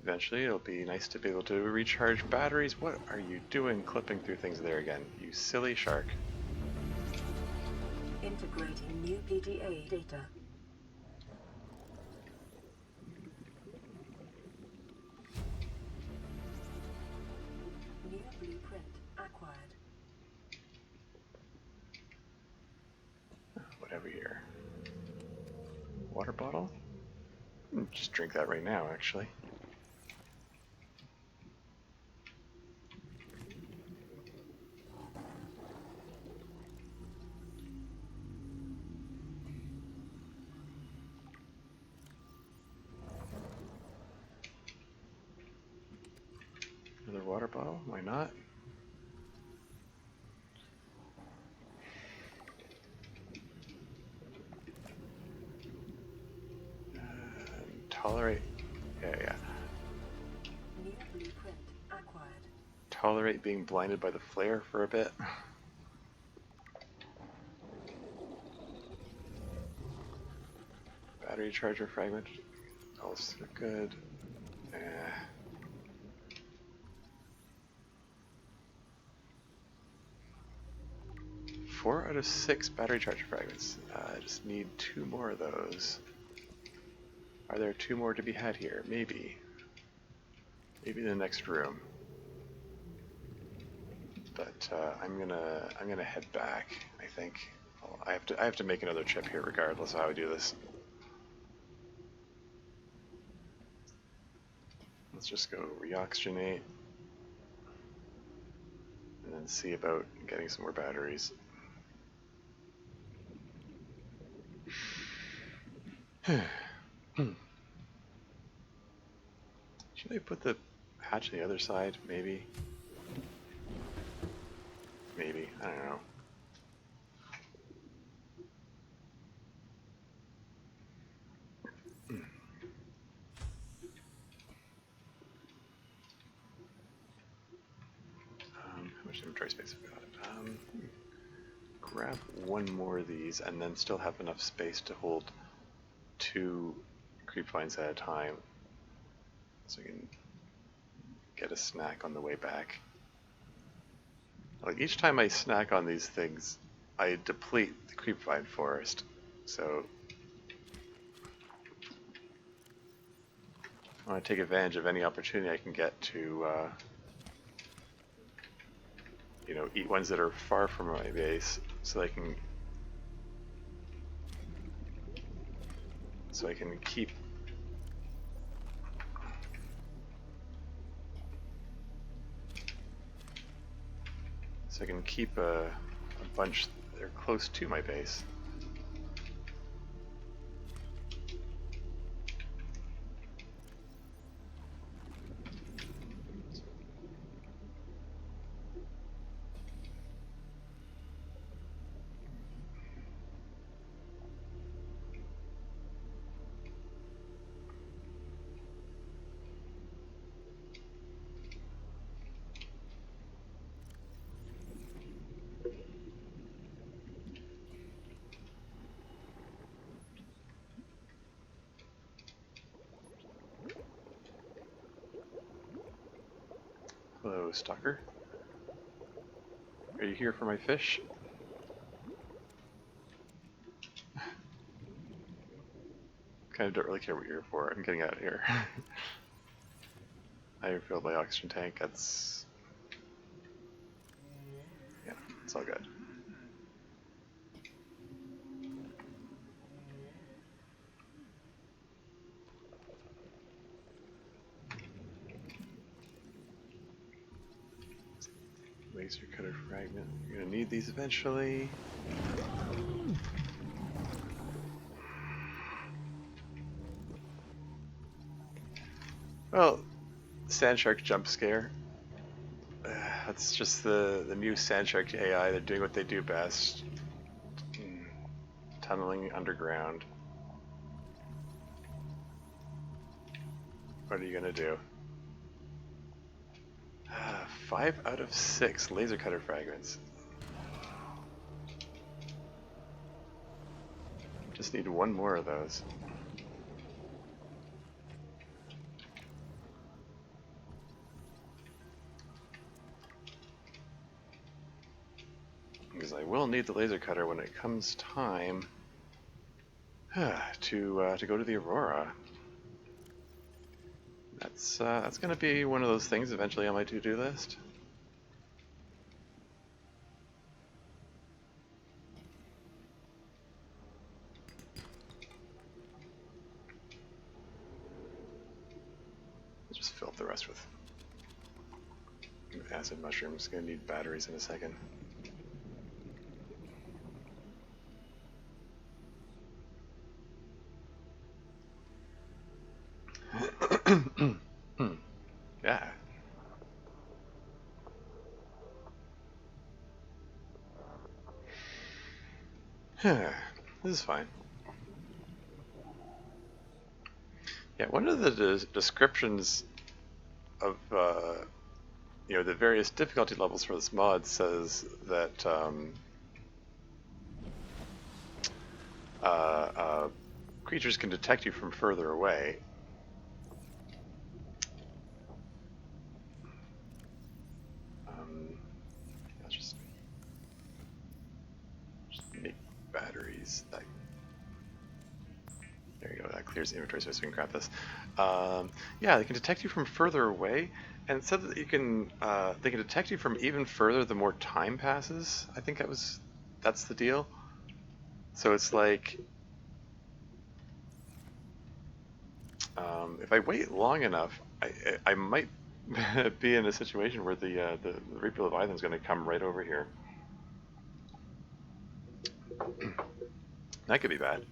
Eventually it'll be nice to be able to recharge batteries. What are you doing clipping through things there again, you silly shark? Integrating new PDA data. New blueprint acquired. Whatever here. Water bottle? Just drink that right now, actually. Another water bottle? Why not? Tolerate. Yeah. New blueprint acquired. Tolerate being blinded by the flare for a bit. Battery charger fragment. Also good. 4 out of 6 battery charger fragments. I just need 2 more of those. Are there 2 more to be had here? Maybe. Maybe in the next room. But I'm gonna head back. I think I have to make another trip here, regardless of how I do this. Let's just go reoxygenate, and then see about getting some more batteries. Should they put the hatch on the other side? Maybe. Maybe. I don't know. How much inventory space have we got? Grab one more of these and then still have enough space to hold 2 creep vines at a time, so we can get a snack on the way back. Like each time I snack on these things, I deplete the creep vine forest, so I want to take advantage of any opportunity I can get to you know, eat ones that are far from my base, so I can keep a bunch that are close to my base. Hello, stalker. Are you here for my fish? Kind of don't really care what you're here for. I'm getting out of here. I refilled my oxygen tank. That's... yeah, it's all good. Laser cutter fragment. You're gonna need these eventually. Well, Sand Shark jump scare. That's just the new Sand Shark AI. They're doing what they do best. Tunneling underground. What are you gonna do? 5 out of 6 laser cutter fragments. Just need one more of those. Because I will need the laser cutter when it comes time to go to the Aurora. That's going to be one of those things eventually on my to-do list. Just fill up the rest with acid mushrooms. Going to need batteries in a second. Yeah. This is fine. Yeah, one of the descriptions of you know, the various difficulty levels for this mod says that creatures can detect you from further away. I'll just make batteries. There you go, that clears the inventory space so we can grab this. Yeah, they can detect you from further away, and it said that you can, they can detect you from even further the more time passes. I think that's the deal. So it's like, if I wait long enough, I might be in a situation where the Reaper Leviathan is going to come right over here. That could be bad.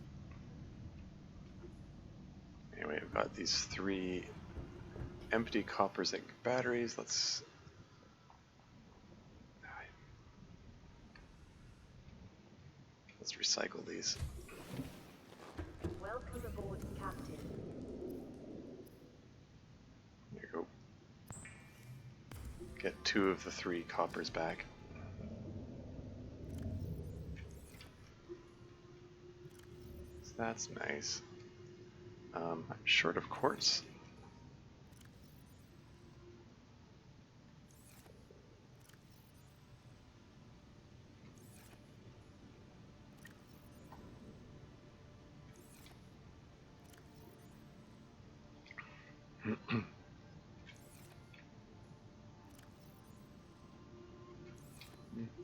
Anyway, I've got these 3 empty copper zinc batteries. Let's recycle these. Welcome aboard, Captain. There you go. Get 2 of the 3 coppers back. So that's nice. I'm short of quartz.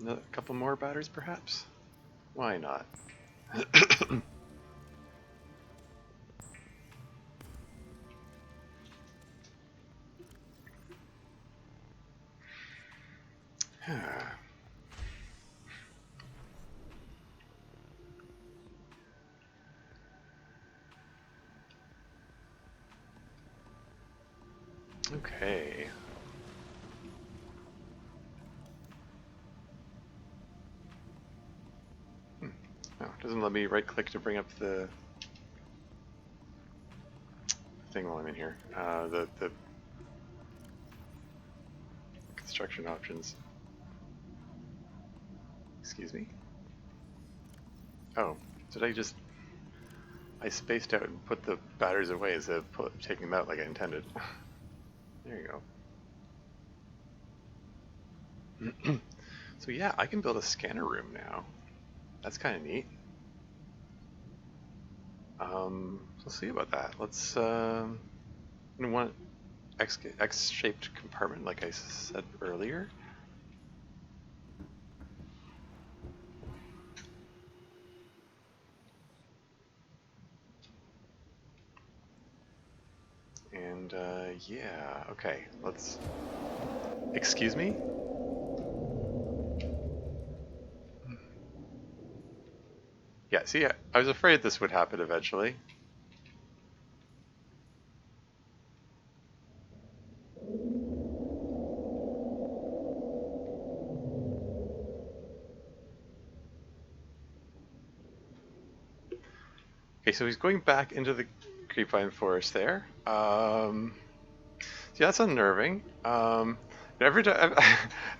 A couple more batteries, perhaps? Why not? Okay. Oh, it doesn't let me right-click to bring up the thing while I'm in here. The construction options. Excuse me? Oh, did I spaced out and put the batteries away instead of taking them out like I intended. There you go. So yeah, I can build a scanner room now. That's kind of neat. Let's see about that. Let's, want X-shaped compartment like I said earlier. And, yeah, okay, let's... Excuse me? Yeah, see, I was afraid this would happen eventually. Okay, so he's going back into the creepvine forest there. Yeah, that's unnerving. Every time,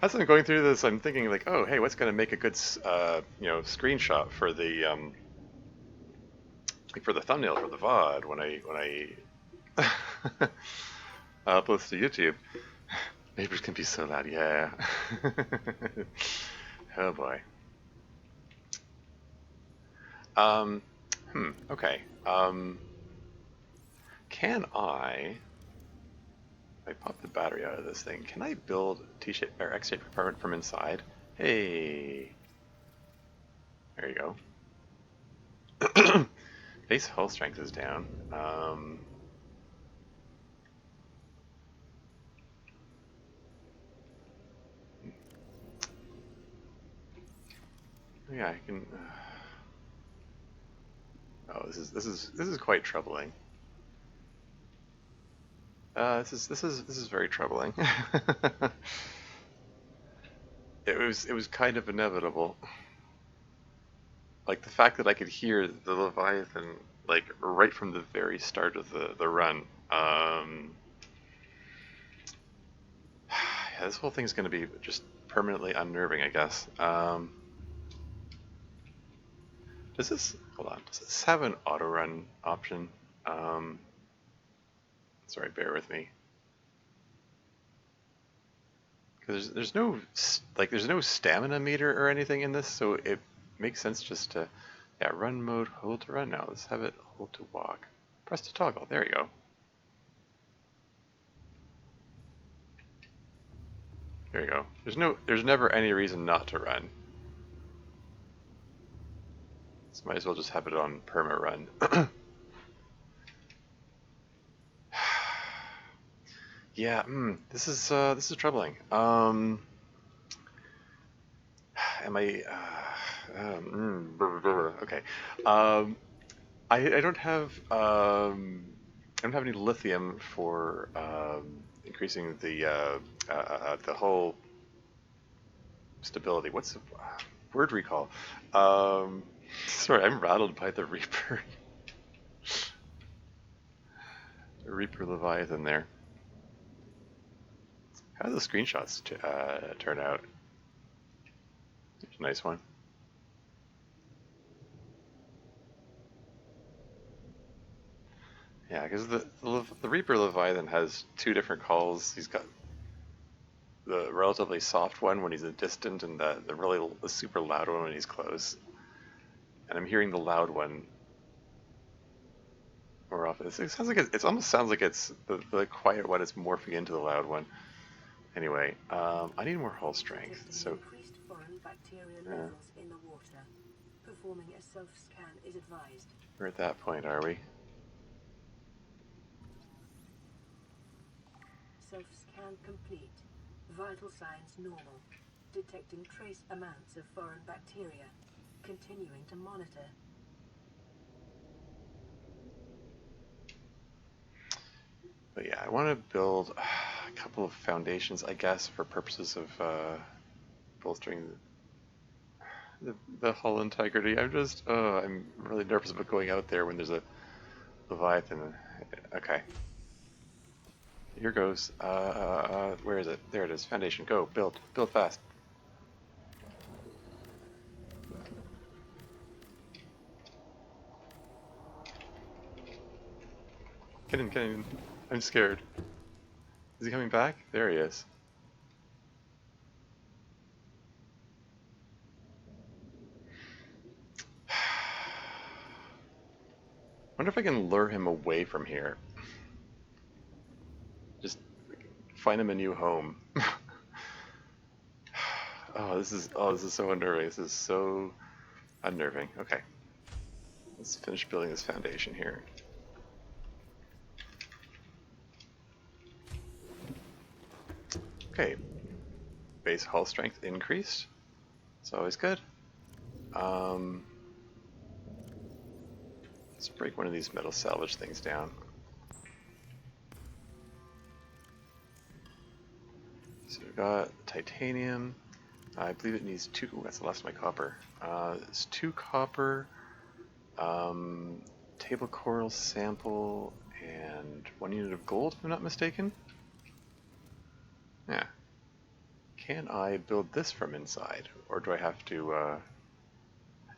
as I'm going through this, I'm thinking like, oh, hey, what's going to make a good, screenshot for the, like for the thumbnail for the VOD when I upload to YouTube. Neighbors can be so loud, yeah. Oh boy. Okay. Can I pop the battery out of this thing, can I build T-shape or X-shaped compartment from inside? Hey. There you go. Base hull strength is down. Yeah, I can. Oh, this is quite troubling. This is very troubling. It was kind of inevitable. Like the fact that I could hear the leviathan like right from the very start of the run. Yeah, this whole thing's going to be just permanently unnerving, I guess. Does this have an auto run option? Sorry, bear with me. Because there's no stamina meter or anything in this, so it makes sense just to, yeah, run mode, hold to run now. Let's have it hold to walk. Press to toggle. There you go. There you go. There's never any reason not to run. So might as well just have it on perma run. Yeah, this is troubling. Am I? Okay. I don't have don't have any lithium for increasing the whole stability. What's the word recall? Sorry, I'm rattled by the Reaper. The Reaper Leviathan there. How do the screenshots turn out? It's a nice one. Yeah, because the Reaper Leviathan has two different calls. He's got the relatively soft one when he's distant, and the super loud one when he's close. And I'm hearing the loud one more often. It sounds like it almost sounds like it's the quiet one is morphing into the loud one. Anyway, I need more hull strength. So increased foreign bacteria levels in the water. Performing a self-scan is advised. we're at that point, are we? Self-scan complete. Vital signs normal. Detecting trace amounts of foreign bacteria. Continuing to monitor. But yeah, I want to build a couple of foundations, I guess, for purposes of bolstering the hull integrity. I'm really nervous about going out there when there's a Leviathan. Okay. Here goes. Where is it? There it is. Foundation. Go. Build. Build fast. Get in, get in. I'm scared. Is he coming back? There he is. Wonder if I can lure him away from here. Just find him a new home. This is so unnerving. This is so unnerving. Okay. Let's finish building this foundation here. Okay. Base hull strength increased. It's always good. Let's break one of these metal salvage things down. So we've got titanium. I believe it needs 2. Ooh, that's the last of my copper. It's 2 copper, table coral sample, and 1 unit of gold, if I'm not mistaken. Yeah. Can I build this from inside, or do I have to?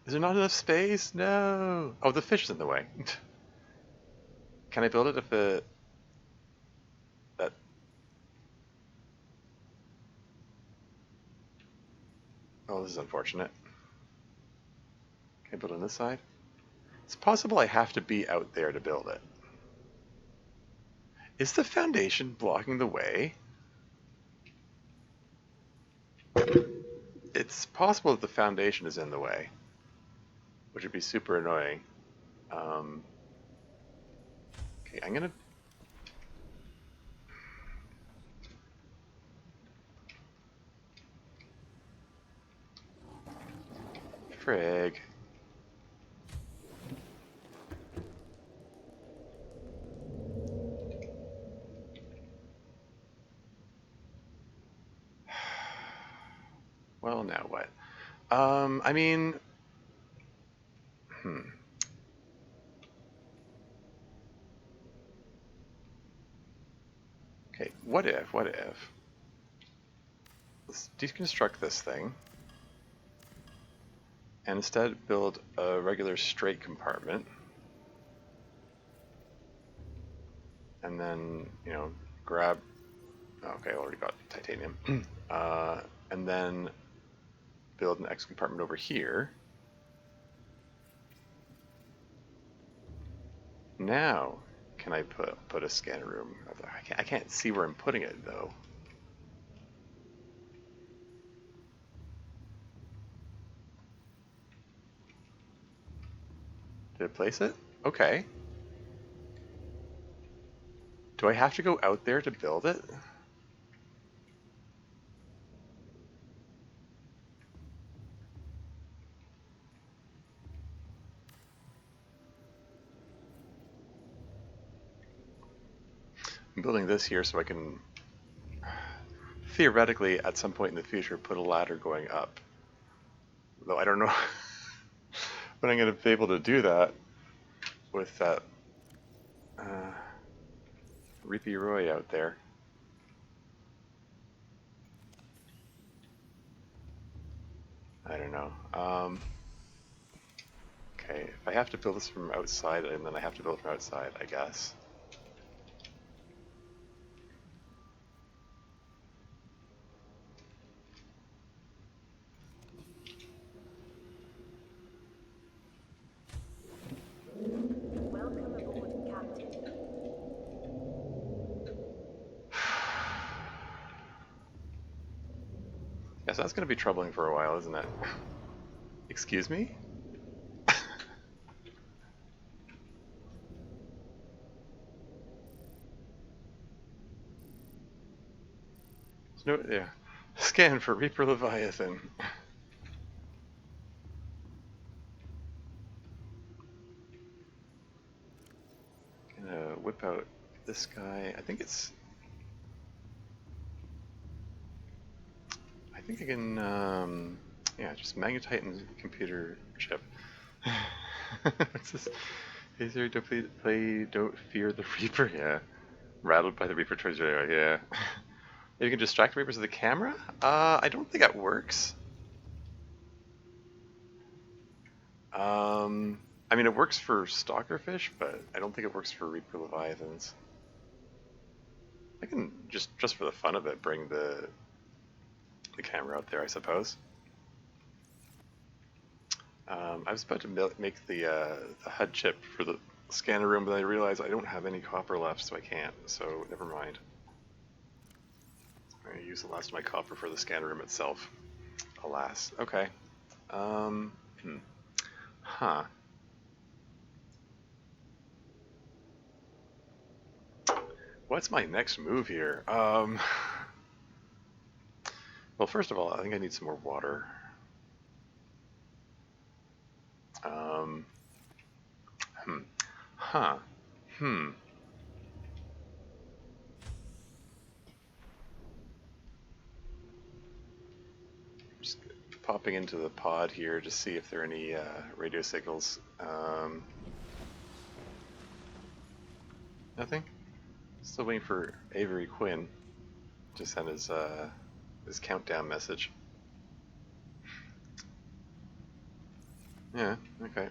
Is there not enough space? No. Oh, the fish is in the way. Can I build it if that? Oh, this is unfortunate. Can I build on this side? It's possible I have to be out there to build it. Is the foundation blocking the way? It's possible that the foundation is in the way, which would be super annoying. Okay, I'm gonna... Frig. Well, now what? I mean... Okay, what if? Let's deconstruct this thing and instead build a regular straight compartment. And then, grab... Okay, I already got titanium. And then build an X compartment over here. Now, can I put a scanner room? I can't see where I'm putting it, though. Did it place it? Okay. Do I have to go out there to build it? I'm building this here so I can theoretically at some point in the future put a ladder going up. Though I don't know when I'm going to be able to do that with that Reapy Roy out there. I don't know. Okay, if I have to build this from outside, and then I have to build from outside, I guess. Welcome aboard, Captain. Yes, that's going to be troubling for a while, isn't it? Excuse me? No, yeah. Scan for Reaper Leviathan. Gonna whip out this guy. I think I can, yeah, just magnetite and computer chip. What's this? Hey Siri, don't fear the Reaper. Yeah. Rattled by the Reaper treasure. Yeah. You can distract Reapers with the camera? I don't think that works. I mean, it works for stalkerfish, but I don't think it works for Reaper Leviathans. I can just for the fun of it, bring the camera out there, I suppose. I was about to make the HUD chip for the scanner room, but I realized I don't have any copper left, so I can't. So never mind. I'm gonna use the last of my copper for the scanner room itself. Alas. Okay. Huh. What's my next move here? Well, first of all, I think I need some more water. Huh. Just popping into the pod here to see if there are any radio signals. Nothing? Still waiting for Avery Quinn to send his countdown message. Yeah, okay.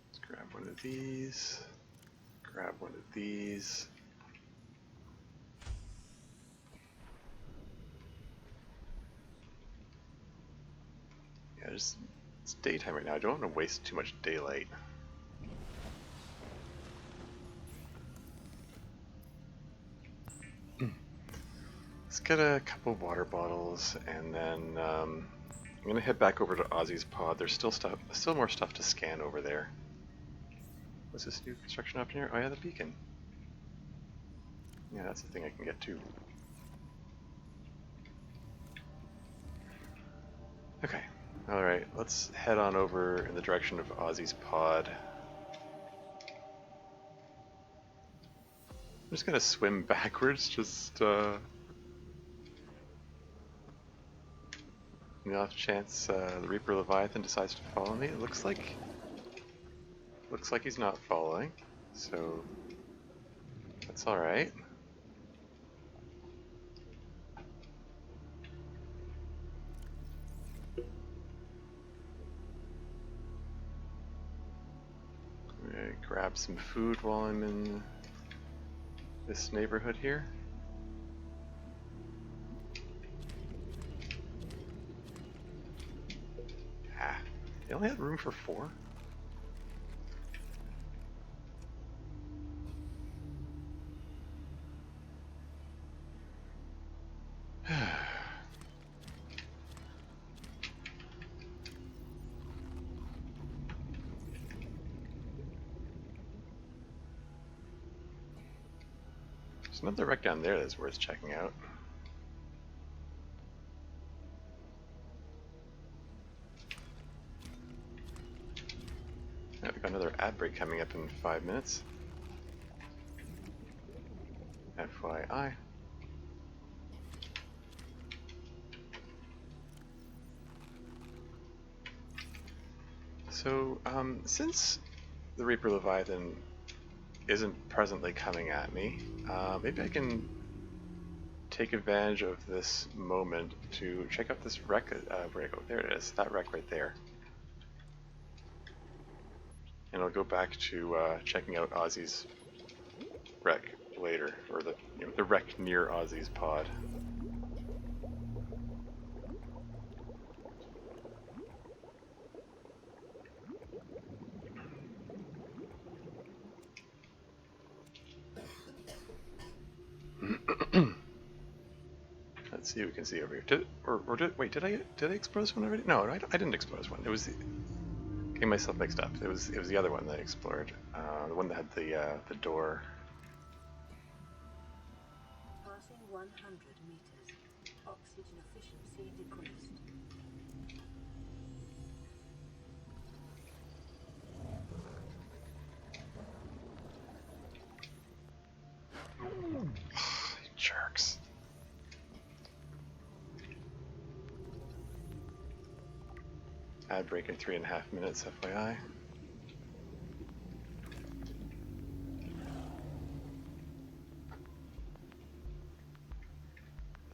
Let's grab one of these. Grab one of these. Yeah, it's daytime right now. I don't want to waste too much daylight. Let's get a couple water bottles, and then I'm gonna head back over to Ozzy's pod. There's still more stuff to scan over there. What's this new construction up here? Oh yeah, the beacon. Yeah, that's the thing I can get to. Okay, alright, let's head on over in the direction of Ozzy's pod. I'm just gonna swim backwards, just the off chance the Reaper Leviathan decides to follow me. It looks like he's not following, so that's alright. Grab some food while I'm in this neighborhood here. Ah, they only had room for 4? There's another wreck down there that's worth checking out. Yeah, we've got another ad break coming up in 5 minutes. FYI. So, since the Reaper Leviathan isn't presently coming at me, maybe I can take advantage of this moment to check out this wreck. Where'd I go? There it is, that wreck right there. And I'll go back to checking out Ozzy's wreck later, or the wreck near Ozzy's pod. Let's see what we can see over here. Wait, did I explore this one already? No, I didn't explore this one. It was getting myself mixed up. It was the other one that I explored. The one that had the door. Passing 100 meters. Oxygen efficiency decreased. Jerks. Ad break in 3.5 minutes, FYI.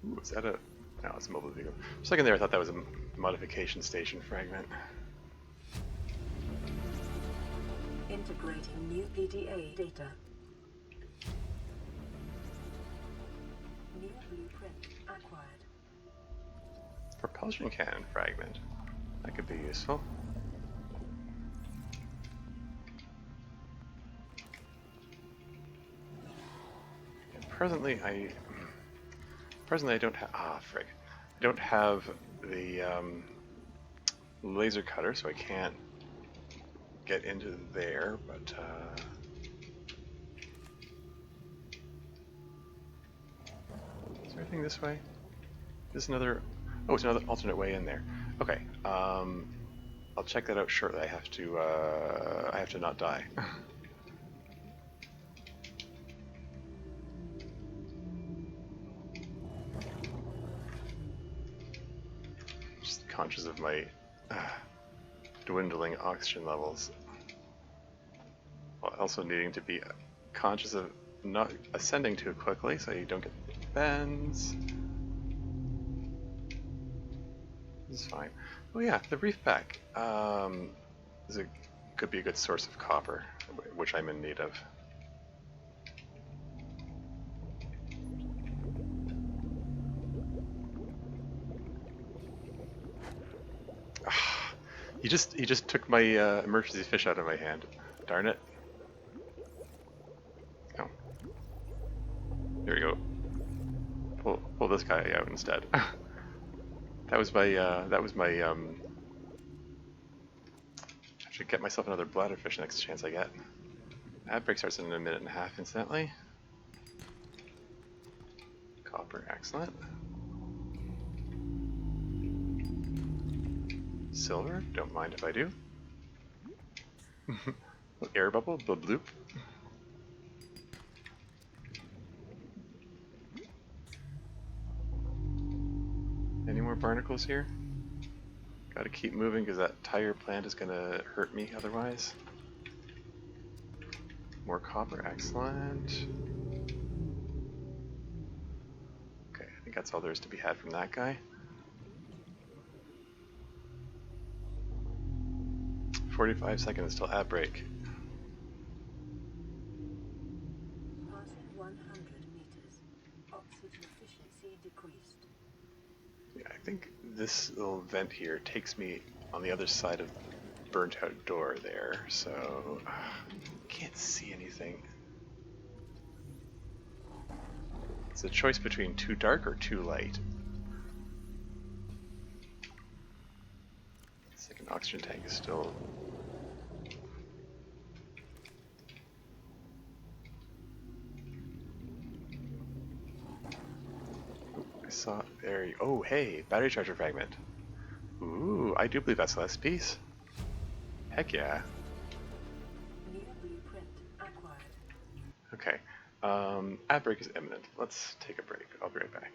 Ooh, is that a... No, it's a mobile vehicle. For a second there I thought that was a modification station fragment. Integrating new PDA data. New blueprint acquired. Propulsion cannon fragment. That could be useful. And presently I don't have... Ah, frig. I don't have the laser cutter, so I can't get into there, but... Is there anything this way? Is this another... Oh, it's another alternate way in there. Okay, I'll check that out shortly. I have to not die. Just conscious of my dwindling oxygen levels. While also needing to be conscious of not ascending too quickly so you don't get bends. This is fine. Oh yeah, the reef pack could be a good source of copper, which I'm in need of. He just took my emergency fish out of my hand. Darn it. Oh. There we go. Pull this guy out instead. That was my I should get myself another bladderfish next chance I get. Ad break starts in 1.5 minutes incidentally. Copper, excellent. Silver, don't mind if I do. Air bubble, blub bloop. Any more barnacles here? Gotta keep moving because that tire plant is gonna hurt me otherwise. More copper, excellent. Okay, I think that's all there is to be had from that guy. 45 seconds till ad break. Passing 100 meters. Oxygen efficiency decreased. Yeah, I think this little vent here takes me on the other side of the burnt out door there, so can't see anything. It's a choice between too dark or too light. Second oxygen tank is still... saw there. Oh, hey, battery charger fragment. Ooh, I do believe that's the last piece. Heck yeah. New blueprint acquired. Okay. Ad break is imminent. Let's take a break. I'll be right back.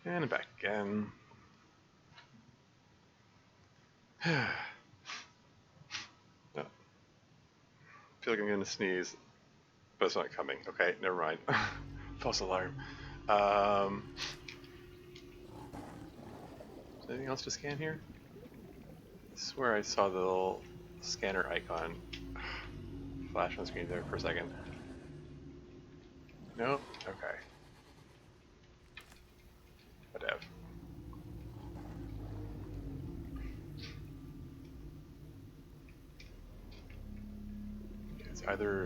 And back again. No. Feel like I'm gonna sneeze, but it's not coming. Okay, never mind. False alarm. Is there anything else to scan here? I swear I saw the little scanner icon flash on screen there for a second. Nope. Okay. Whatever. It's either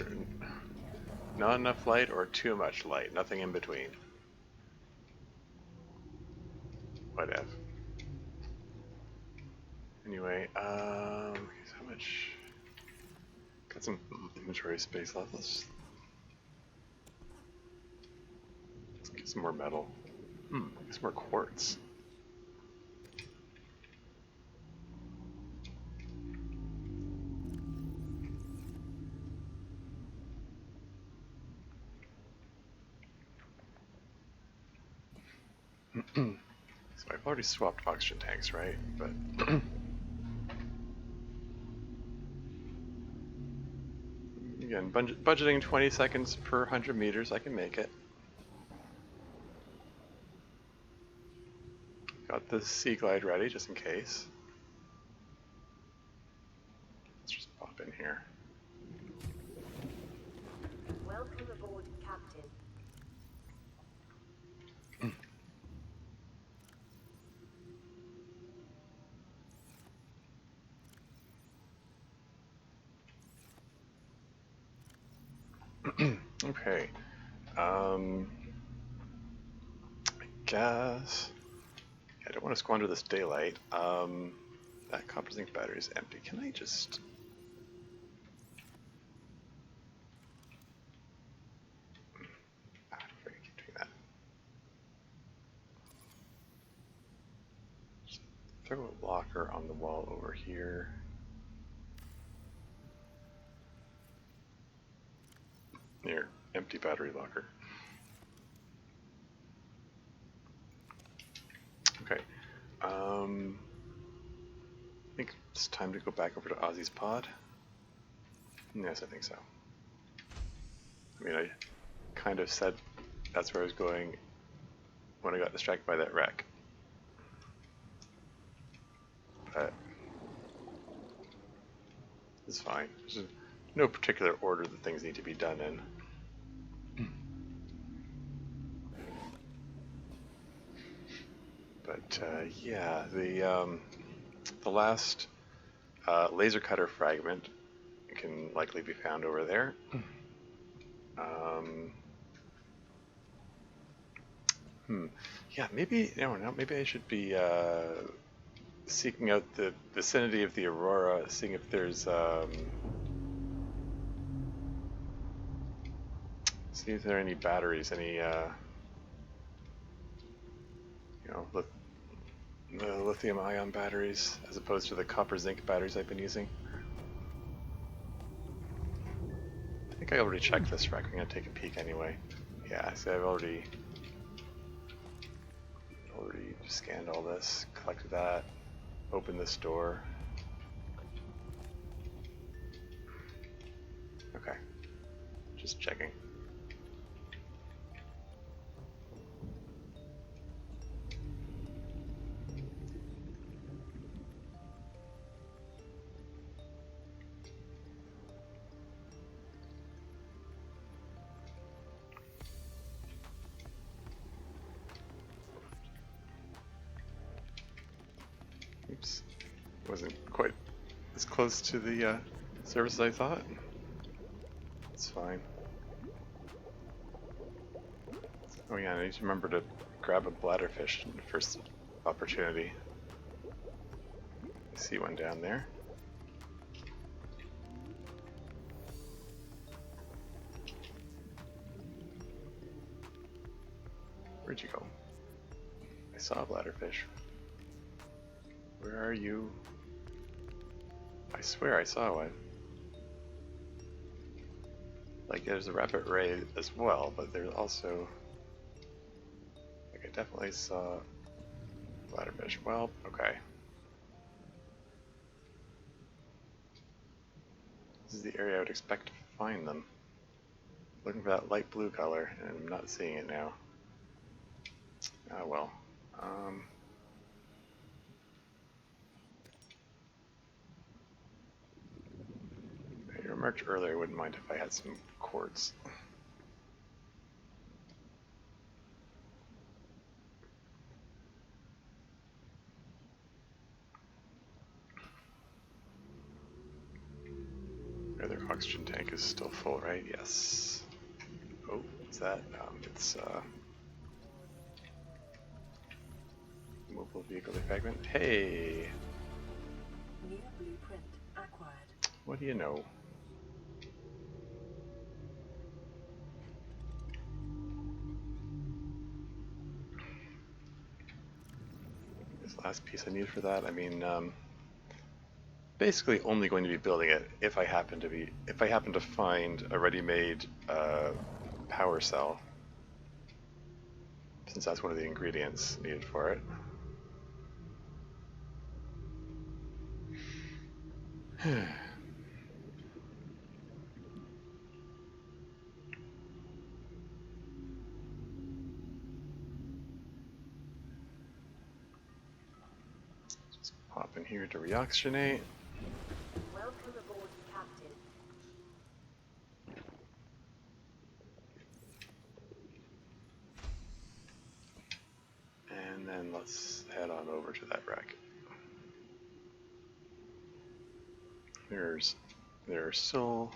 not enough light or too much light. Nothing in between. Whatever. Anyway, how much? Got some inventory space left. Let's get some more metal. Get some more quartz. So I've already swapped oxygen tanks, right? But again, budgeting 20 seconds per 100 meters, I can make it. Got the sea glide ready just in case. Let's just pop in here. Welcome aboard, Captain. Okay. I guess I don't want to squander this daylight. That copper zinc battery is empty. Can I just... I'm afraid to keep doing that. Just throw a locker on the wall over here. Near empty battery locker. Okay. I think it's time to go back over to Ozzy's pod. Yes, I think so. I mean, I kind of said that's where I was going when I got distracted by that wreck. But it's fine. There's no particular order that things need to be done in. But yeah, the last laser cutter fragment can likely be found over there. Yeah, maybe maybe I should be seeking out the vicinity of the Aurora, seeing if there's see if there are any batteries, any the lithium-ion batteries, as opposed to the copper-zinc batteries I've been using. I think I already checked this wreck. I'm gonna take a peek anyway. Yeah, so I've already scanned all this, collected that, opened this door. Okay, just checking. Oops, wasn't quite as close to the surface as I thought. It's fine. Oh yeah, I need to remember to grab a bladderfish in the first opportunity. I see one down there. Where'd you go? I saw a bladderfish. Where are you? I swear I saw one. Like, there's a rapid ray as well, but there's also... Like, I definitely saw bladderfish. Well, okay. This is the area I would expect to find them. Looking for that light blue color, and I'm not seeing it now. Ah, well. You remarked earlier I wouldn't mind if I had some quartz. The other oxygen tank is still full, right? Yes. Oh, what's that? It's Mobile vehicle defragment. Hey! New blueprint acquired. What do you know? This last piece I need for that, I mean, basically only going to be building it if I happen to find a ready-made power cell, since that's one of the ingredients needed for it. Just pop in here to reoxygenate. Welcome aboard, Captain. And then let's head on over to that wreck. There's still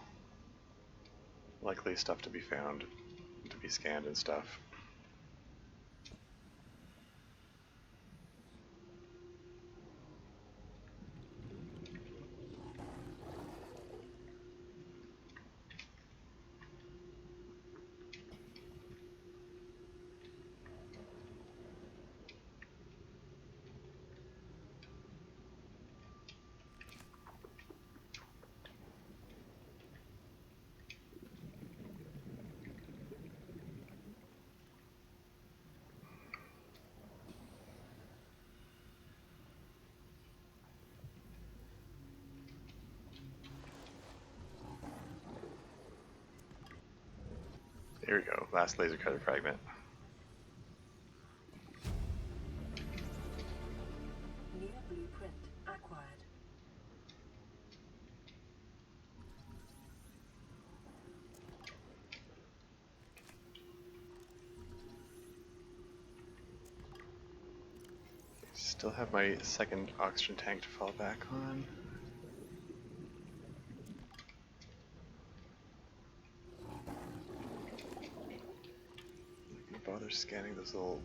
likely stuff to be found, to be scanned and stuff. Here we go, last laser cutter fragment. New blueprint acquired. Still have my second oxygen tank to fall back on. Bother scanning those little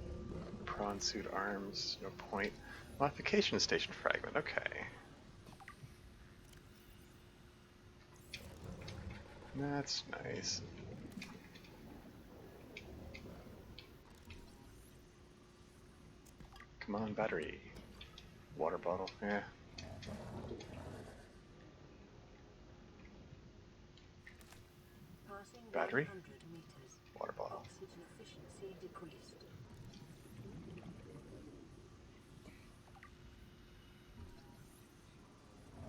prawn suit arms, no point. Modification station fragment, okay. That's nice. Come on, battery. Water bottle, yeah. Passing Battery? 100 meters. Water bottle. Oxygen efficiency decreased.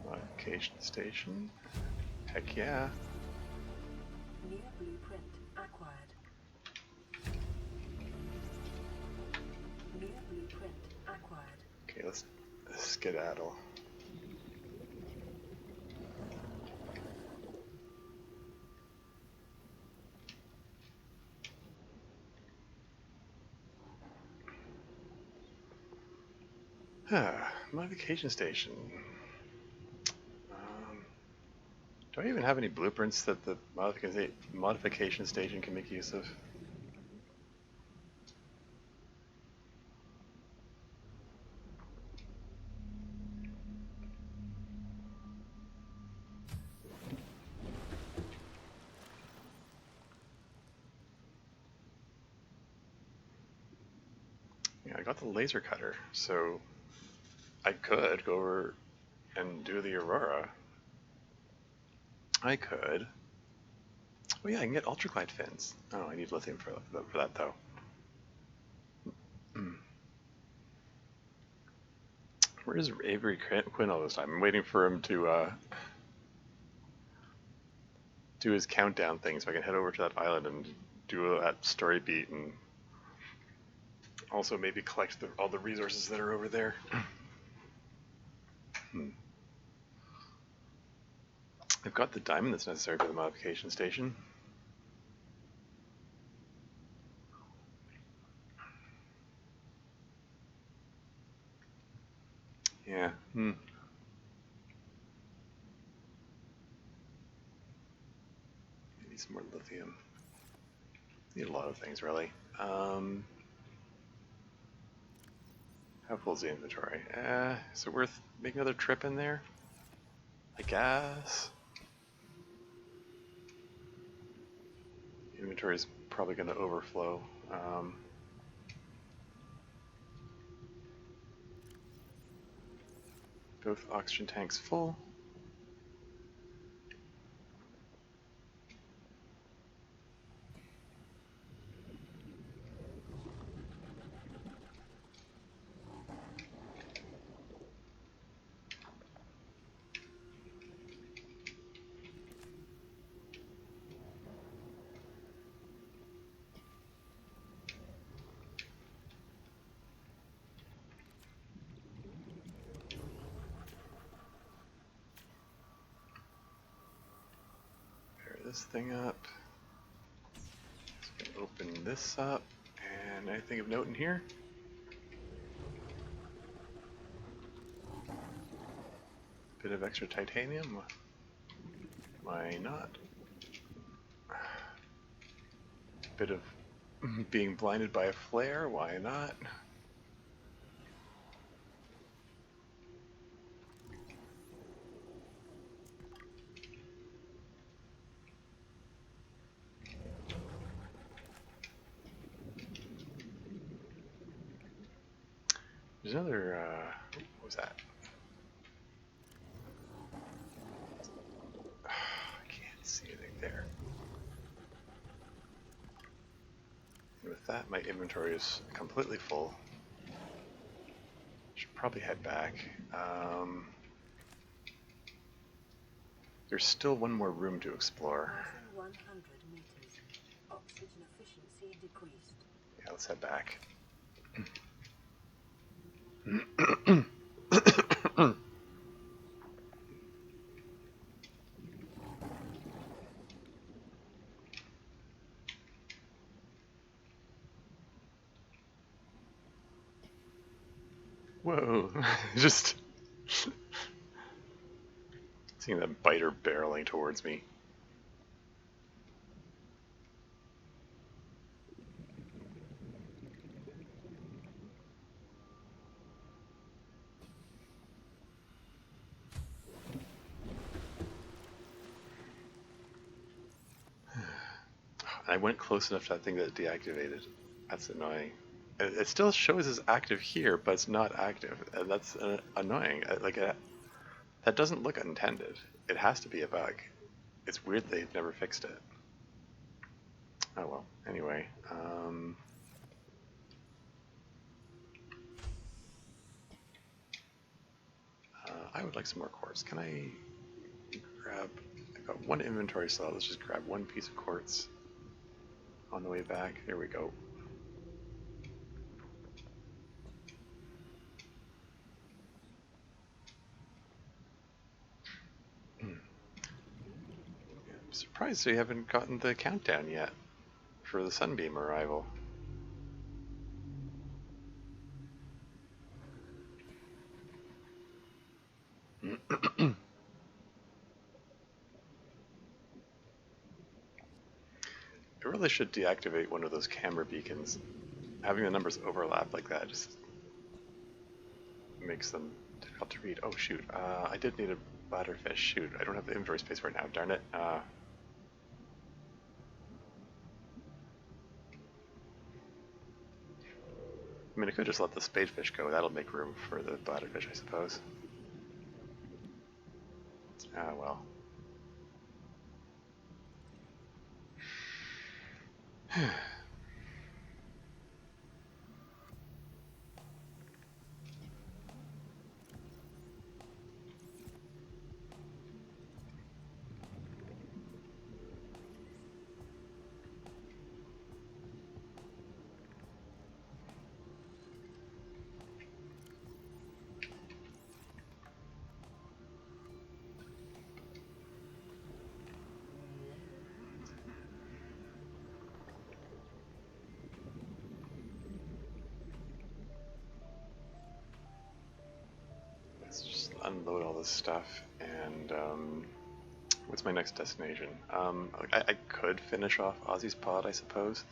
Modification station. Heck yeah. New blueprint acquired. New blueprint acquired. Okay, let's skedaddle. Modification station. Do I even have any blueprints that the modification station can make use of? Yeah, I got the laser cutter, so I could go over and do the Aurora. I could. Oh yeah, I can get ultraglide fins. Oh, I need lithium for that though. Where is Avery Quinn all this time? I'm waiting for him to do his countdown thing so I can head over to that island and do that story beat and also maybe collect all the resources that are over there. I've got the diamond that's necessary for the modification station. Yeah. Maybe some more lithium. Need a lot of things, really. How full is the inventory? Is it worth making another trip in there? I guess. Inventory is probably going to overflow. Both oxygen tanks full. This thing up. Just gonna open this up, and anything of note in here? Bit of extra titanium. Why not? Bit of being blinded by a flare. Why not? There's another, what was that? I can't see anything there. And with that, my inventory is completely full. Should probably head back. There's still one more room to explore. 100 meters. Oxygen efficiency decreased. Yeah, let's head back. Whoa, just seeing that biter barreling towards me. I went close enough to that thing that it deactivated. That's annoying. It still shows as active here, but it's not active, and that's annoying. That doesn't look intended. It has to be a bug. It's weird they've never fixed it. Oh well. Anyway, I would like some more quartz. Can I grab? I've got one inventory slot. Let's just grab one piece of quartz on the way back. There we go. I'm surprised they haven't gotten the countdown yet for the Sunbeam arrival. I really should deactivate one of those camera beacons. Having the numbers overlap like that just makes them difficult to read. Oh shoot, I did need a bladderfish. Shoot, I don't have the inventory space right now, darn it. I mean, I could just let the spadefish go. That'll make room for the bladderfish, I suppose. Ah, well. Let's just unload all this stuff, and what's my next destination? I could finish off Ozzy's pod, I suppose.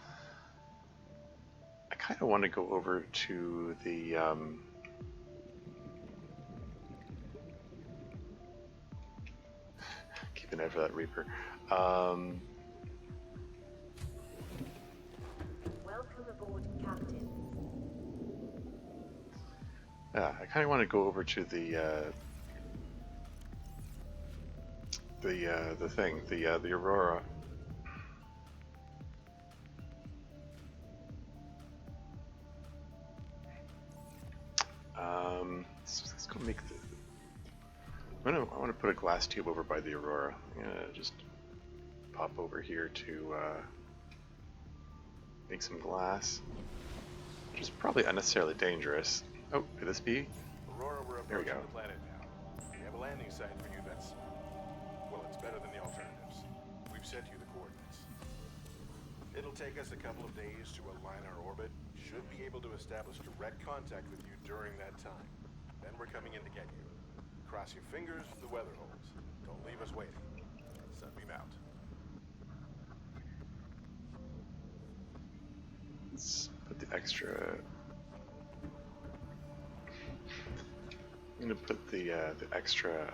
I kind of want to go over to the looking out for that Reaper. Welcome aboard, Captain. Yeah, I kind of want to go over to the Aurora. Let's go make the. I want to put a glass tube over by the Aurora. I'm gonna just pop over here to make some glass, which is probably unnecessarily dangerous. Oh, could this be? Aurora, we're There we approaching go. the planet now. We have a landing site for you that's, well, it's better than the alternatives. We've sent you the coordinates. It'll take us a couple of days to align our orbit. Should be able to establish direct contact with you during that time. Then we're coming in to get you. Cross your fingers for the weather holds. Don't leave us waiting. Sunbeam out. Let's put the extra. I'm gonna put the extra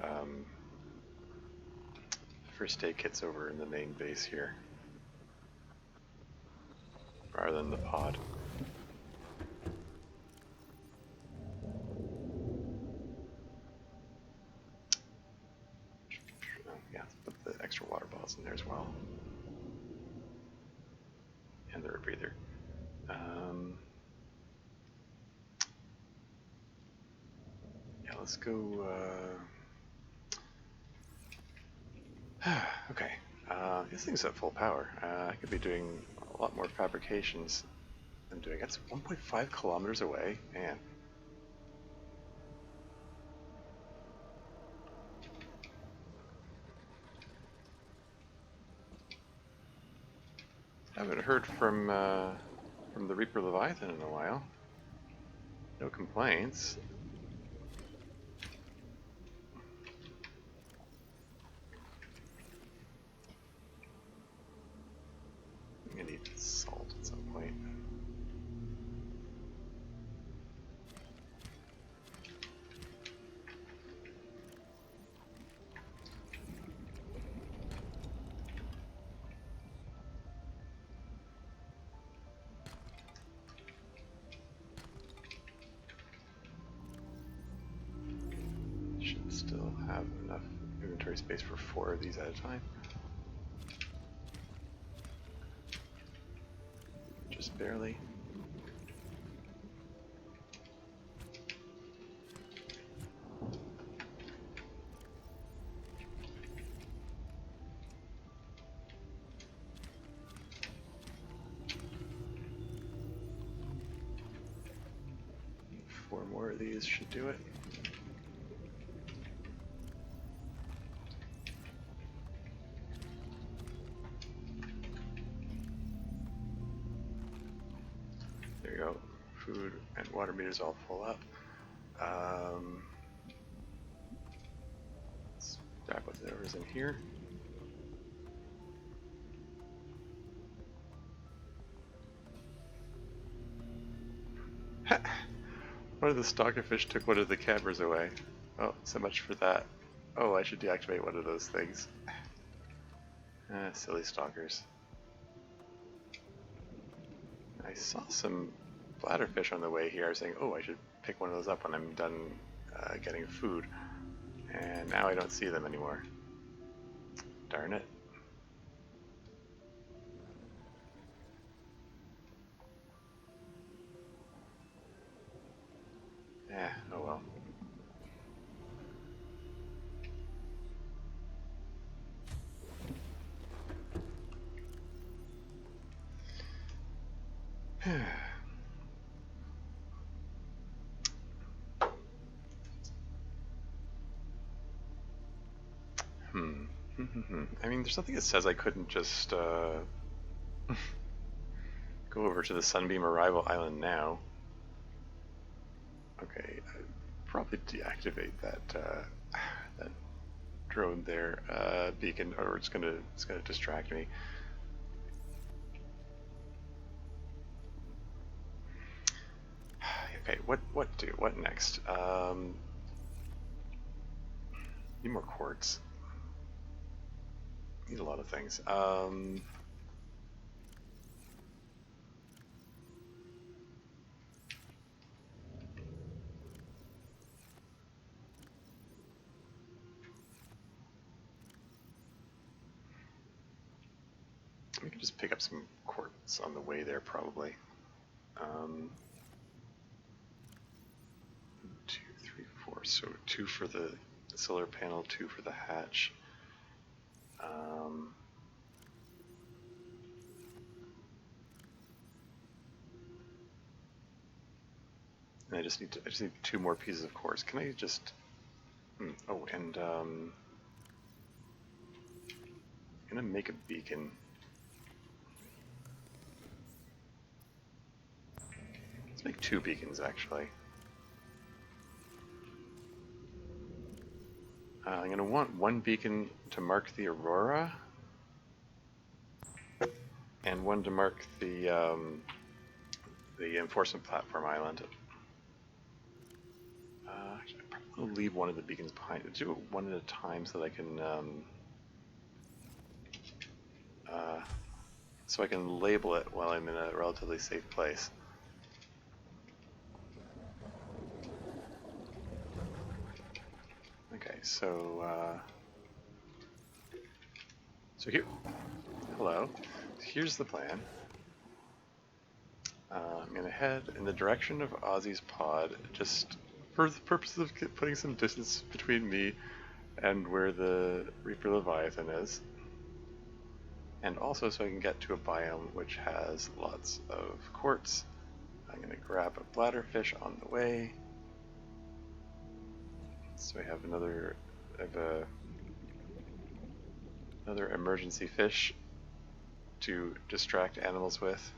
first aid kits over in the main base here, rather than the pod. Yeah, let's put the extra water bottles in there as well, and the rebreather. Yeah, let's go. Okay, this thing's at full power. I could be doing a lot more fabrications than doing. That's 1.5 kilometers away, man. I haven't heard from the Reaper Leviathan in a while. No complaints. I'm gonna need salt at some point. Should still have enough inventory space for 4 of these at a time. Just barely. Four more of these should do it. There you go. Food and water meters all full up. Let's grab whatever's in here. One of the stalkerfish took one of the cameras away. Oh, so much for that. Oh, I should deactivate one of those things. Silly stalkers. I saw some bladderfish on the way here. I was saying, oh, I should pick one of those up when I'm done getting food. And now I don't see them anymore. Darn it. Yeah, oh well. I mean, there's nothing that says I couldn't just go over to the Sunbeam Arrival Island now. Okay, I'd probably deactivate that that drone there, beacon, or it's gonna distract me. Okay, what next? Need more quartz. Need a lot of things. We could just pick up some quartz on the way there, probably. 2, 3, 4. So 2 for the solar panel, 2 for the hatch. And I just need 2 more pieces of quartz. Can I just? Oh, and I'm gonna make a beacon. Let's make 2 beacons, actually. I'm going to want 1 beacon to mark the aurora, and 1 to mark the enforcement platform island. Actually, I'm probably going to leave one of the beacons behind. Do it one at a time so that I can label it while I'm in a relatively safe place. Okay, so here, hello. Here's the plan. I'm gonna head in the direction of Ozzy's pod, just for the purpose of putting some distance between me and where the Reaper Leviathan is, and also so I can get to a biome which has lots of quartz. I'm gonna grab a bladderfish on the way. So I have another emergency fish to distract animals with.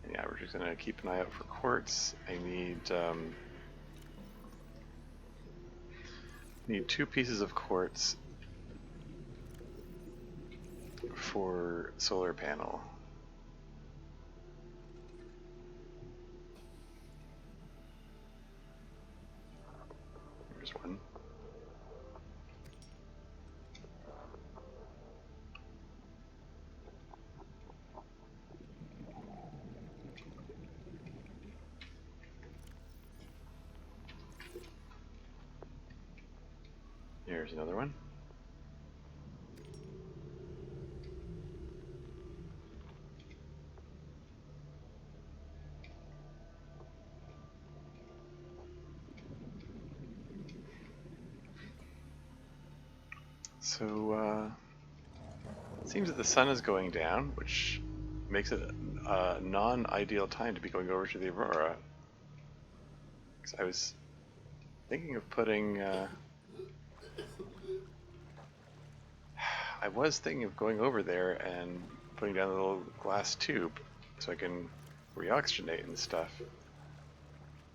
And yeah, we're just gonna keep an eye out for quartz. I need 2 pieces of quartz for solar panel. Here's 1. Here's another one. So, it seems that the sun is going down, which makes it a non-ideal time to be going over to the aurora. Because I was thinking of putting... I was thinking of going over there and putting down a little glass tube so I can reoxygenate and stuff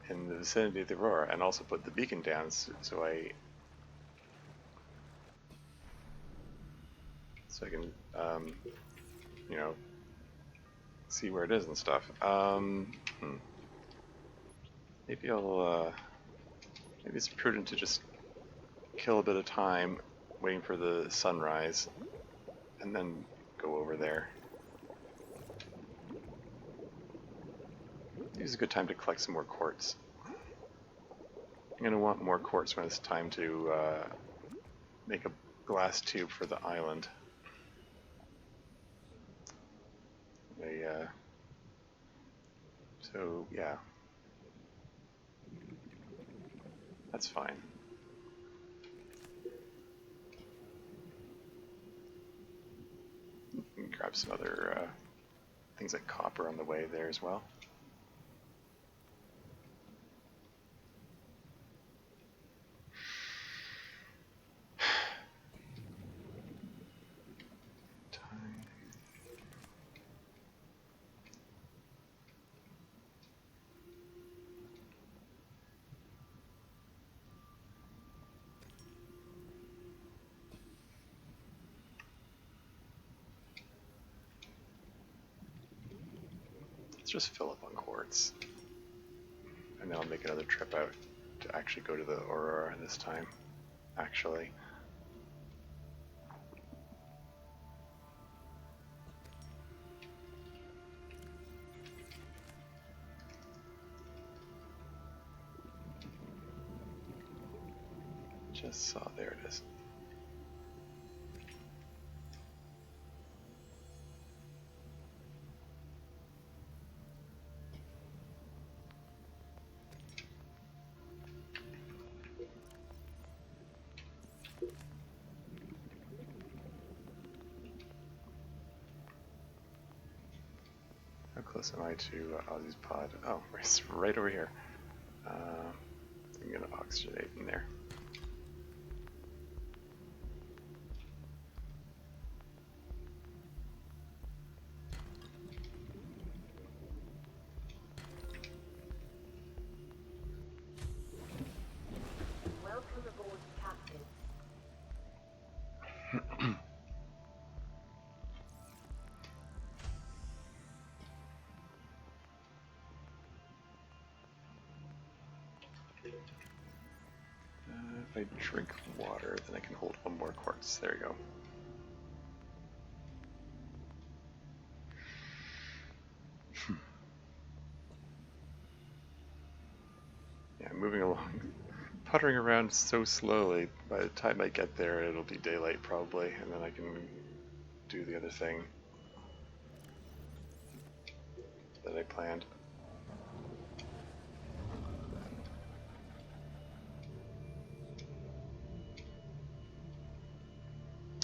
in the vicinity of the aurora, and also put the beacon down so I can, you know, see where it is and stuff. Maybe maybe it's prudent to just kill a bit of time waiting for the sunrise and then go over there. This is a good time to collect some more quartz. I'm going to want more quartz when it's time to make a glass tube for the island. So yeah, that's fine. You can grab some other things like copper on the way there as well. Let's just fill up on quartz, and then I'll make another trip out to actually go to the Aurora this time, actually. Just saw, there it is. How close am I to Ozzy's pod? Oh, it's right over here. I'm gonna oxygenate in there. Welcome aboard, Captain. If I drink water, then I can hold one more quartz. There you go. Yeah, moving along, puttering around so slowly. By the time I get there, it'll be daylight probably, and then I can do the other thing that I planned.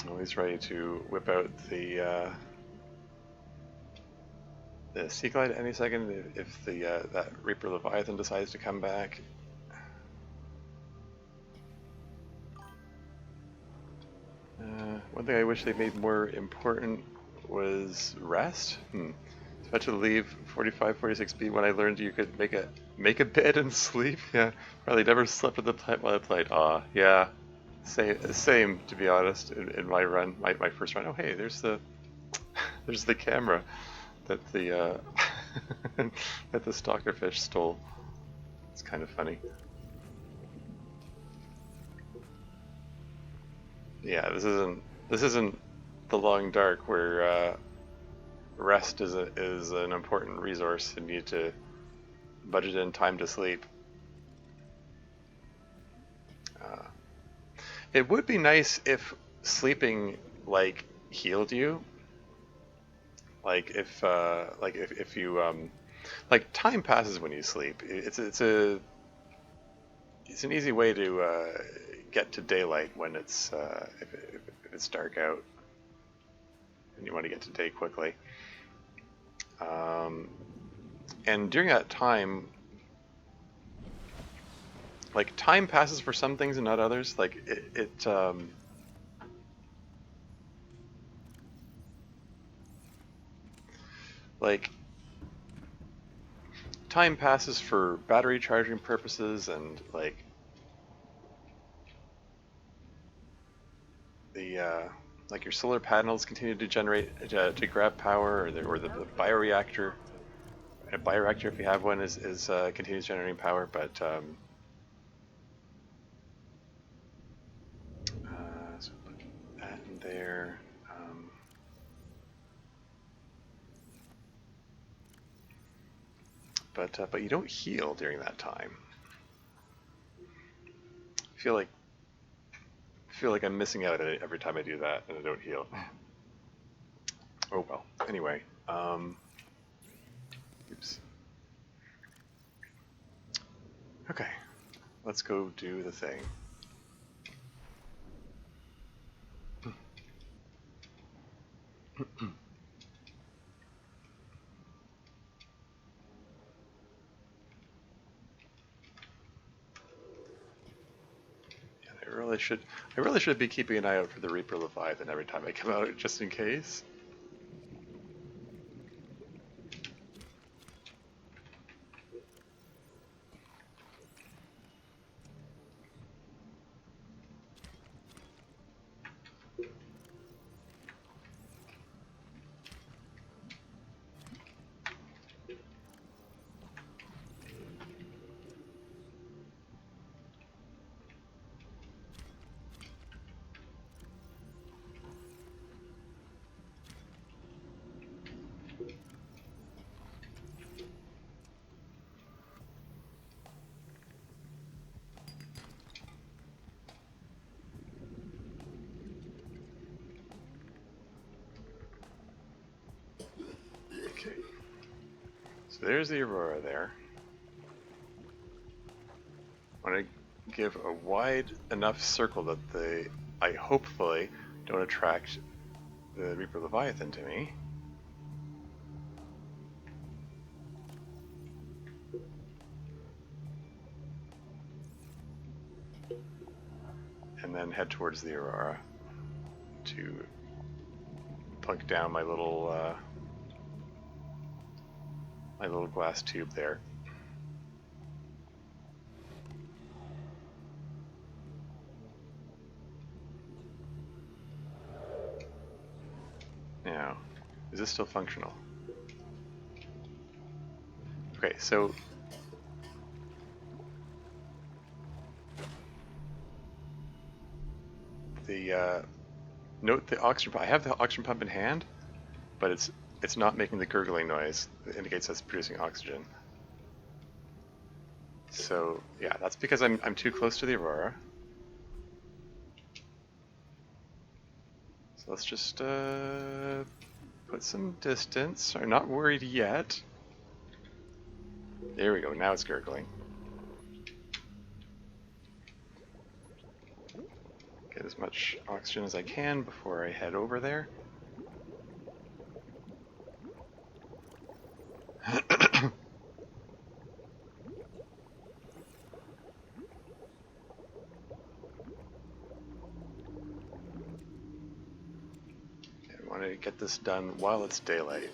Oh, he's ready to whip out the Sea Glide any second if the that Reaper Leviathan decides to come back. One thing I wish they made more important was rest. About to leave 45, 46B when I learned you could make a bed and sleep. Yeah, probably never slept at the plant while I played. Yeah, same to be honest. In my run, my first run. Oh hey, there's the there's the camera that the that the stalkerfish stole. It's kind of funny. Yeah, this isn't the long dark where rest is an important resource and you need to budget in time to sleep. It would be nice if sleeping like healed you. Like if you like time passes when you sleep. It's an easy way to get to daylight when it's if it's dark out and you want to get to day quickly. And during that time, like time passes for some things and not others. Like like time passes for battery charging purposes and like the like your solar panels continue to generate to grab power, or the bioreactor. A bioreactor, if you have one, is continues generating power, but so put that in there. But you don't heal during that time. I feel like I'm missing out every time I do that and I don't heal. Oh well. Anyway, oops. Okay, let's go do the thing. I really should be keeping an eye out for the Reaper Leviathan every time I come out, just in case. So there's the Aurora there. I want to give a wide enough circle that I hopefully don't attract the Reaper Leviathan to me. And then head towards the Aurora to plunk down my little glass tube there. Now, is this still functional? Okay, so note the oxygen pump. I have the oxygen pump in hand, but it's not making the gurgling noise that indicates that's producing oxygen. So yeah, that's because I'm too close to the Aurora. So let's just put some distance. I'm not worried yet. There we go. Now it's gurgling. Get as much oxygen as I can before I head over there. I want to get this done while it's daylight.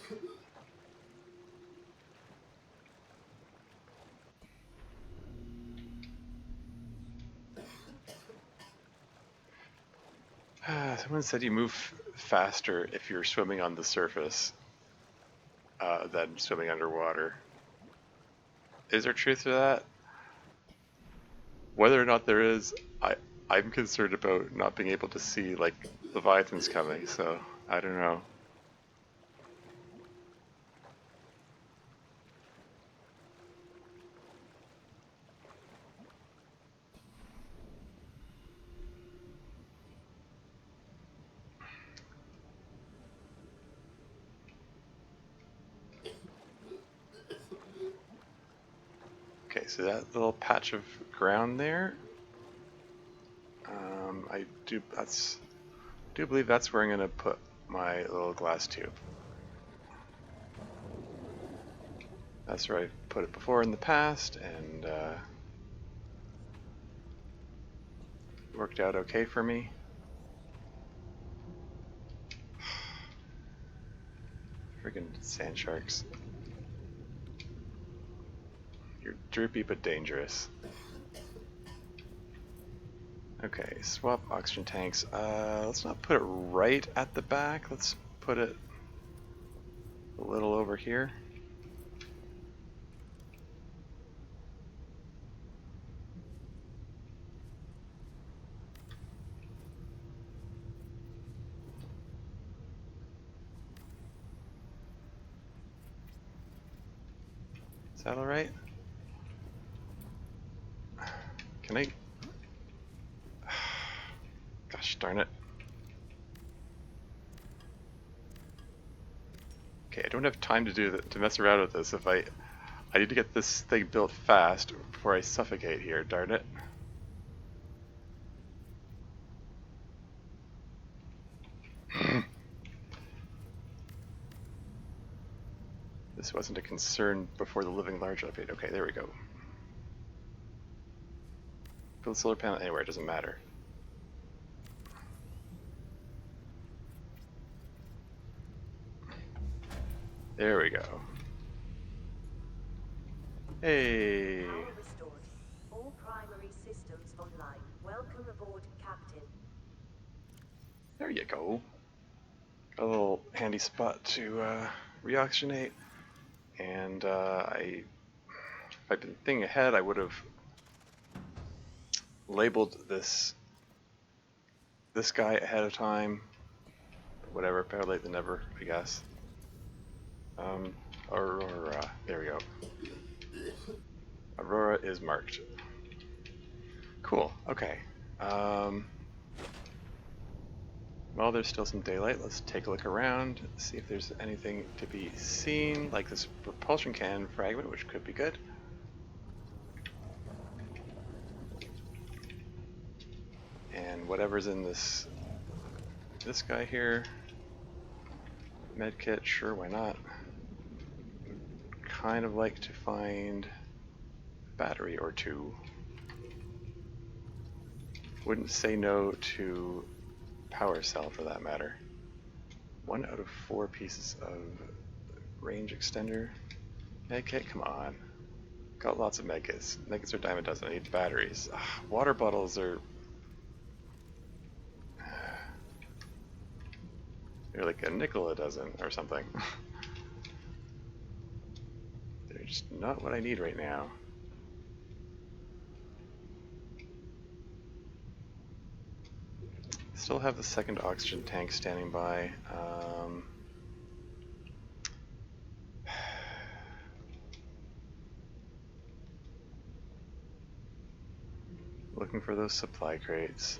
Someone said you move faster if you're swimming on the surface than swimming underwater. Is there truth to that? Whether or not there is, I'm concerned about not being able to see like leviathans coming, so I don't know. Okay, so that little patch of ground there, I do believe that's where I'm going to put my little glass tube. That's where I've put it before in the past, and worked out okay for me. Friggin' sand sharks. You're droopy but dangerous. Okay, swap oxygen tanks. Let's not put it right at the back. Let's put it a little over here. Is that alright? Can I... Gosh darn it. Okay, I don't have time to do that, to mess around with this. If I need to get this thing built fast before I suffocate here, darn it. This wasn't a concern before the living large update. Okay, there we go. Build a solar panel anywhere, it doesn't matter. There we go. Hey! Power restored. All primary systems online. Welcome aboard, Captain. There you go. Got a little handy spot to reoxygenate. And if I'd been thinking ahead, I would have labeled this guy ahead of time. Whatever, better late than never, I guess. Aurora. There we go. Aurora is marked. Cool. Okay. While there's still some daylight, let's take a look around, see if there's anything to be seen, like this propulsion cannon fragment, which could be good. And whatever's in this guy here, medkit, sure, why not? Kind of like to find a battery or two. Wouldn't say no to power cell for that matter. 1 out of 4 pieces of range extender. Medkit, come on. Got lots of medkits. Medkits are dime a dozen. I need batteries. Ugh, water bottles are... They're like a nickel a dozen or something. They're just not what I need right now. Still have the second oxygen tank standing by. Looking for those supply crates.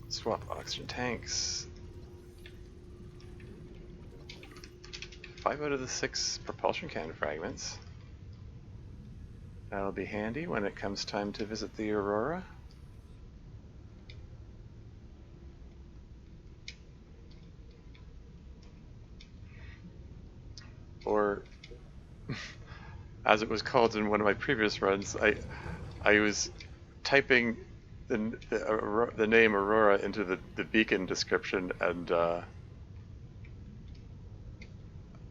Swap oxygen tanks. 5 out of the 6 propulsion cannon fragments. That'll be handy when it comes time to visit the Aurora. Or, as it was called in one of my previous runs, I was typing the name Aurora into the beacon description, and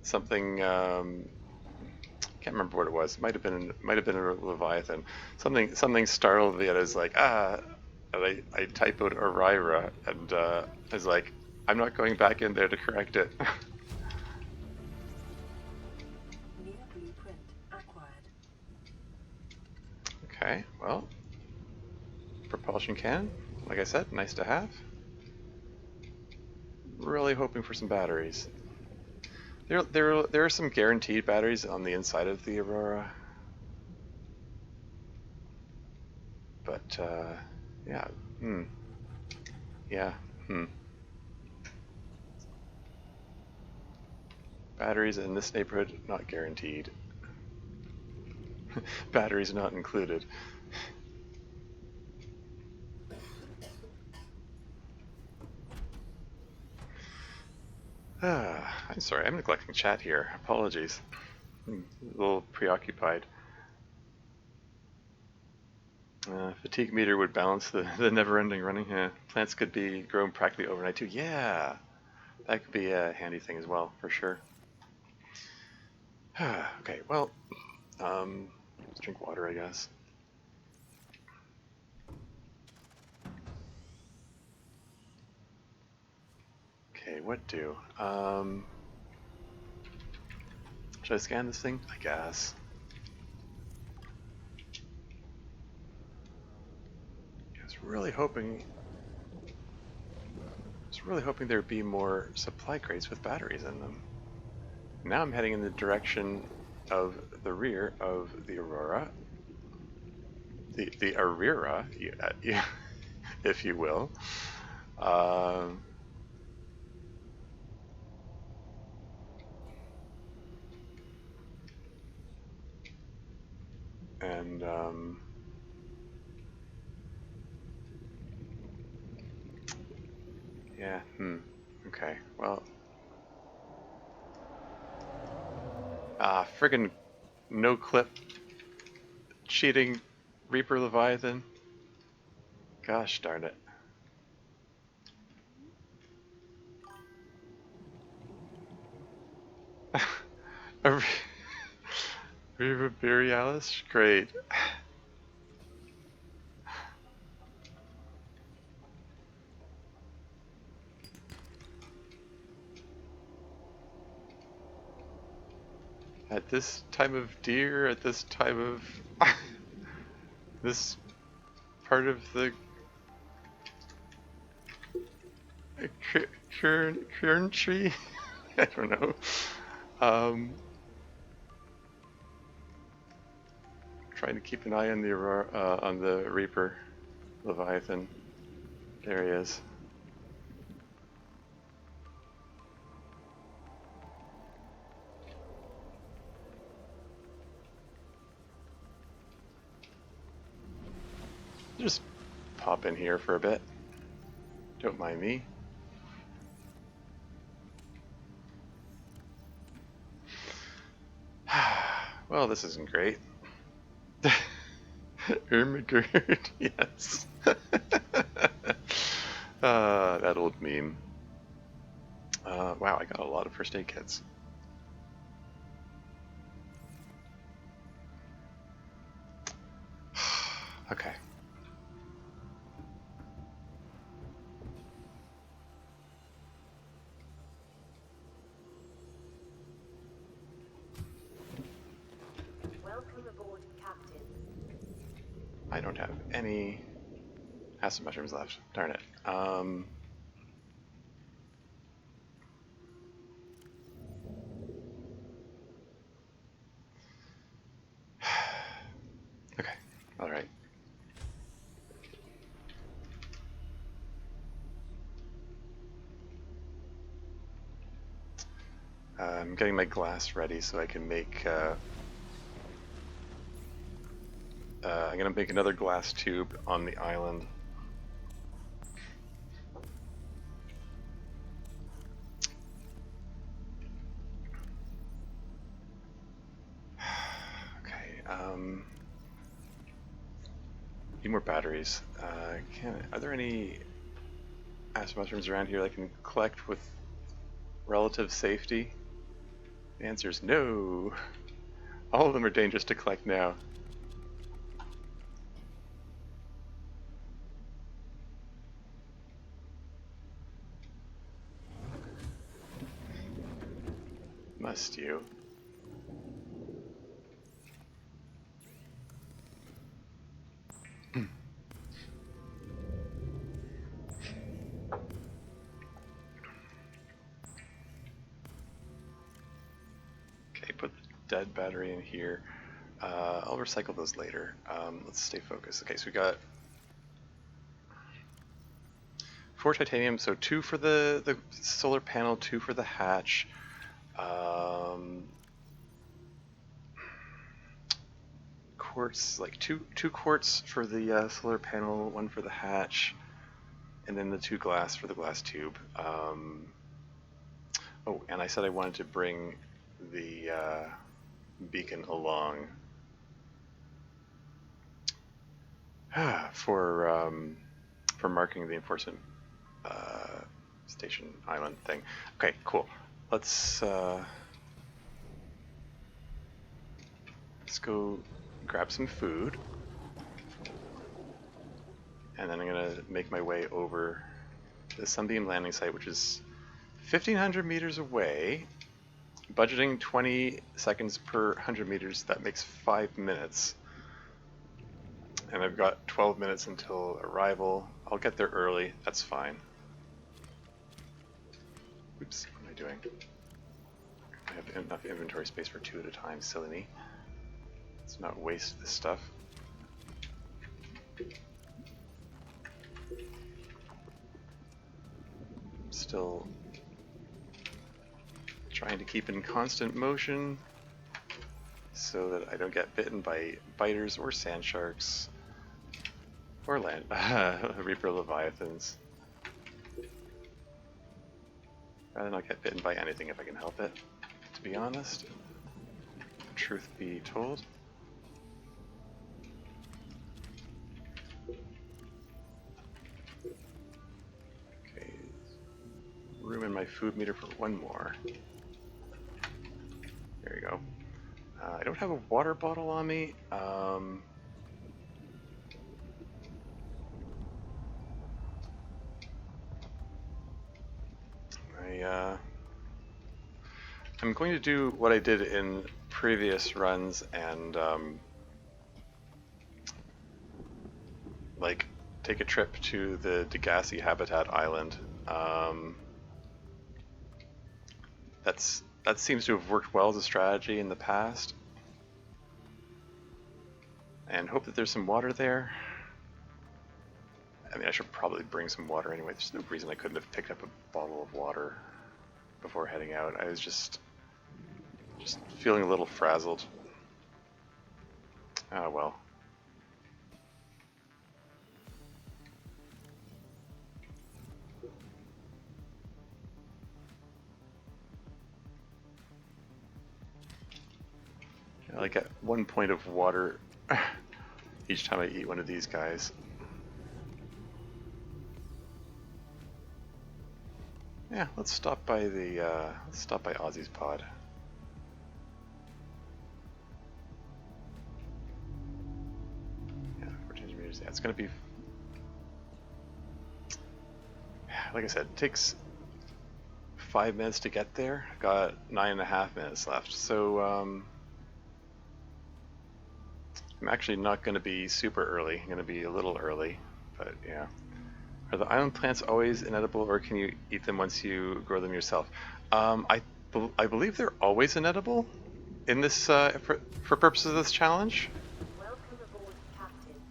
something can't remember what it was. Might have been a leviathan. Something startled me, and I was like, and I typoed Aurora, and I was like, I'm not going back in there to correct it. New blueprint acquired. Okay, well, propulsion cannon, like I said, nice to have. Really hoping for some batteries. There are some guaranteed batteries on the inside of the Aurora, but yeah, batteries in this neighborhood not guaranteed. Batteries not included. I'm sorry, I'm neglecting chat here. Apologies. I'm a little preoccupied. Fatigue meter would balance the never-ending running. Plants could be grown practically overnight too. Yeah, that could be a handy thing as well, for sure. Okay, well, let's drink water, I guess. Okay, what do? Should I scan this thing? I guess. I was really hoping there'd be more supply crates with batteries in them. Now I'm heading in the direction of the rear of the Aurora. The Aurora, if you will. And yeah, okay, well, friggin' no clip cheating Reaper Leviathan. Gosh darn it. Reaper Borealis? Great. At this time of deer, at this time of this part of the kern tree? I don't know. Trying to keep an eye on the Aurora, on the Reaper Leviathan. There he is. Just pop in here for a bit. Don't mind me. Well, this isn't great. Ermagerd, yes. That old meme. Wow, I got a lot of first aid kits. Okay. Welcome aboard, Captain. I don't have any acid mushrooms left. Darn it. Okay. All right. I'm getting my glass ready so I can make. I'm gonna make another glass tube on the island. Okay. Need more batteries. Are there any acid mushrooms around here that I can collect with relative safety? The answer is no. All of them are dangerous to collect now. Must you? Okay, put the dead battery in here. I'll recycle those later. Let's stay focused. Okay, so we got 4 titanium, so 2 for the solar panel, 2 for the hatch. Quartz, like two quartz for the solar panel, 1 for the hatch, and then the 2 glass for the glass tube. Oh, and I said I wanted to bring the beacon along for marking the enforcement station island thing. Okay, cool. Let's go grab some food, and then I'm gonna make my way over to the Sunbeam landing site, which is 1,500 meters away. Budgeting 20 seconds per 100 meters, that makes 5 minutes. And I've got 12 minutes until arrival. I'll get there early, that's fine. Oops, what am I doing? I have enough inventory space for 2 at a time, silly me. Let's not waste this stuff. Still trying to keep in constant motion so that I don't get bitten by biters or sand sharks or land Reaper leviathans. Rather not get bitten by anything if I can help it, to be honest. Truth be told. Okay, room in my food meter for 1 more. There you go. I don't have a water bottle on me. I'm going to do what I did in previous runs and like take a trip to the Degassi habitat island. That seems to have worked well as a strategy in the past, and hope that there's some water there. I mean, I should probably bring some water anyway. There's no reason I couldn't have picked up a bottle of water before heading out. I was just feeling a little frazzled. Ah, well. I get 1 point of water each time I eat one of these guys. Yeah, let's stop by Ozzy's pod. Yeah, 14 meters. Yeah, it's gonna be. Like I said, it takes 5 minutes to get there. I've got 9.5 minutes left, so I'm actually not going to be super early. I'm going to be a little early, but yeah. Are the island plants always inedible, or can you eat them once you grow them yourself? I believe they're always inedible in this for purposes of this challenge. Welcome aboard, Captain.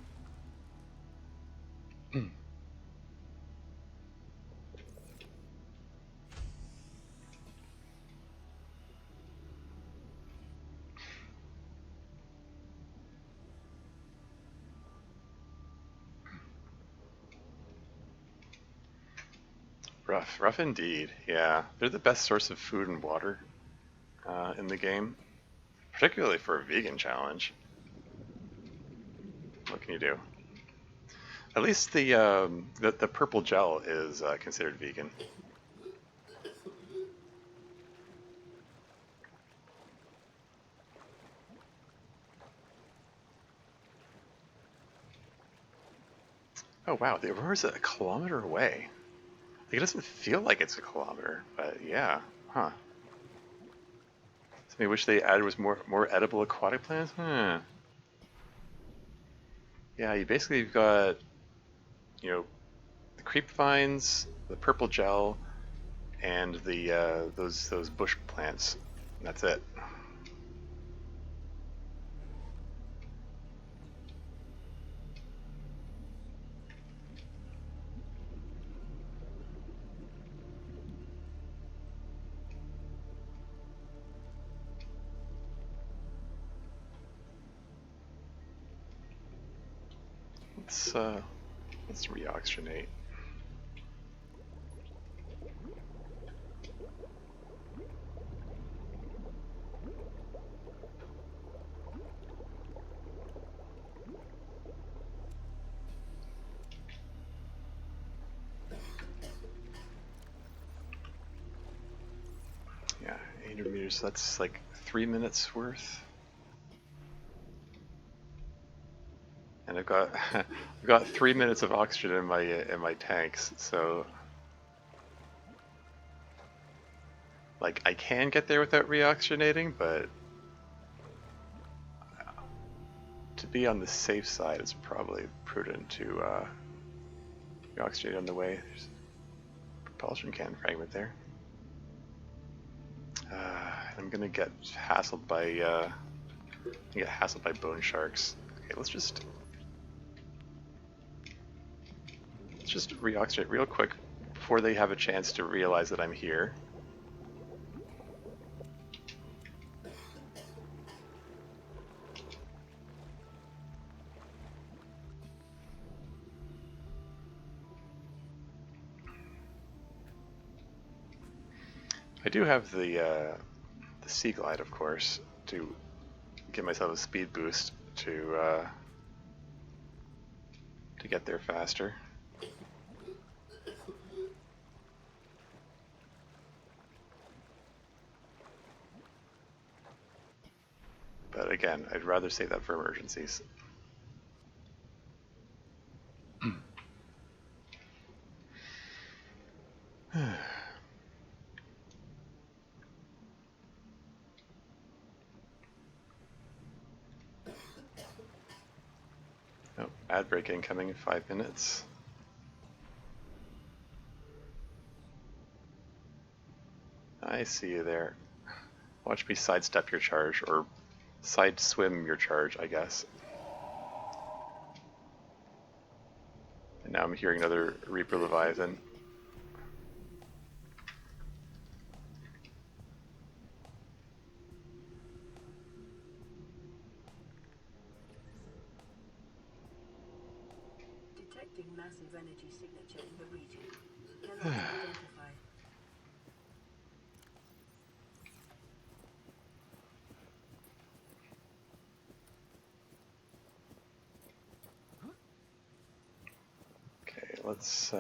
Rough indeed. Yeah, they're the best source of food and water in the game, particularly for a vegan challenge. What can you do? At least the purple gel is considered vegan. Oh wow, the Aurora's a kilometer away. Like, it doesn't feel like it's a kilometer, but yeah, huh. So I wish they added was more edible aquatic plants. Yeah, you've got, you know, the creep vines, the purple gel, and the those bush plants. And that's it. Let's reoxygenate. Yeah, 800 meters. So that's like 3 minutes worth. And I've got 3 minutes of oxygen in my tanks, so like I can get there without reoxygenating, but to be on the safe side, it's probably prudent to reoxygenate on the way. There's a propulsion can fragment there. I'm gonna get hassled by bone sharks. Okay, let's just reoxygenate real quick before they have a chance to realize that I'm here. I do have the Sea Glide, of course, to give myself a speed boost to get there faster. But again, I'd rather save that for emergencies. Oh, ad break incoming in 5 minutes. I see you there. Watch me sidestep your charge, or side swim your charge, I guess. And now I'm hearing another Reaper Leviathan. Detecting massive energy signature in the region. Cannot identify. Okay, let's,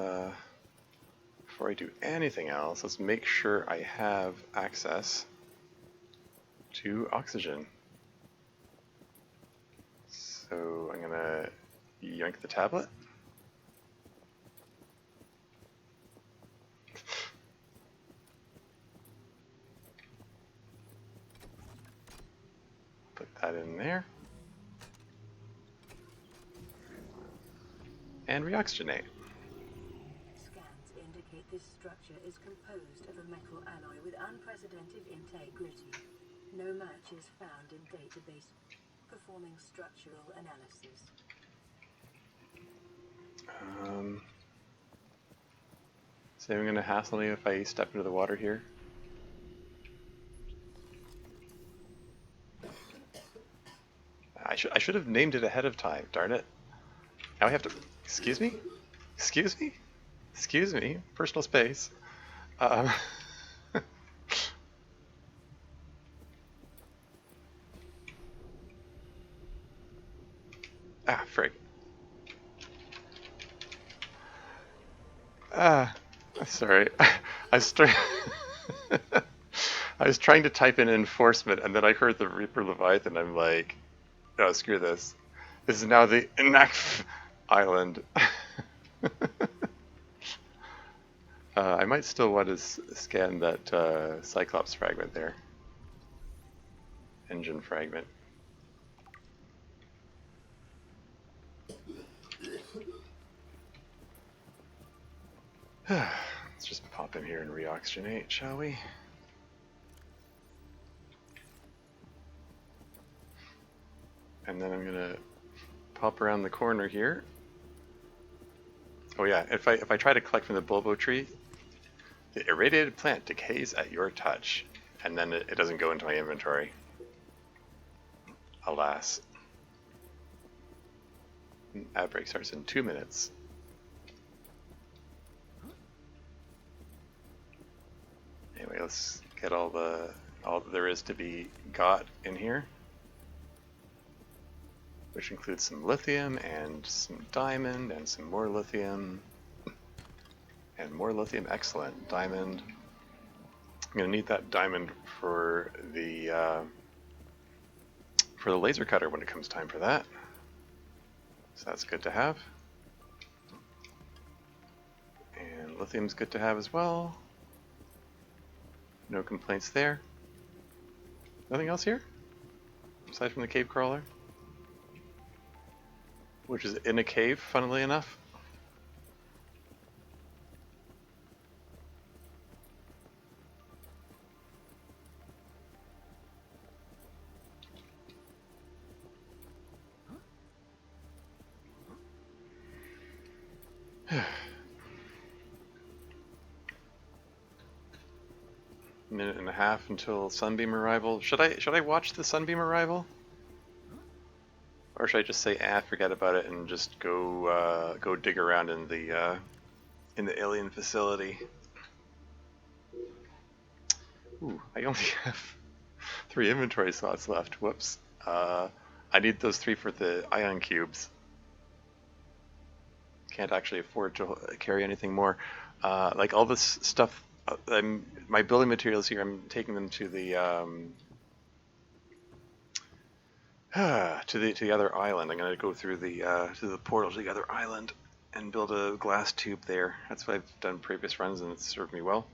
before I do anything else, let's make sure I have access to oxygen. So I'm gonna yank the tablet. Put that in there. And reoxygenate. Scans indicate this structure is composed of a metal alloy with unprecedented integrity. No match is found in database. Performing structural analysis. Is anyone gonna hassle me if I step into the water here? I should have named it ahead of time, darn it. Now I have to... Excuse me? Excuse me? Excuse me? Personal space. Um, ah, frig. Ah, sorry. I was, I was trying to type in enforcement, and then I heard the Reaper Leviathan, and I'm like, oh, screw this. This is now the Inakf Island. I might still want to scan that Cyclops fragment there. Engine fragment. Let's just pop in here and reoxygenate, shall we? And then I'm gonna pop around the corner here. Oh yeah, if I try to collect from the bulbo tree, the irradiated plant decays at your touch, and then it doesn't go into my inventory. Alas. Ad break starts in 2 minutes. Anyway, let's get all that there is to be got in here, which includes some lithium and some diamond and some more lithium and more lithium. Excellent. Diamond. I'm gonna need that diamond for the laser cutter when it comes time for that. So that's good to have. And lithium's good to have as well. No complaints there. Nothing else here? Aside from the cave crawler? Which is in a cave, funnily enough. Minute and a half until sunbeam arrival. Should I watch the sunbeam arrival? Or should I just say, forget about it, and just go dig around in the alien facility? Ooh, I only have 3 inventory slots left. Whoops. I need those 3 for the ion cubes. Can't actually afford to carry anything more. Like all this stuff, my building materials here, I'm taking them to the to the other island. I'm gonna go through the to the portal to the other island and build a glass tube there. That's what I've done previous runs, and it's served me well.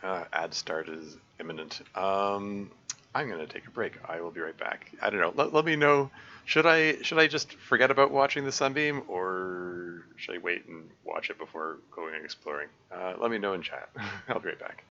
Ad start is imminent. I'm gonna take a break. I will be right back. I don't know. Let me know. Should I just forget about watching the sunbeam, or should I wait and watch it before going and exploring? Let me know in chat. I'll be right back.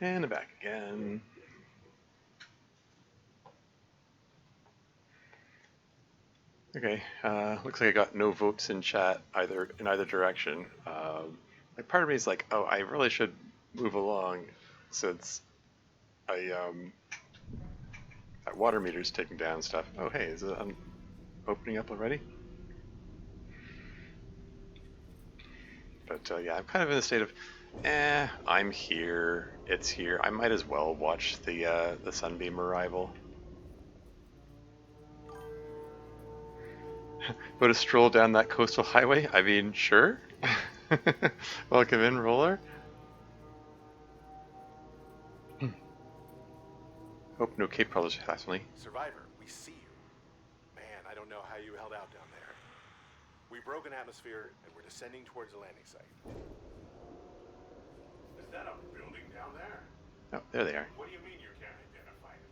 And back again. Okay, looks like I got no votes in chat in either direction. Like part of me is like, oh, I really should move along since that water meter's taking down stuff. Oh, hey, is it opening up already? But yeah, I'm kind of in a state of, I'm here. It's here. I might as well watch the sunbeam arrival. Go to stroll down that coastal highway? I mean, sure. Welcome in, Roller. Hope no Cape problems last me. Survivor, we see you. Man, I don't know how you held out down there. We broke an atmosphere and we're descending towards the landing site. Is that a building down there? Oh, there they are. What do you mean you can't identify it?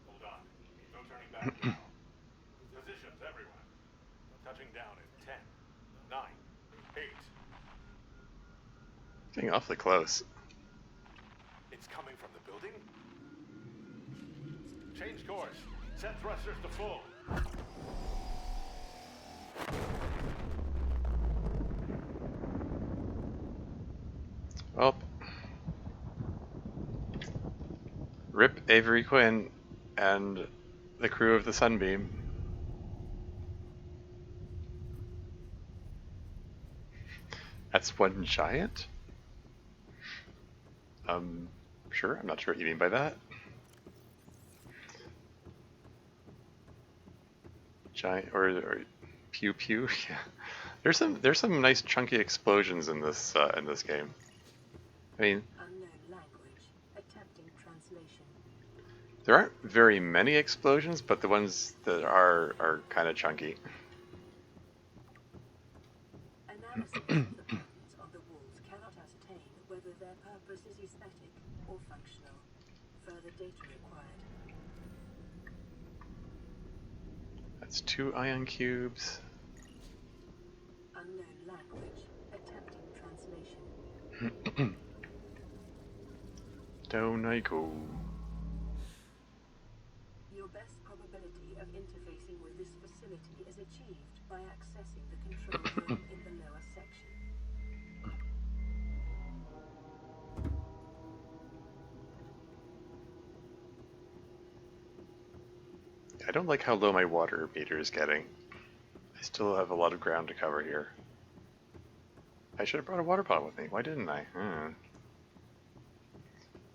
Hold on. No turning back now. Positions, everyone. Touching down in 10, 9, 8. Getting awfully close. It's coming from the building? Change course. Set thrusters to full. Well, rip Avery Quinn and the crew of the Sunbeam. That's one giant? Sure, I'm not sure what you mean by that. Giant or pew pew? Yeah. There's some nice chunky explosions in this game. I mean, Unknown language. Attempting translation. there aren't very many explosions, but the ones that are kind of chunky. Analysis of the patterns on the walls cannot ascertain whether their purpose is aesthetic or functional. Further data required. That's 2 ion cubes. Unknown language. Attempting translation. Down I go. Your best probability of interfacing with this facility is achieved by accessing the control room in the lower section. I don't like how low my water meter is getting. I still have a lot of ground to cover here. I should have brought a water bottle with me. Why didn't I?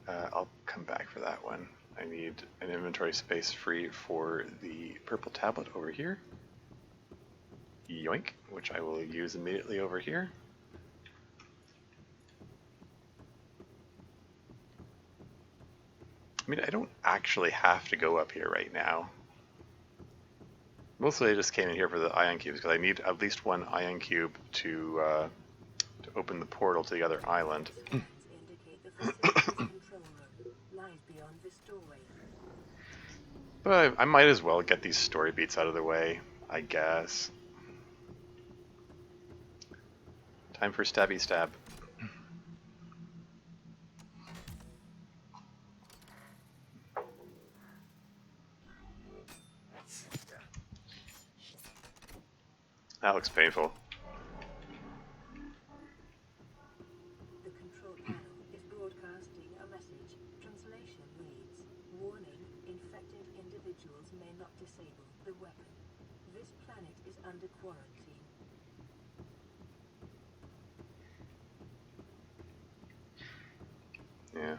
I'll come back for that one. I need an inventory space free for the purple tablet over here. Yoink, which I will use immediately over here. I mean, I don't actually have to go up here right now. Mostly I just came in here for the ion cubes because I need at least one ion cube to open the portal to the other island. Scans indicate the facility's control room lies beyond this doorway. But I might as well get these story beats out of the way, I guess. Time for stabby stab. That looks painful. The control panel is broadcasting a message. Translation reads, "Warning, infected individuals may not disable the weapon. This planet is under quarantine." Yeah.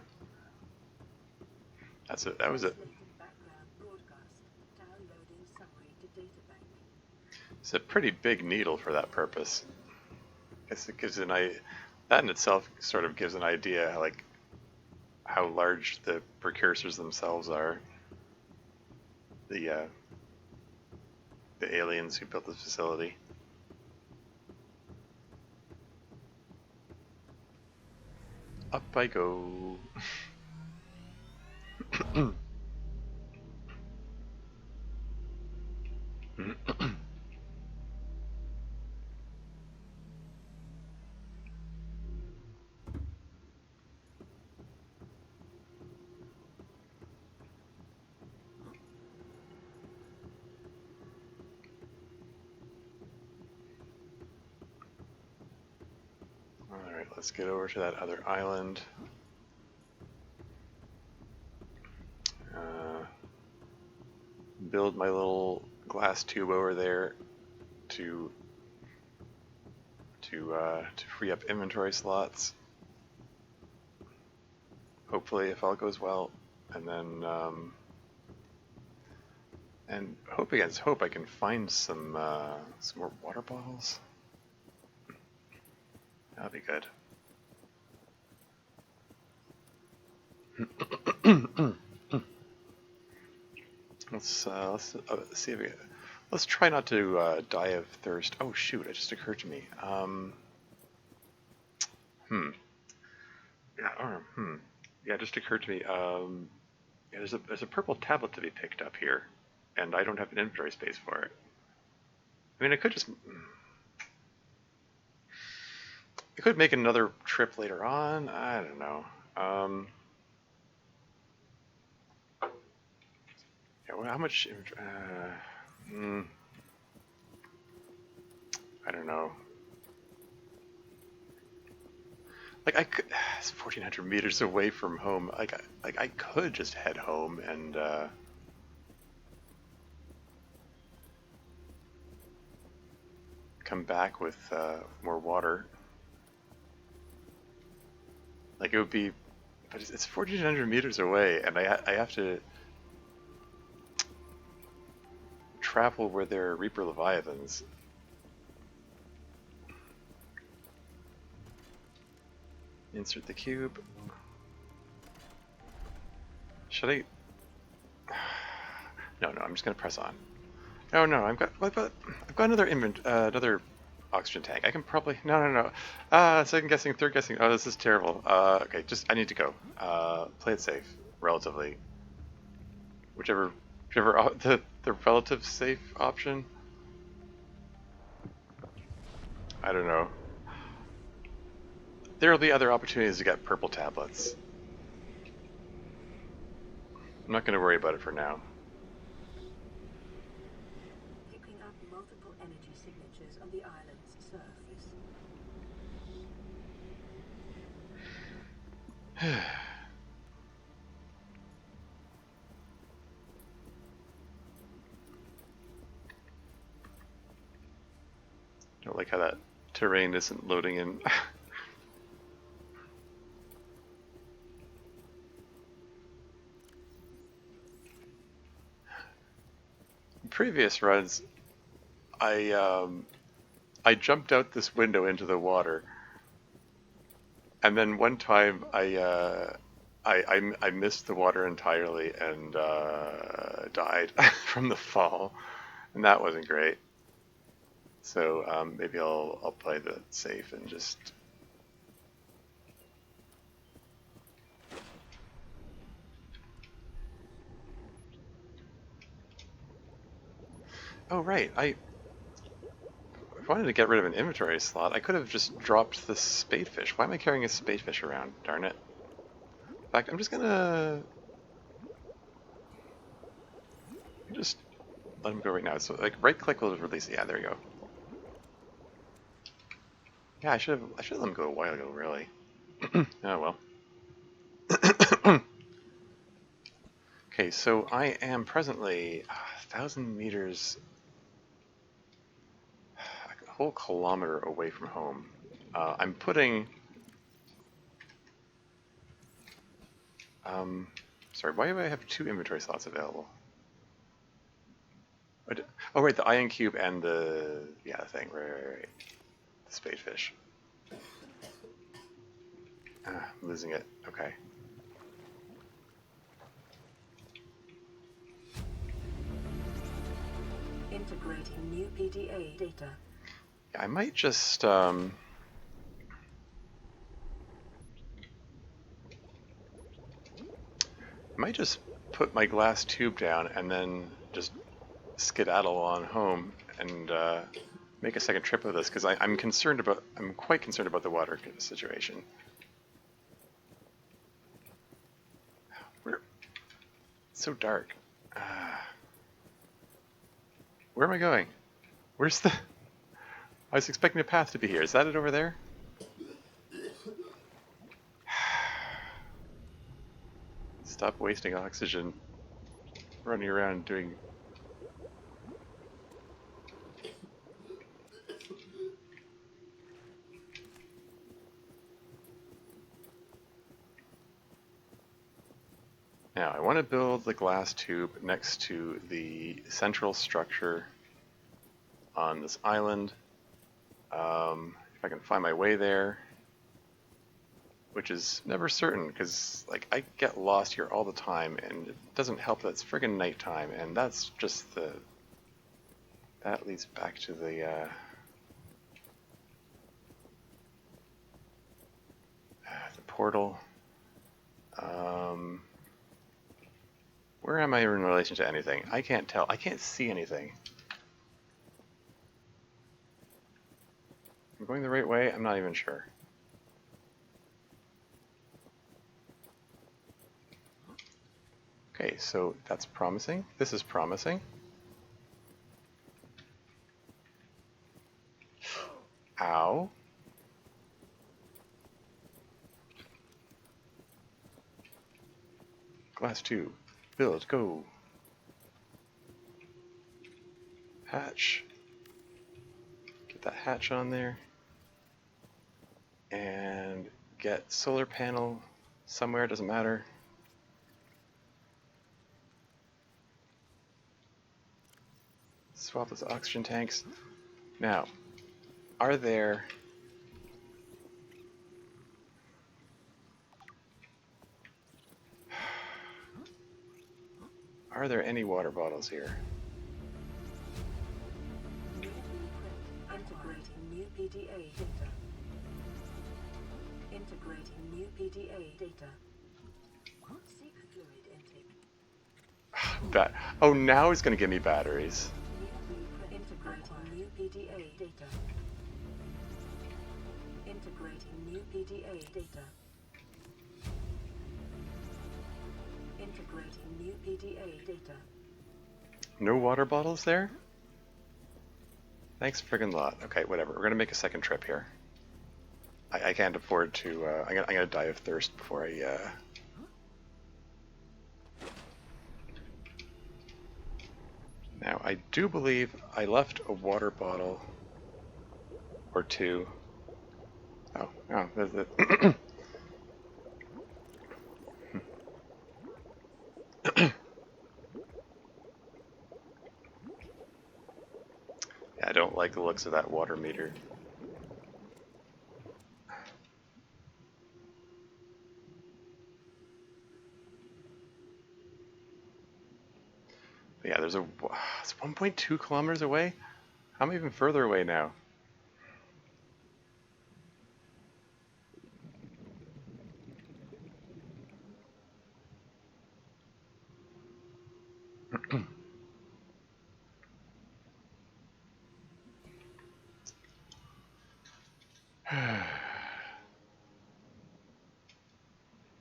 That's it. That was it. Translated background broadcast. Downloading summary to databank. It's a pretty big needle for that purpose. I guess it gives that in itself sort of gives an idea like how large the precursors themselves are. The aliens who built this facility. Up I go. let's get over to that other island. Build my little glass tube over there to free up inventory slots. Hopefully, if all goes well, and then and hope against hope, I can find some more water bottles. That'll be good. Let's see if let's try not to die of thirst. Oh shoot! It just occurred to me. Yeah, it just occurred to me. Yeah, there's a purple tablet to be picked up here, and I don't have an inventory space for it. I mean, I could make another trip later on. I don't know. Yeah, well, how much? I don't know. Like it's 1,400 meters away from home. Like I could just head home and come back with more water. Like it would be, but it's 1,400 meters away, and I have to travel where there are Reaper Leviathans. Insert the cube. Should I? No, I'm just gonna press on. Oh no, I've got another oxygen tank. I can probably no. Second guessing, third guessing. Oh, this is terrible. Okay, I need to go. Play it safe, relatively. Whichever the relative safe option. I don't know. There will be other opportunities to get purple tablets. I'm not going to worry about it for now. Picking up multiple energy signatures on the island's surface. Don't like how that terrain isn't loading in. Previous runs, I jumped out this window into the water, and then one time I missed the water entirely and died from the fall, and that wasn't great. So maybe I'll play the safe and just. Oh right, I wanted to get rid of an inventory slot. I could have just dropped the spadefish. Why am I carrying a spadefish around? Darn it. In fact, I'm just gonna just let him go right now. So like right click will release. Yeah, there you go. Yeah, I should have let him go a while ago, really. Oh well. Okay, so I am presently 1,000 meters, a whole kilometer away from home. I'm putting. Sorry, why do I have 2 inventory slots available? Oh, right, the ion cube and the thing, right. The spadefish. I'm losing it. Okay. Integrating new PDA data. Yeah, I might just put my glass tube down and then just skedaddle on home and make a second trip of this, because I'm quite concerned about the water situation. It's so dark. Where am I going? Where's the? I was expecting a path to be here. Is that it over there? stop wasting oxygen running around doing... Now, I want to build the glass tube next to the central structure on this island. If I can find my way there, which is never certain, because like I get lost here all the time, and it doesn't help that it's friggin' nighttime, and that's just the... That leads back to the portal. Where am I in relation to anything? I can't tell. I can't see anything. I'm going the right way? I'm not even sure. Okay, so that's promising. This is promising. Ow. Glass tube. Build, go. Hatch. Get that hatch on there. And get solar panel somewhere, doesn't matter. Swap those oxygen tanks. Now, are there... Are there any water bottles here? Integrating new PDA data. Integrating new PDA data. Seek fluid intake. Oh, now it's going to give me batteries. Integrating new PDA data. Integrating new PDA data. Integrating new PDA data. No water bottles there? Thanks friggin' lot. Okay, whatever. We're gonna make a second trip here. I can't afford to. I'm gonna die of thirst before I. Now I do believe I left a water bottle or two. Oh, there's the. I don't like the looks of that water meter. But yeah, it's 1.2 kilometers away? I'm even further away now.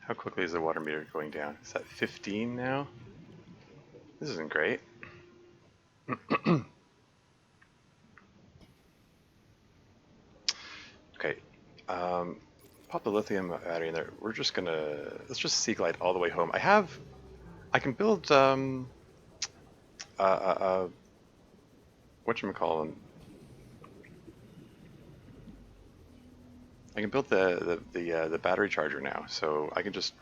How quickly is the water meter going down? Is that 15 now? This isn't great. Okay, pop the lithium battery in there. We're just gonna, let's just sea glide all the way home. I can build, whatchamacallin', I can build the battery charger now, so I can just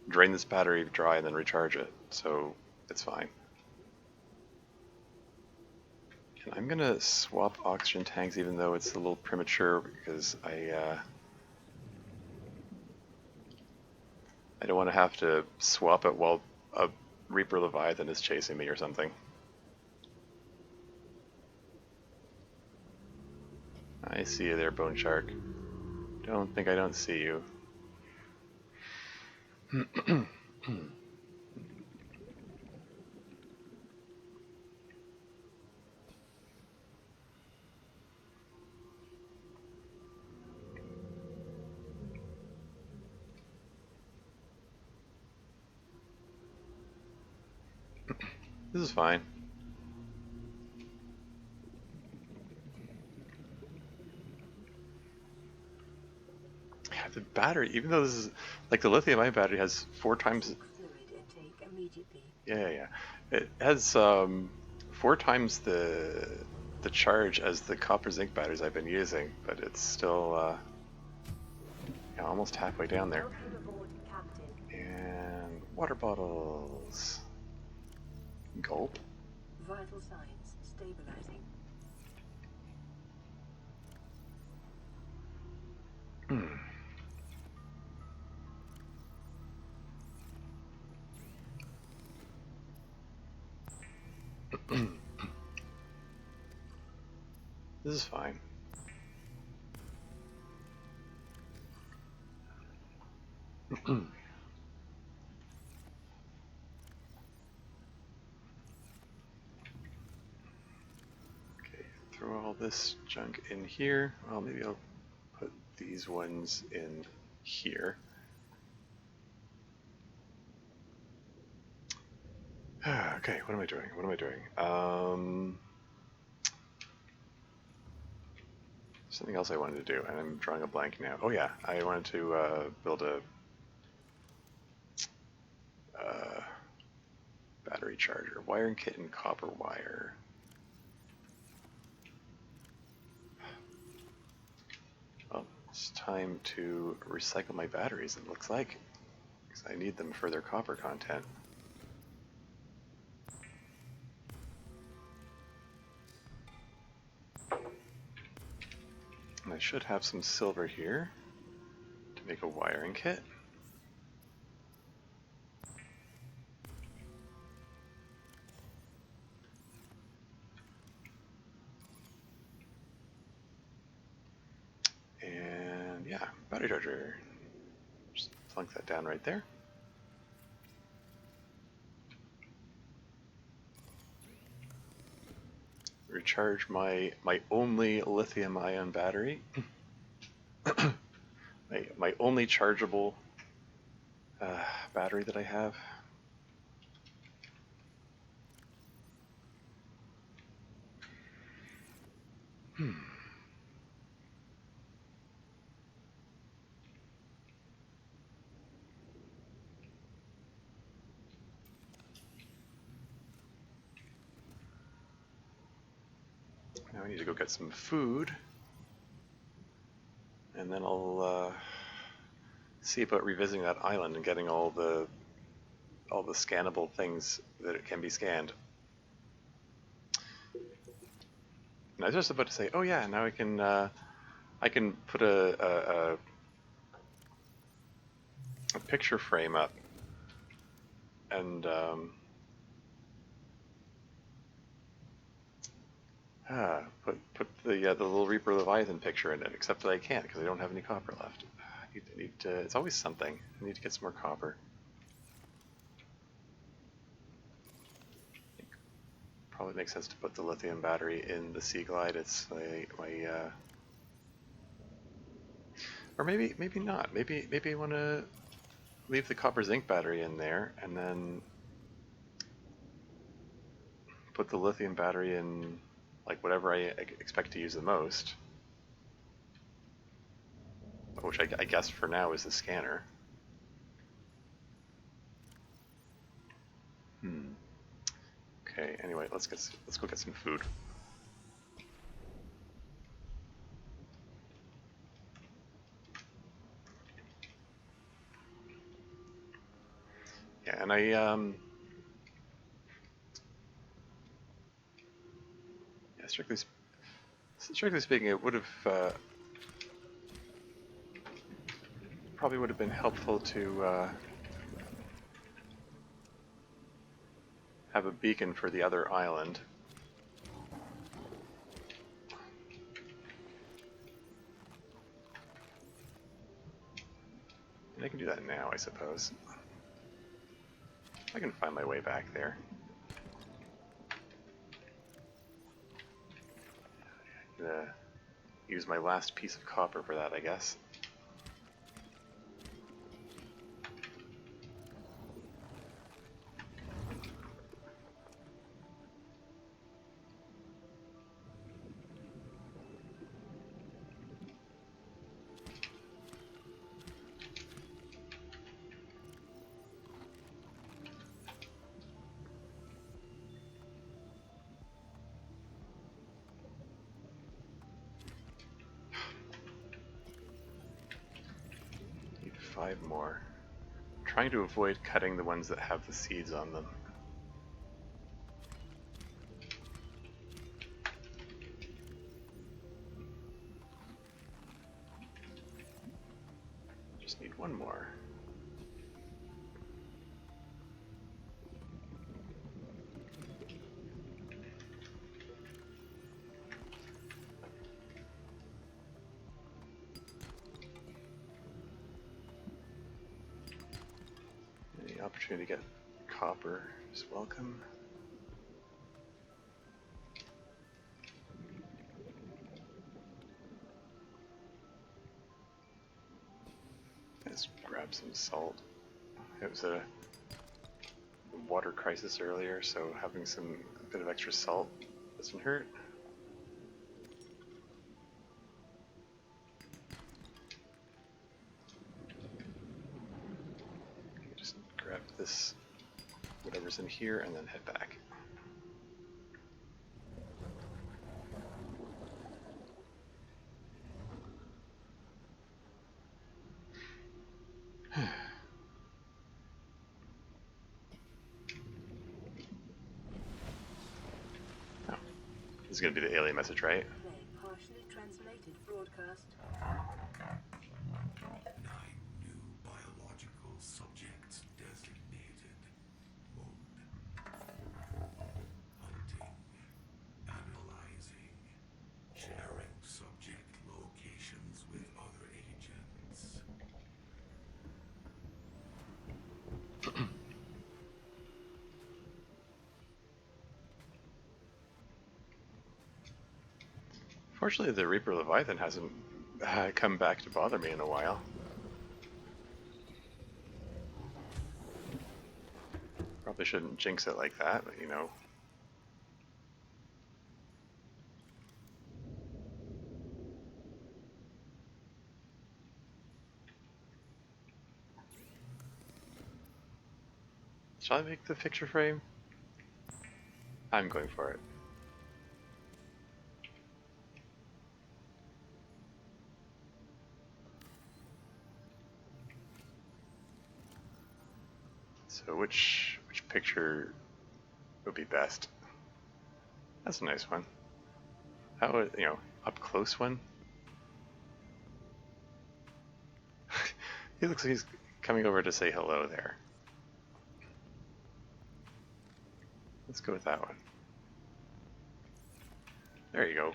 drain this battery dry and then recharge it, so it's fine. And I'm gonna swap oxygen tanks even though it's a little premature because I don't want to have to swap it while a Reaper Leviathan is chasing me or something. I see you there, Bone Shark. Don't think I don't see you. This is fine. Yeah, the battery, even though this is like the lithium-ion battery has 4 times. Fluid immediately. Yeah. It has 4 times the charge as the copper zinc batteries I've been using, but it's still almost halfway down there. Welcome aboard, Captain. And water bottles. Gulp. Vital signs stabilizing. This is fine. Okay, throw all this junk in here. Well, maybe I'll put these ones in here. Okay, what am I doing? Something else I wanted to do, and I'm drawing a blank now. Oh yeah, I wanted to build a battery charger. Wiring kit and copper wire. Well, it's time to recycle my batteries, it looks like, because I need them for their copper content. And I should have some silver here to make a wiring kit. And yeah, battery charger. Just plunk that down right there. Recharge my only lithium-ion battery. my only chargeable battery that I have. Now I need to go get some food, and then I'll see about revisiting that island and getting all the scannable things that it can be scanned. And I was just about to say, oh yeah, now I can put a picture frame up and put the little Reaper Leviathan picture in it, except that I can't because I don't have any copper left. I need to, it's always something. I need to get some more copper. Probably makes sense to put the lithium battery in the Sea Glide. It's or maybe not. Maybe I want to leave the copper zinc battery in there and then put the lithium battery in like whatever I expect to use the most, which I guess for now is the scanner. Okay. Anyway, let's go get some food. Yeah, and strictly speaking, it would have probably would have been helpful to have a beacon for the other island. And I can do that now, I suppose. I can find my way back there. I'm gonna use my last piece of copper for that, I guess. 5 more. Trying to avoid cutting the ones that have the seeds on them. Just need 1 more. Any opportunity to get copper is welcome. Let's grab some salt. It was a water crisis earlier, so having a bit of extra salt doesn't hurt. Just grab this, whatever's in here, and then head back. This is going to be the alien message, right? Play partially translated broadcast. 9 new biological subjects designated. Mode. Hunting. Analyzing. Sharing subject locations with other agents. Fortunately, the Reaper Leviathan hasn't come back to bother me in a while. Probably shouldn't jinx it like that, but you know. Shall I make the picture frame? I'm going for it. So which picture would be best? That's a nice one. How would, you know, up close one? He looks like he's coming over to say hello there. Let's go with that one. There you go.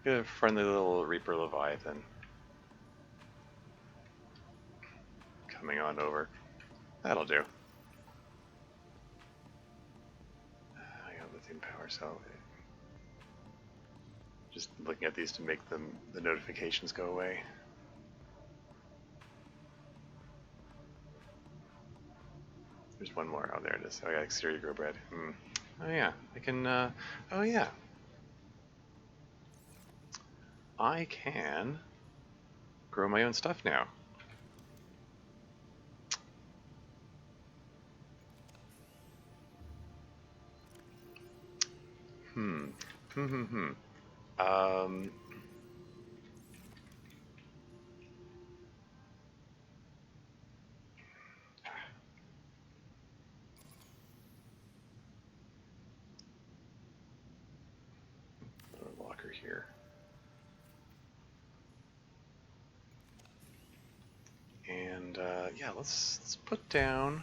Get a friendly little Reaper Leviathan. Coming on over. That'll do. I got lithium power cell. Just looking at these to make the notifications go away. There's one more. Oh, there it is. Oh yeah, exterior grow bread. Oh yeah, I can. Oh yeah, I can grow my own stuff now. A locker here. And yeah, let's put down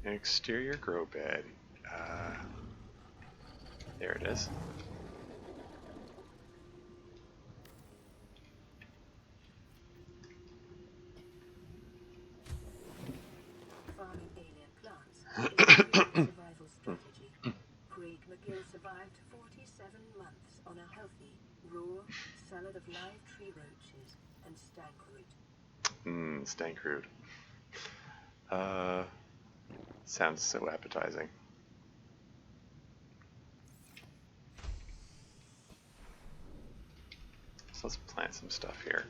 an exterior grow bed. There it is. Farming alien plants is a survival strategy. Craig McGill survived 47 months on a healthy, raw salad of live tree roaches and stank root. Stank root. Sounds so appetizing. So let's plant some stuff here.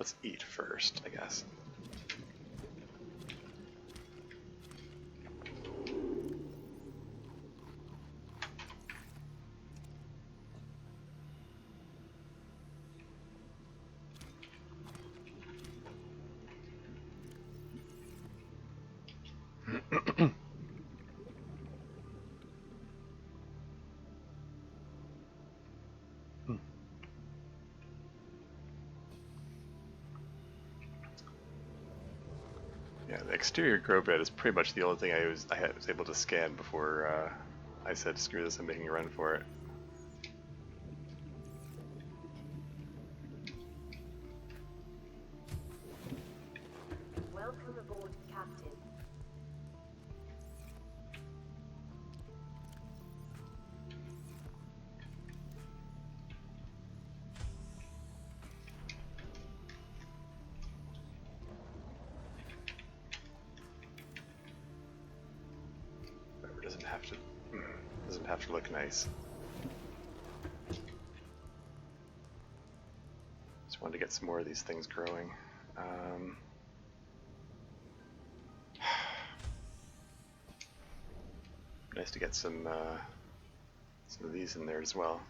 Let's eat first, I guess. Yeah, the exterior grow bed is pretty much the only thing I was able to scan before I said screw this, I'm making a run for it. Welcome aboard, Captain. Whatever, doesn't have to look nice. Just wanted to get some more of these things growing. Nice to get some of these in there as well.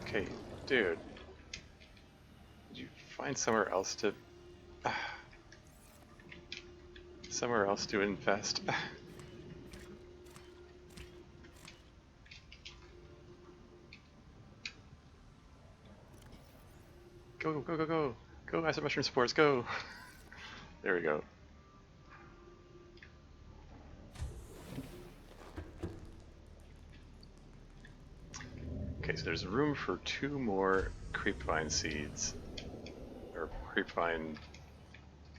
Okay, dude. Did you find somewhere else to invest? Go, go, go, go! Go, acid mushroom spores, go! There we go. Okay, so there's room for 2 more creepvine seeds. Or creepvine...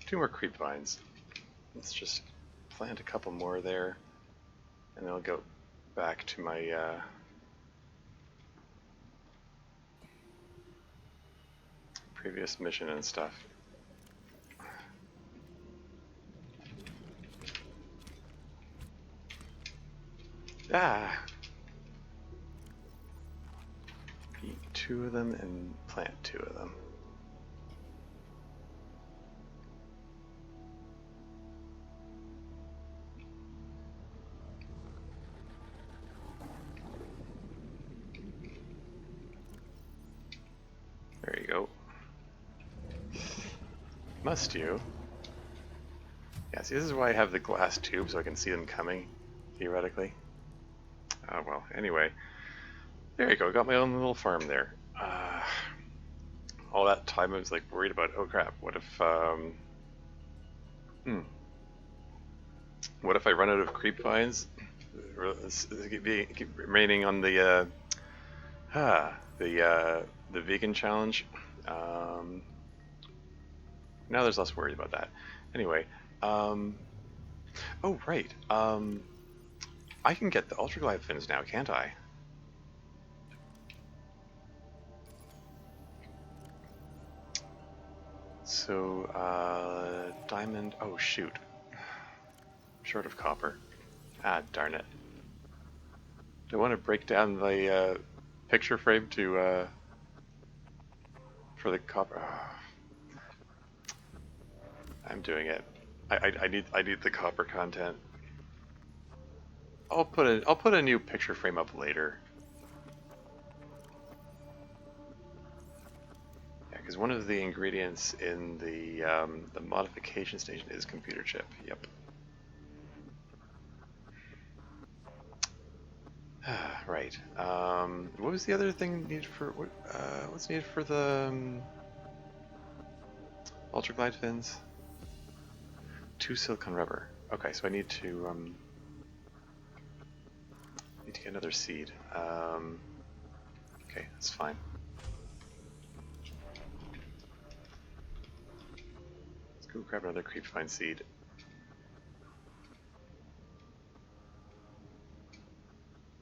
2 more creepvines. Let's just plant a couple more there. And then I'll go back to my... previous mission and stuff. Ah! Eat 2 of them and plant 2 of them. There you go. Must you? Yeah, see, this is why I have the glass tube, so I can see them coming, theoretically. Oh well, anyway. There you go, got my own little farm there. All that time I was like worried about, oh crap, what if what if I run out of creep vines? Keep remaining on the vegan challenge. Now there's less worry about that. Anyway, oh right, I can get the ultraglide fins now, can't I? So, diamond, oh shoot. Short of copper. Ah, darn it. Do I want to break down the picture frame to, for the copper? Oh. I'm doing it. I need the copper content. I'll put a new picture frame up later. Yeah, because one of the ingredients in the modification station is computer chip. Yep. Right. What was the other thing needed for what's needed for the ultraglide fins? 2 silicon rubber. Okay, so I need to get another seed. Okay, that's fine. Let's go grab another creepvine seed.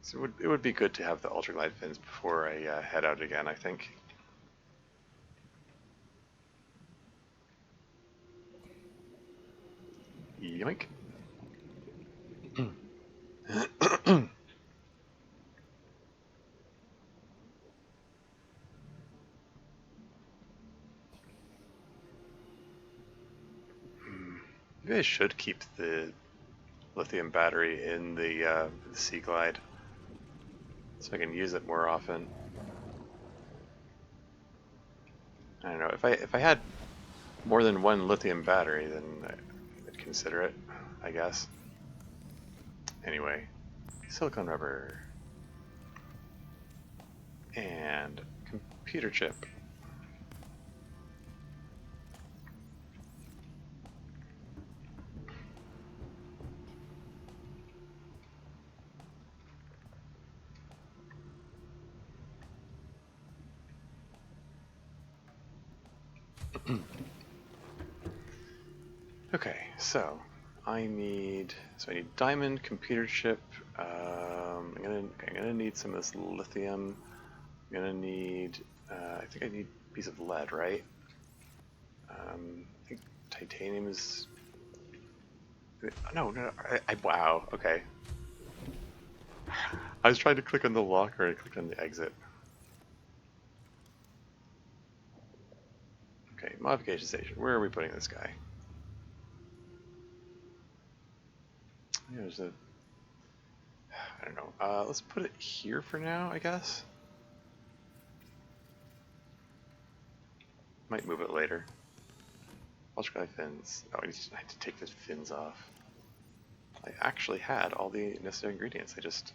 So it would be good to have the ultraglide fins before I head out again, I think. Yoink. Maybe I should keep the lithium battery in the Sea Glide so I can use it more often. I don't know, if I had more than one lithium battery, then I'd consider it, I guess. Anyway, silicone rubber and computer chip. Okay, so I need diamond, computer chip. I'm gonna need some of this lithium. I'm gonna need. I think I need a piece of lead, right? I think titanium is. No. Wow. Okay. I was trying to click on the locker and I clicked on the exit. Okay, modification station. Where are we putting this guy? There's a. I don't know. Let's put it here for now, I guess. Might move it later. Ultralight fins. Oh, I had to take the fins off. I actually had all the necessary ingredients. I just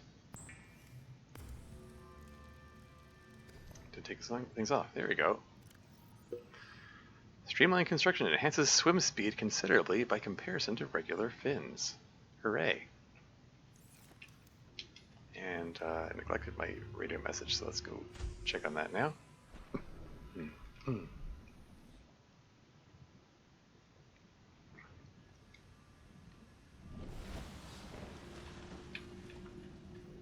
didn't take some things off. There we go. Streamlined construction enhances swim speed considerably by comparison to regular fins. Hooray. And I neglected my radio message, so let's go check on that now.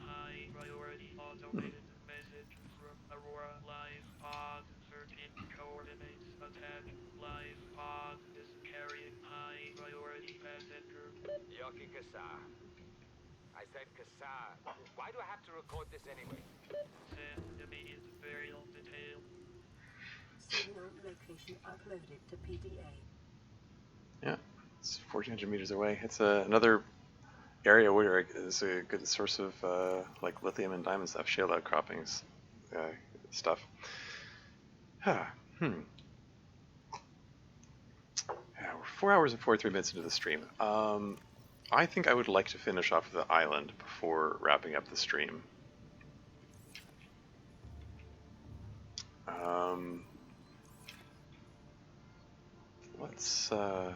High priority automated message from Aurora Live Pod. Certain coordinates attack. Live Pod is carrying high priority passenger. Yoki Kasa. I said Kasa. Why do I have to record this anyway? Send immediate burial detail. Signal location uploaded to PDA. Yeah, it's 1,400 meters away. It's another area where is a good source of like lithium and diamond stuff, shale outcroppings stuff. Yeah, we're 4 hours and 43 minutes into the stream. I think I would like to finish off the island before wrapping up the stream. Let's ooh,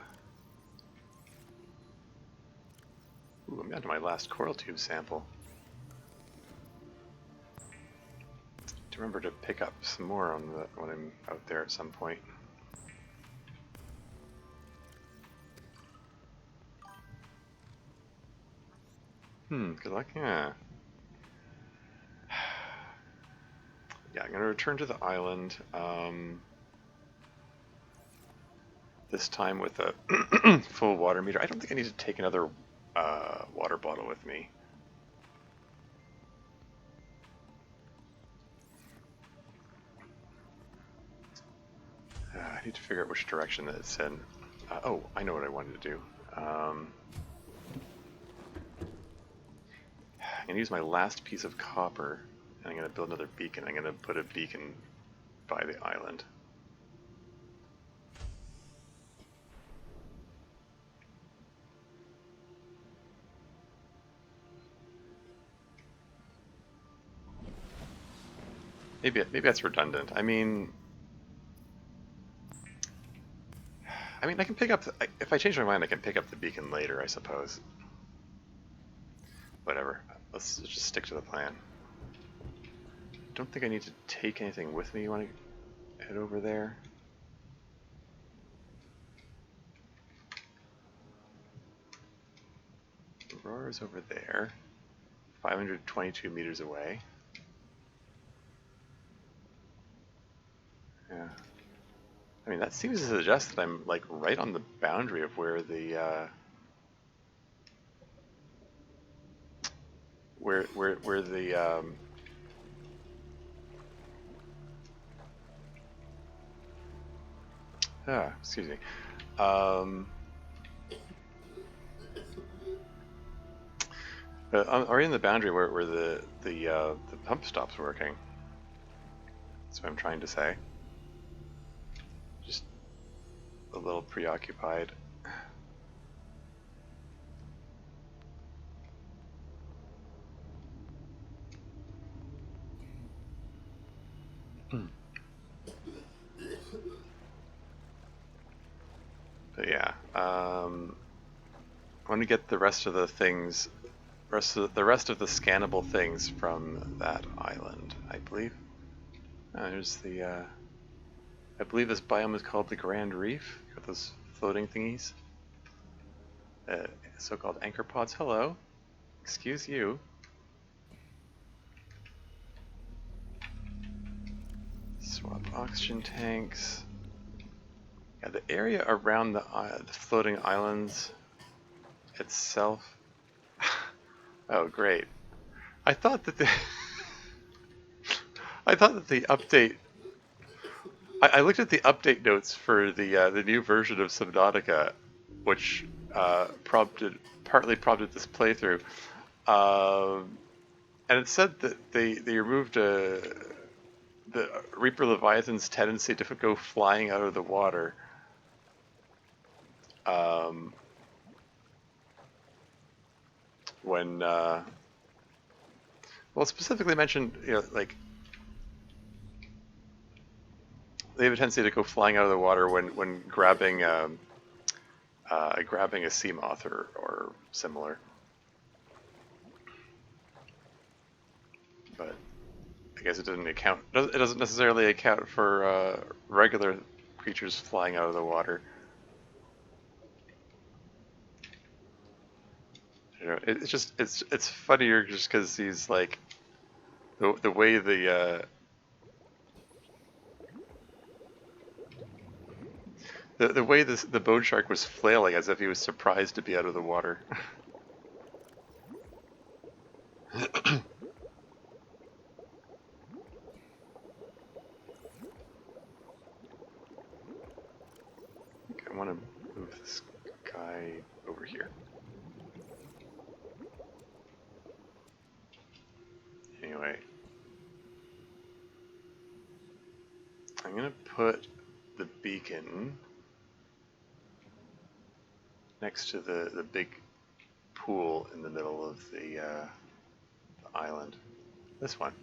I'm down to my last coral tube sample. To remember to pick up some more on when I'm out there at some point. Good luck. Yeah. Yeah, I'm gonna return to the island. This time with a full water meter. I don't think I need to take another water bottle with me. I need to figure out which direction that it's in. Oh, I know what I wanted to do. I'm going to use my last piece of copper, and I'm going to build another beacon. I'm going to put a beacon by the island. Maybe that's redundant. I mean, I can pick up if I change my mind, I can pick up the beacon later, I suppose. Whatever. Let's just stick to the plan. Don't think I need to take anything with me when I head over there. Aurora's over there, 522 meters away. Yeah. I mean, that seems to suggest that I'm like right on the boundary of where the where the excuse me. Or in the boundary where the pump stops working. That's what I'm trying to say. Just a little preoccupied. But yeah, I want to get the rest of the things, the rest of the scannable things from that island, I believe. There's the, I believe this biome is called the Grand Reef. Got those floating thingies. So-called anchor pods. Hello. Excuse you. Swap oxygen tanks. Yeah, the area around the floating islands itself. Oh, great! I thought that the I thought that the update. I looked at the update notes for the new version of Subnautica, which partly prompted this playthrough, and it said that they removed the Reaper Leviathan's tendency to go flying out of the water. When well, specifically mentioned, like they have a tendency to go flying out of the water when grabbing grabbing a sea moth or similar. But I guess it doesn't account. It doesn't necessarily account for regular creatures flying out of the water. It's just it's funnier just because he's like the way the way the bone shark was flailing as if he was surprised to be out of the water. I want to move this guy over here. Anyway, I'm gonna put the beacon next to the big pool in the middle of the island. This one.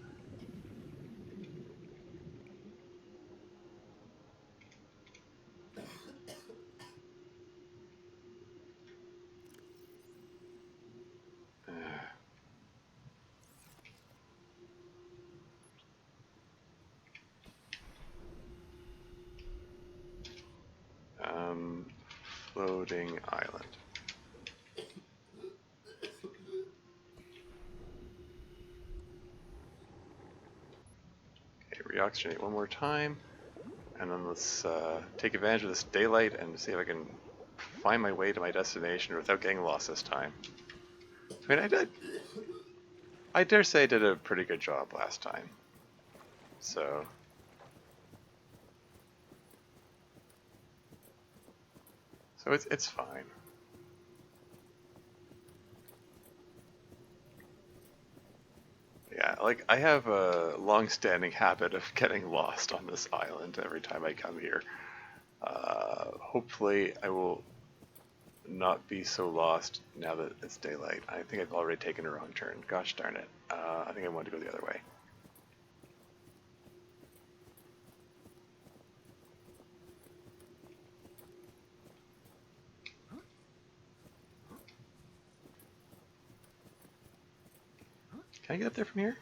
Floating island. Okay, reoxygenate one more time, and then let's take advantage of this daylight and see if I can find my way to my destination without getting lost this time. I mean, I dare say I did a pretty good job last time. So it's fine. Yeah, like I have a long-standing habit of getting lost on this island every time I come here. Hopefully I will not be so lost now that it's daylight. I think I've already taken a wrong turn. Gosh darn it. I think I wanted to go the other way. Can I get up there from here?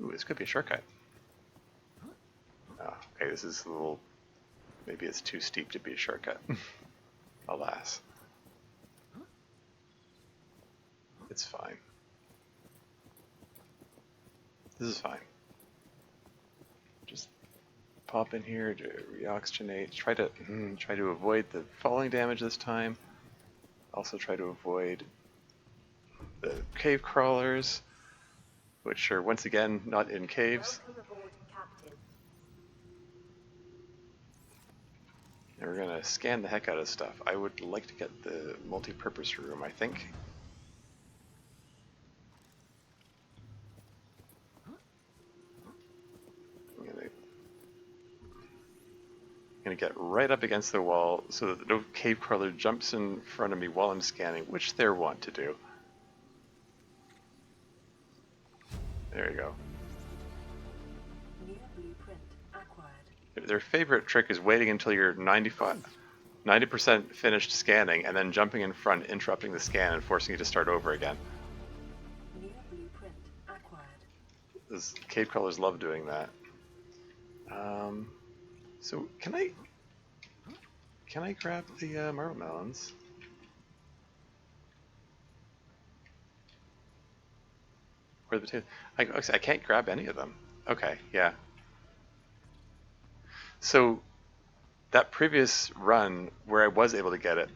Ooh, this could be a shortcut. Oh, okay, this is a little... Maybe it's too steep to be a shortcut. Alas. It's fine. This is fine. Just pop in here to reoxygenate. Try to avoid the falling damage this time. Also try to avoid the cave crawlers, which are once again not in caves. Welcome aboard, Captain. And we're gonna scan the heck out of stuff. I would like to get the multi-purpose room, I think. I'm going to get right up against the wall so that no cave crawler jumps in front of me while I'm scanning, which they're wont to do. There you go. New blueprint acquired. Their favorite trick is waiting until you're 90% finished scanning and then jumping in front, interrupting the scan and forcing you to start over again. New blueprint acquired. Those cave crawlers love doing that. So can I grab the marble melons? Or the potatoes? I can't grab any of them. Okay, yeah. So that previous run where I was able to get it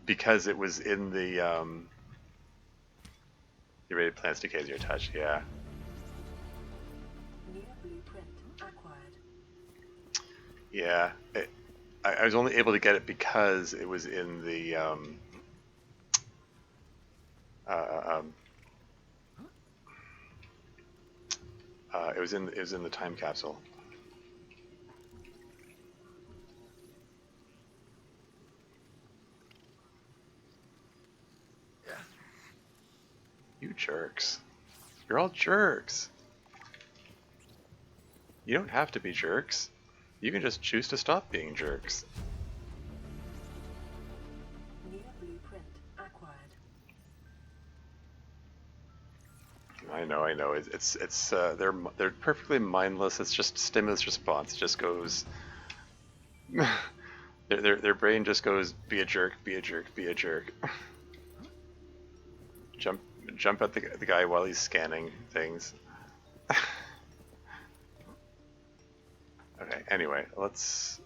because it was in the irradiated plants decays your touch, yeah. New blueprint acquired. Yeah, I was only able to get it because it was in the it was in the time capsule. You jerks. You're all jerks. You don't have to be jerks. You can just choose to stop being jerks. New blueprint acquired. I know. It's they're perfectly mindless. It's just stimulus response. It just goes. their brain just goes, be a jerk, be a jerk, be a jerk. Jump at the guy while he's scanning things. Okay. Anyway, let's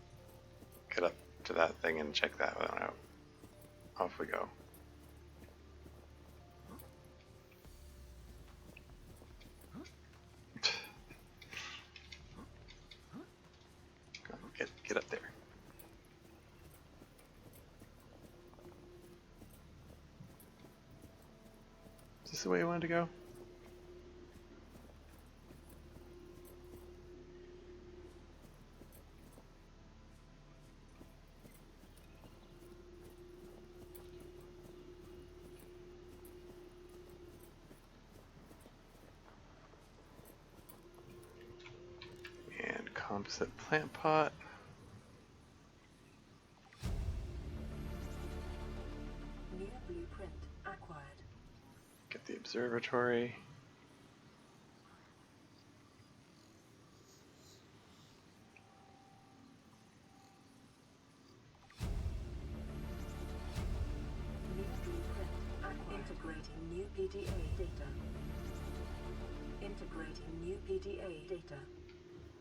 get up to that thing and check that one out. Off we go. Get up there. Is this the way you wanted to go? And composite plant pot. New blueprint acquired. Get the observatory. New blueprint acquired. Integrating new PDA data. Integrating new PDA data.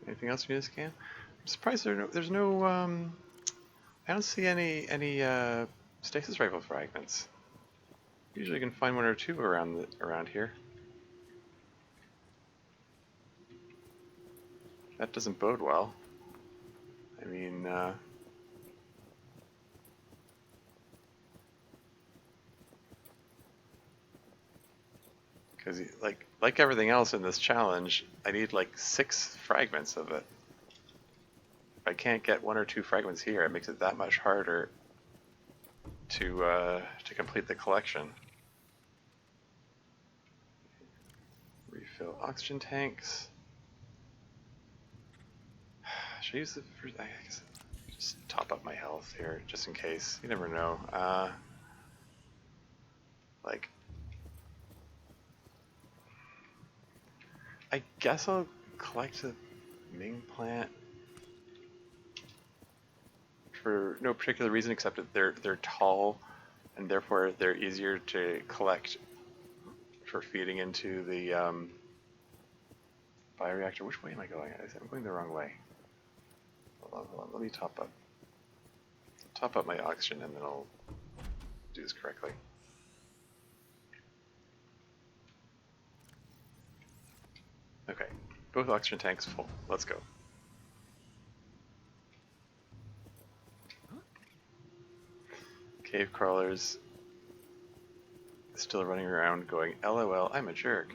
Anything else you need to scan? I'm surprised there's no I don't see any stasis rifle fragments. Usually you can find one or two around here. That doesn't bode well. I mean, because like everything else in this challenge, I need like 6 fragments of it. If I can't get 1 or 2 fragments here, it makes it that much harder to complete the collection. Refill oxygen tanks. Should I use the first? I guess just top up my health here, just in case. You never know. Like, I guess I'll collect the Ming plant for no particular reason except that they're tall and therefore they're easier to collect for feeding into the bioreactor. Which way am I going? I'm going the wrong way. Hold on. Let me top up my oxygen and then I'll do this correctly. Okay, both oxygen tanks full. Let's go. Cave crawlers still running around going, LOL, I'm a jerk.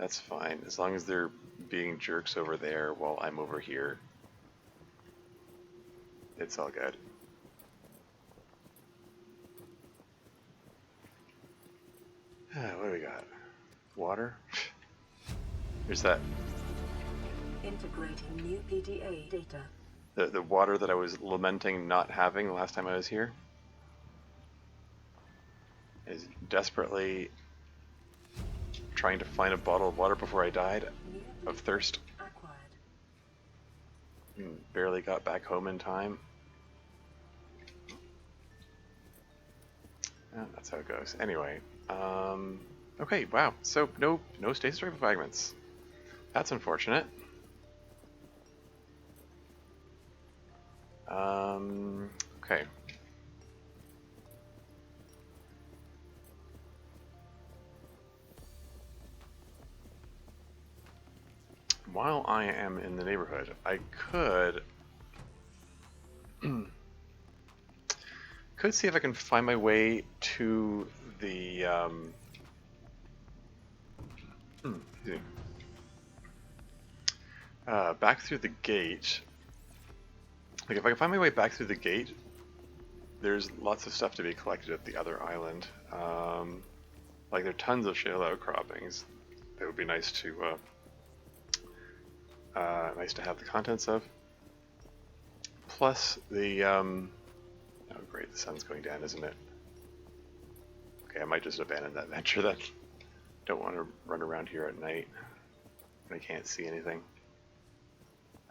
That's fine, as long as they're being jerks over there while I'm over here. It's all good. What do we got? Water? There's that. Integrating new PDA data. The water that I was lamenting not having the last time I was here is desperately trying to find a bottle of water before I died of thirst. Acquired. Barely got back home in time. That's how it goes. Anyway, okay, wow. So no stasis rifle fragments. That's unfortunate. Okay. While I am in the neighborhood, I could see if I can find my way to the back through the gate. Like if I can find my way back through the gate, there's lots of stuff to be collected at the other island. Like there are tons of shale outcroppings that would be nice to have the contents of. Plus the oh great, the sun's going down, isn't it? Okay, I might just abandon that venture then. Don't want to run around here at night when I can't see anything.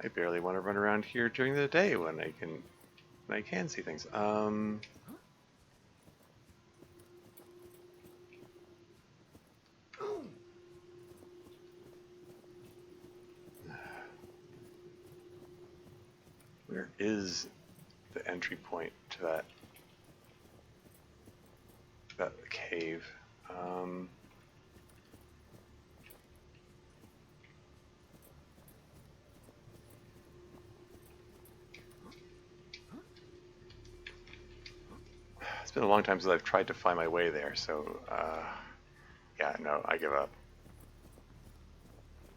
I barely want to run around here during the day when I can see things. Where is the entry point to that cave? It's been a long time since I've tried to find my way there, so yeah, no, I give up.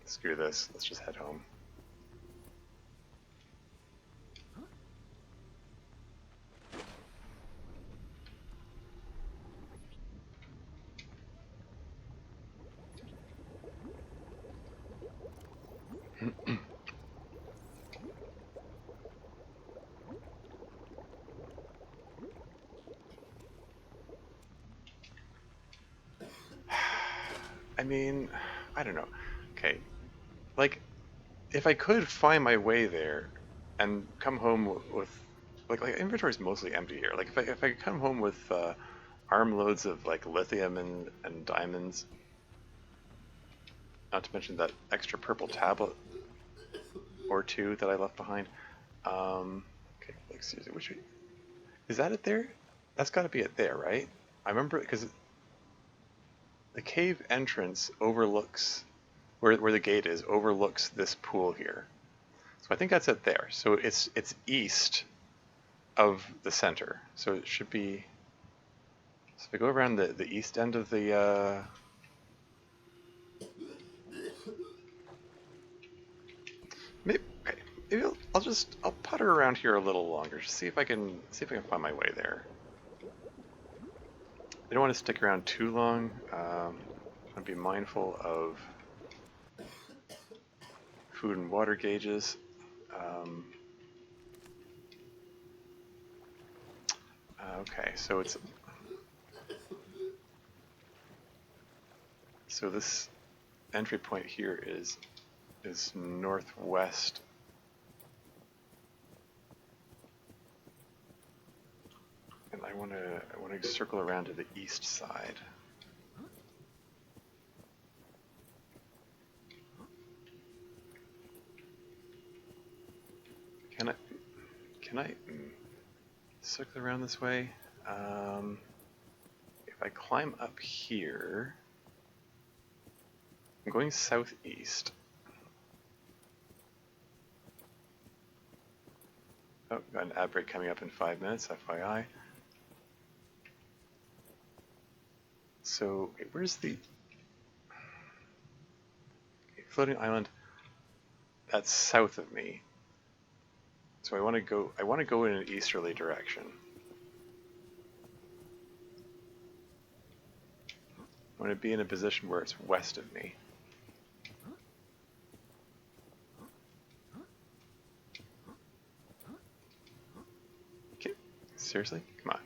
Screw this, let's just head home. I mean, I don't know. Okay, like, if I could find my way there and come home with, like inventory is mostly empty here. Like, if I could come home with armloads of like lithium and diamonds, not to mention that extra purple tablet or two that I left behind. Okay, like seriously, which is that it there? That's got to be it there, right? I remember because the cave entrance overlooks where the gate is, overlooks this pool here. So I think that's it there. So it's east of the center. So it should be. So if I go around the east end of the. Maybe I'll putter around here a little longer, just see if I can find my way there. I don't want to stick around too long. I'll be mindful of food and water gauges. Okay, so this entry point here is northwest. And I want to circle around to the east side. Can I circle around this way? If I climb up here, I'm going southeast. Oh, got an ad break coming up in 5 minutes, FYI. So, where's the... floating island that's south of me. So I want to go in an easterly direction. I want to be in a position where it's west of me. Okay, seriously? Come on.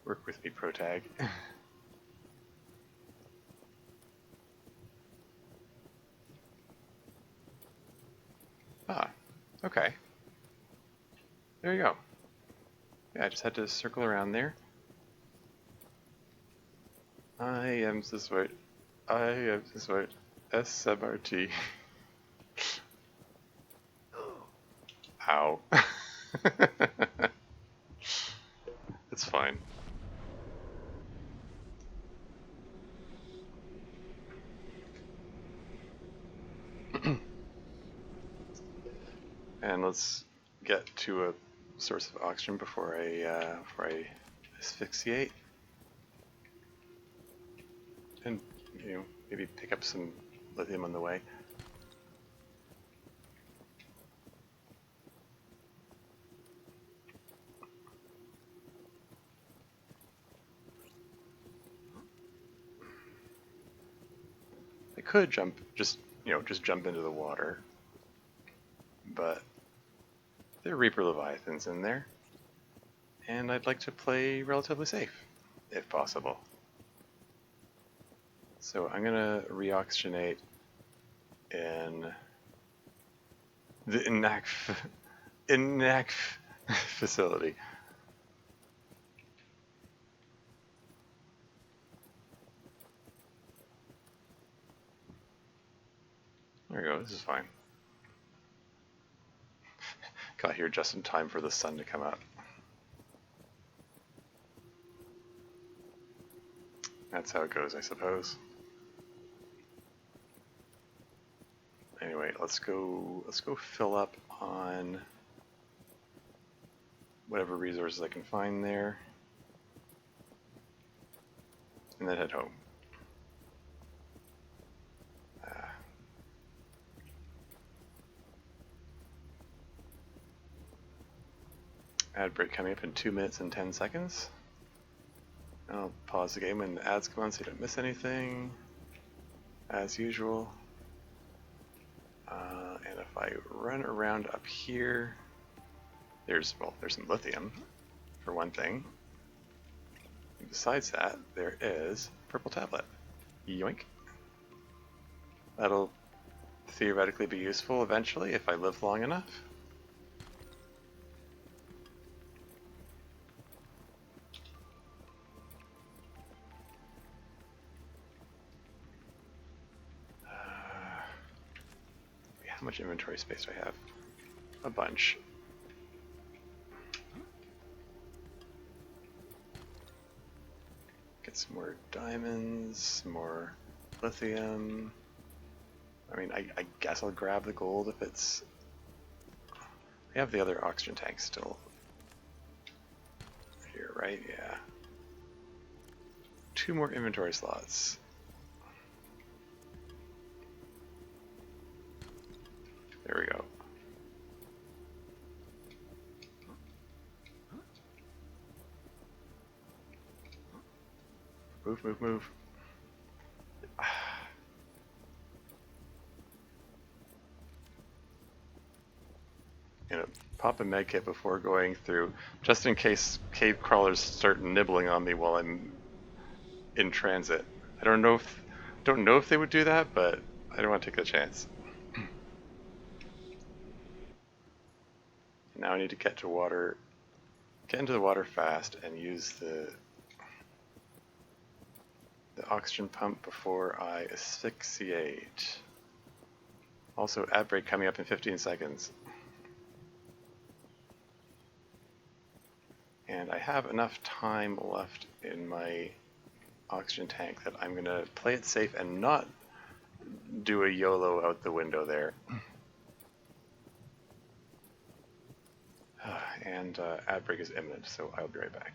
Work with me, protag. Ah, okay. There you go. Yeah, I just had to circle around there. I am this way. I am this way. SMRT. Ow. It's fine. And let's get to a source of oxygen before I asphyxiate. And, you know, maybe pick up some lithium on the way. I could just jump into the water, but there are Reaper Leviathans in there, and I'd like to play relatively safe, if possible. So I'm gonna reoxygenate in the Inacf facility. There we go, this is fine. Got here just in time for the sun to come up. That's how it goes, I suppose. Anyway, let's go fill up on whatever resources I can find there, and then head home. Ad break coming up in 2 minutes and 10 seconds. I'll pause the game when the ads come on so you don't miss anything, as usual. And if I run around up here, there's some lithium, for one thing. And besides that, there is purple tablet. Yoink. That'll theoretically be useful eventually if I live long enough. How much inventory space do I have? A bunch. Get some more diamonds, some more lithium. I mean, I guess I'll grab the gold if it's... I have the other oxygen tank still. Here, right? Yeah. 2 more inventory slots. There we go. Move, move, move. You know, pop a med kit before going through, just in case cave crawlers start nibbling on me while I'm in transit. I don't know if they would do that, but I don't want to take the chance. Now I need to get into the water fast and use the oxygen pump before I asphyxiate. Also, ad break coming up in 15 seconds. And I have enough time left in my oxygen tank that I'm going to play it safe and not do a YOLO out the window there. And ad break is imminent, so I'll be right back.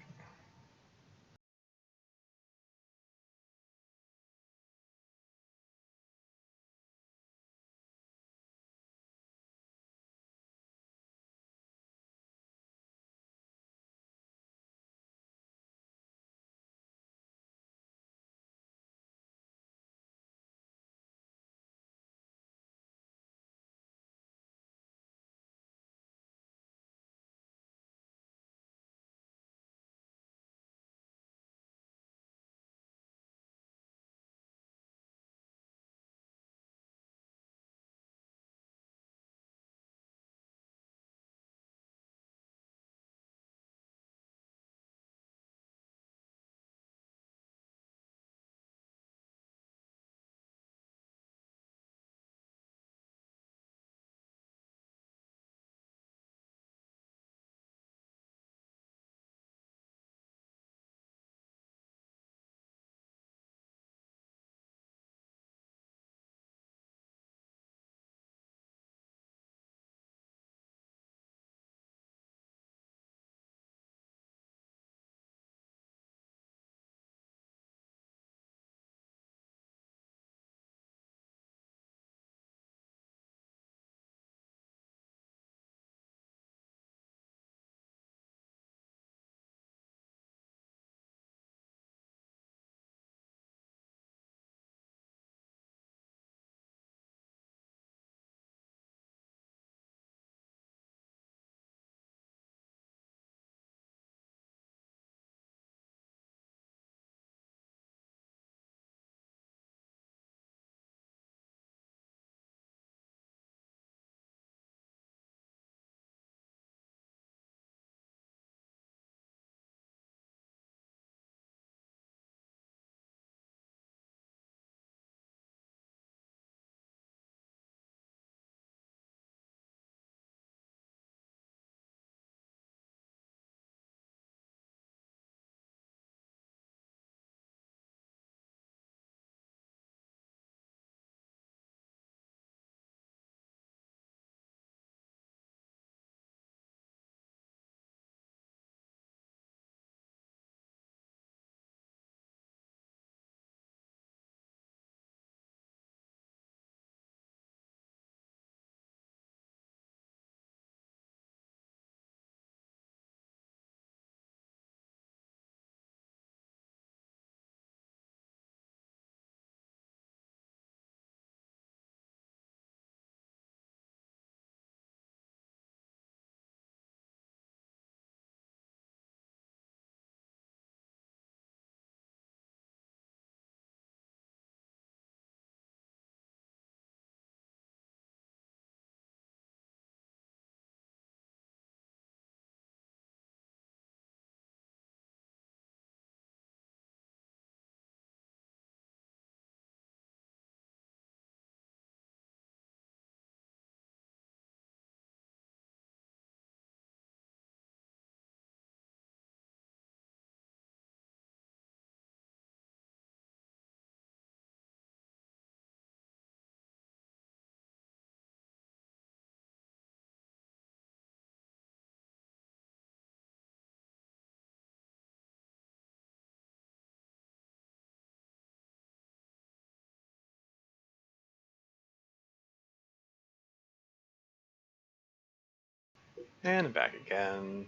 And back again.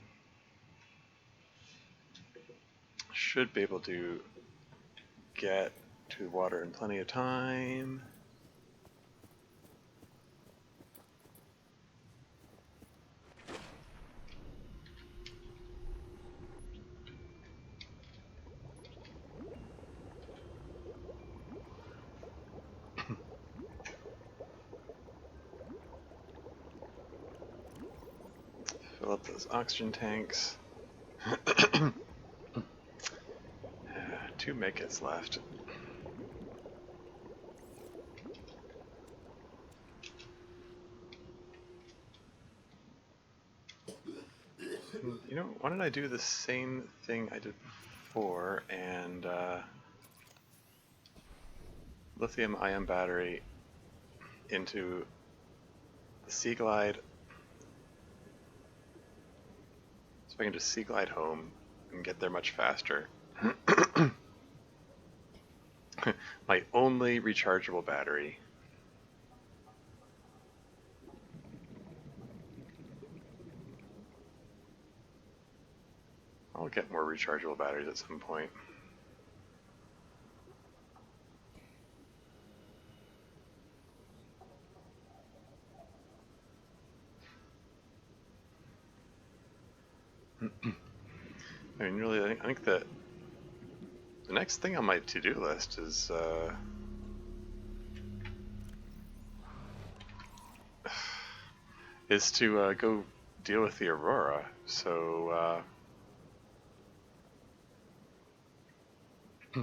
Should be able to get to the water in plenty of time. Fill up those oxygen tanks. 2 medkits left. You know, why don't I do the same thing I did before and lithium-ion battery into the Sea Glide, so I can just Sea Glide home and get there much faster. My only rechargeable battery. I'll get more rechargeable batteries at some point. I mean, really, I think that the next thing on my to-do list is to go deal with the Aurora. So so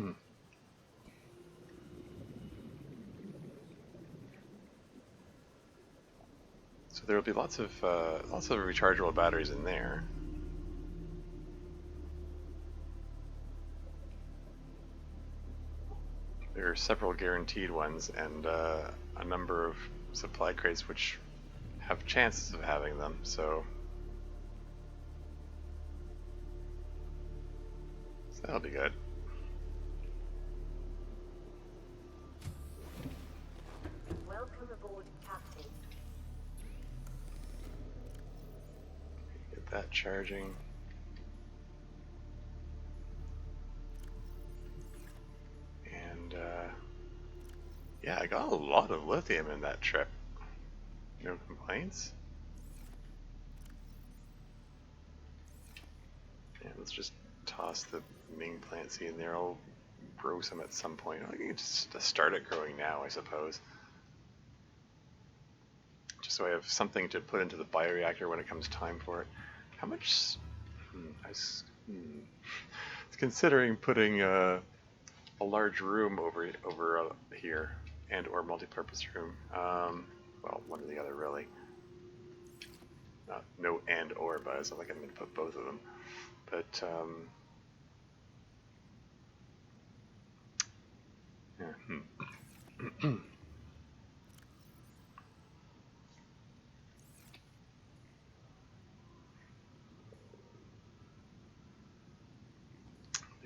there will be lots of rechargeable batteries in there. There are several guaranteed ones and a number of supply crates which have chances of having them, so that'll be good. Welcome aboard, Captain. Get that charging. And yeah, I got a lot of lithium in that trip. No complaints. Yeah, let's just toss the Ming plant seed in there. I'll grow some at some point. I can just start it growing now, I suppose. Just so I have something to put into the bioreactor when it comes time for it. How much? I was considering putting a large room over here, and or multi-purpose room. Well, one or the other, really. No and or, but it's not like I'm going to put both of them. But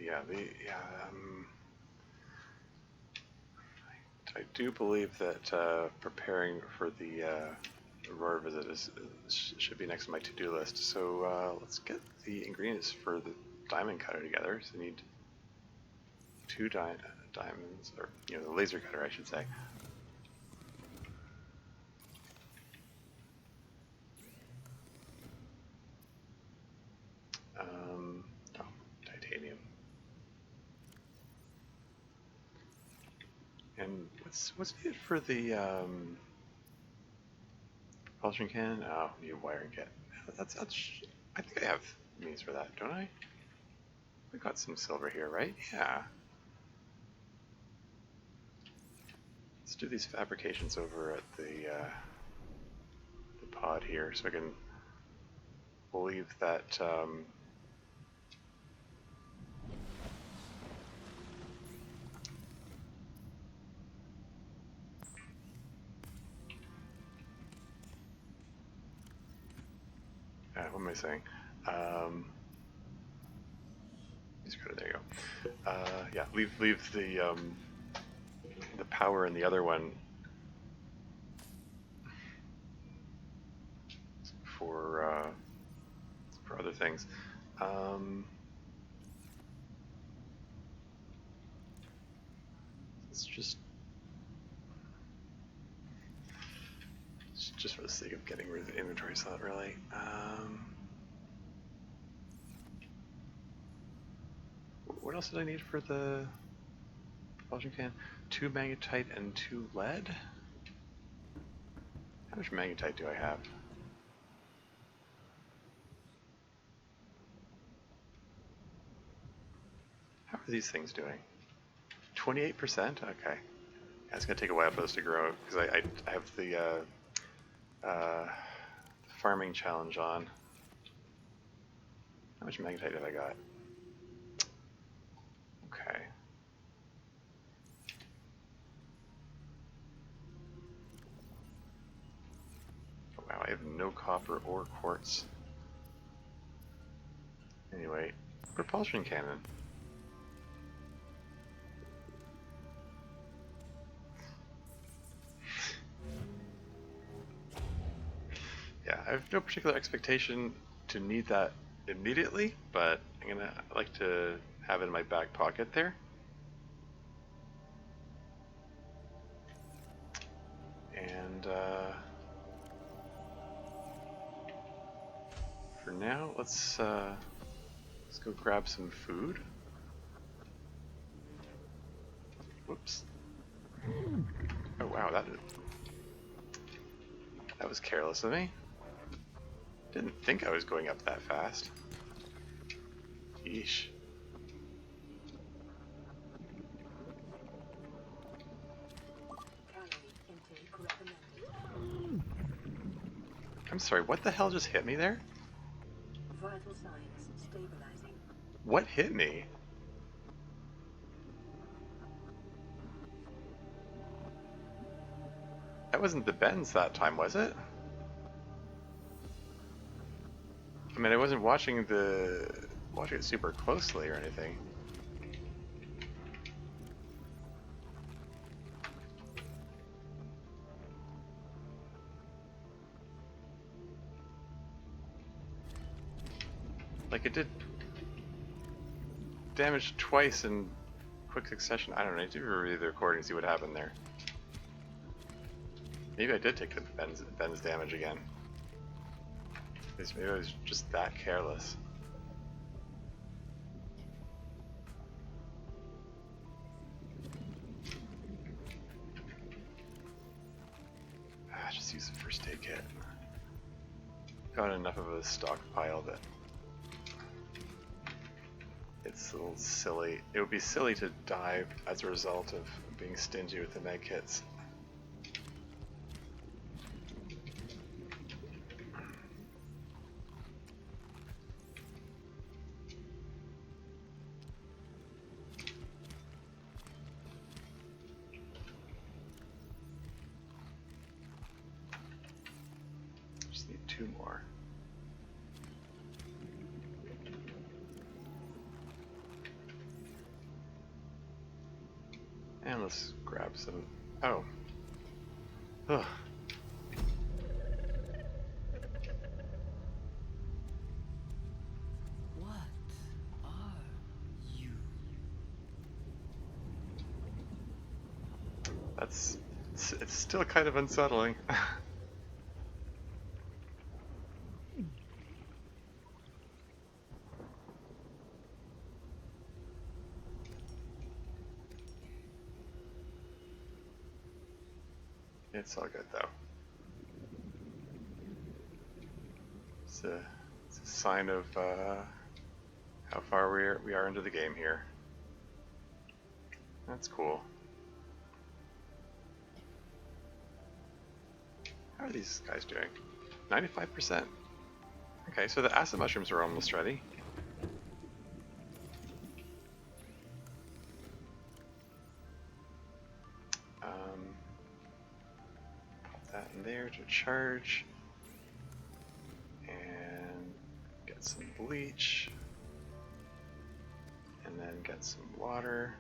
yeah. I do believe that preparing for the Aurora visit should be next on my to-do list. So let's get the ingredients for the diamond cutter together. So we need 2 diamonds, or the laser cutter, I should say. Titanium. And what's needed for the propulsion cannon? Oh, new wiring kit. That's I think I have means for that, don't I? We got some silver here, right? Yeah. Let's do these fabrications over at the pod here, so I can believe that what am I saying? There you go. Yeah, leave the power in the other one for things. It's just for the sake of getting rid of the inventory slot, really. What else did I need for the propulsion can? 2 magnetite and 2 lead? How much magnetite do I have? How are these things doing? 28%? Okay. Yeah, it's going to take a while for this to grow, because I have the farming challenge on. How much magnetite have I got? Okay. Oh, wow, I have no copper or quartz. Anyway, propulsion cannon. Yeah, I have no particular expectation to need that immediately, but I'm gonna like to have it in my back pocket there. And for now, let's go grab some food. Whoops. Oh wow, that was careless of me. Didn't think I was going up that fast. Yeesh. I'm sorry, what the hell just hit me there? Vital signs stabilizing. What hit me? That wasn't the bends that time, was it? I mean, I wasn't watching it super closely or anything. Like, it did damage twice in quick succession. I don't know, I need to review the recording and see what happened there. Maybe I did take the Ben's damage again. Maybe I was just that careless. Just use the first aid kit. Got enough of a stockpile that it's a little silly. It would be silly to die as a result of being stingy with the med kits. Just need 2 more. And let's grab some. Oh. Ugh. What are you? It's still kind of unsettling. It's all good though. It's a sign of how far we are into the game here. That's cool. How are these guys doing? 95%. Okay, so the acid mushrooms are almost ready. That in there to charge, and get some bleach, and then get some water.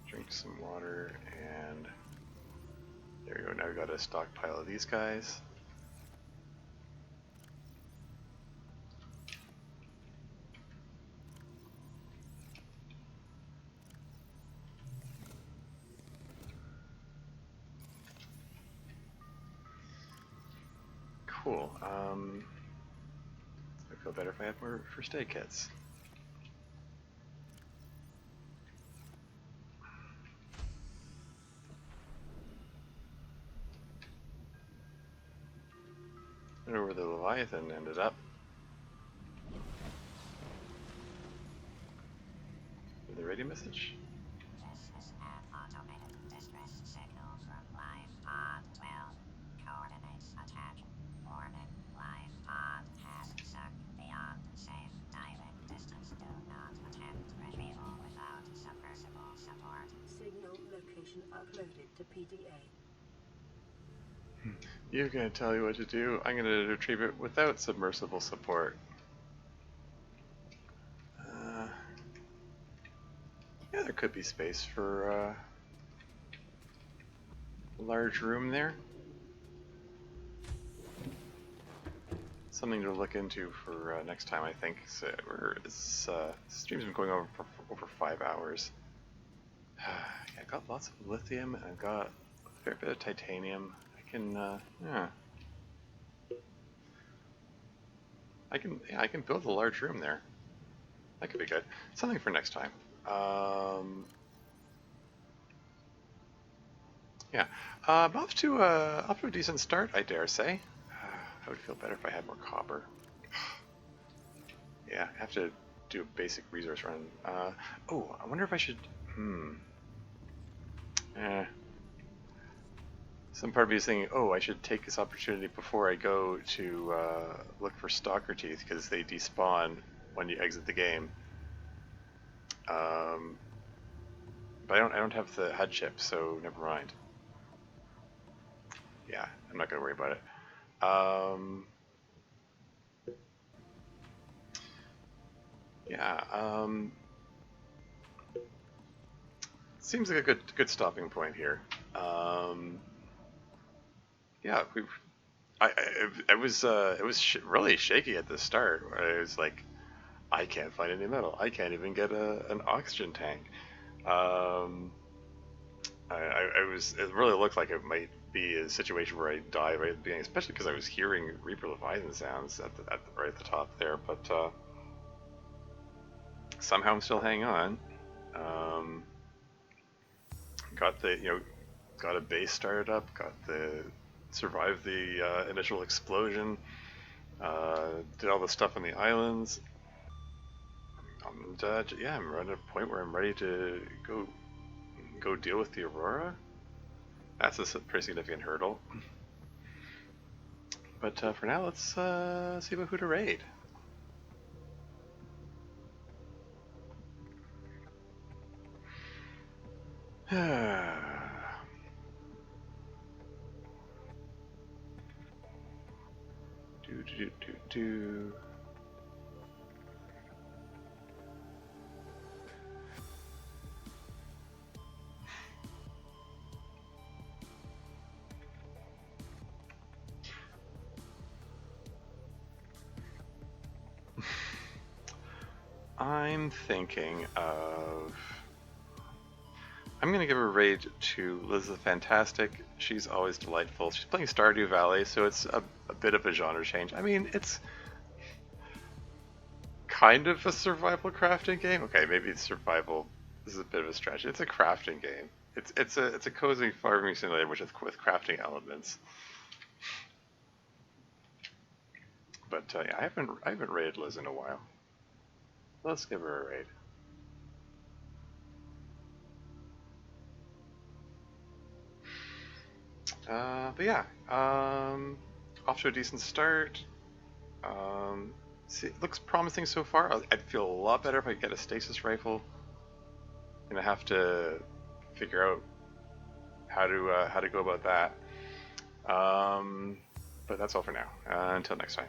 Drink some water and There we go. Now we got a stockpile of these guys. Cool. I feel better if I had more first aid kits. I don't know where the leviathan ended up. The radio message? This is an automated distress signal from live pod 12. Coordinates attack. Warning, live pod has sunk beyond safe diving distance. Do not attempt retrieval without submersible support. Signal location uploaded to PDA. You're gonna tell me what to do. I'm gonna retrieve it without submersible support. Yeah, there could be space for a large room there. Something to look into for next time, I think. So this stream's been going over for over 5 hours. Yeah, I got lots of lithium, and I've got a fair bit of titanium. Yeah. I can build a large room there. That could be good. Something for next time. Yeah. I'm off to a decent start, I dare say. I would feel better if I had more copper. Yeah, I have to do a basic resource run. Oh, I wonder if I should. Some part of me is thinking, oh, I should take this opportunity before I go to look for stalker teeth, because they despawn when you exit the game. But I don't have the HUD chip, so never mind. Yeah, I'm not gonna worry about it. Yeah. Seems like a good stopping point here. Yeah, it was really shaky at the start. Where I was like, I can't find any metal. I can't even get an oxygen tank. It really looked like it might be a situation where I die right at the beginning, especially because I was hearing Reaper Leviathan sounds right at the top there. But somehow I'm still hanging on. Got a base started up. Survived the initial explosion. Did all the stuff on the islands. And yeah, I'm at a point where I'm ready to go deal with the Aurora. That's a pretty significant hurdle. But for now, let's see about who to raid. do. I'm thinking of... I'm going to give a raid to Liz the Fantastic. She's always delightful. She's playing Stardew Valley, so it's a bit of a genre change. I mean, it's kind of a survival crafting game. Okay, maybe it's survival. This is a bit of a stretch. It's a crafting game. It's a cozy farming simulator with crafting elements. But yeah, I haven't raided Liz in a while. Let's give her a raid. But yeah, off to a decent start. See, it looks promising so far. I'd feel a lot better if I get a stasis rifle. Gonna have to figure out how to go about that. But that's all for now. Until next time.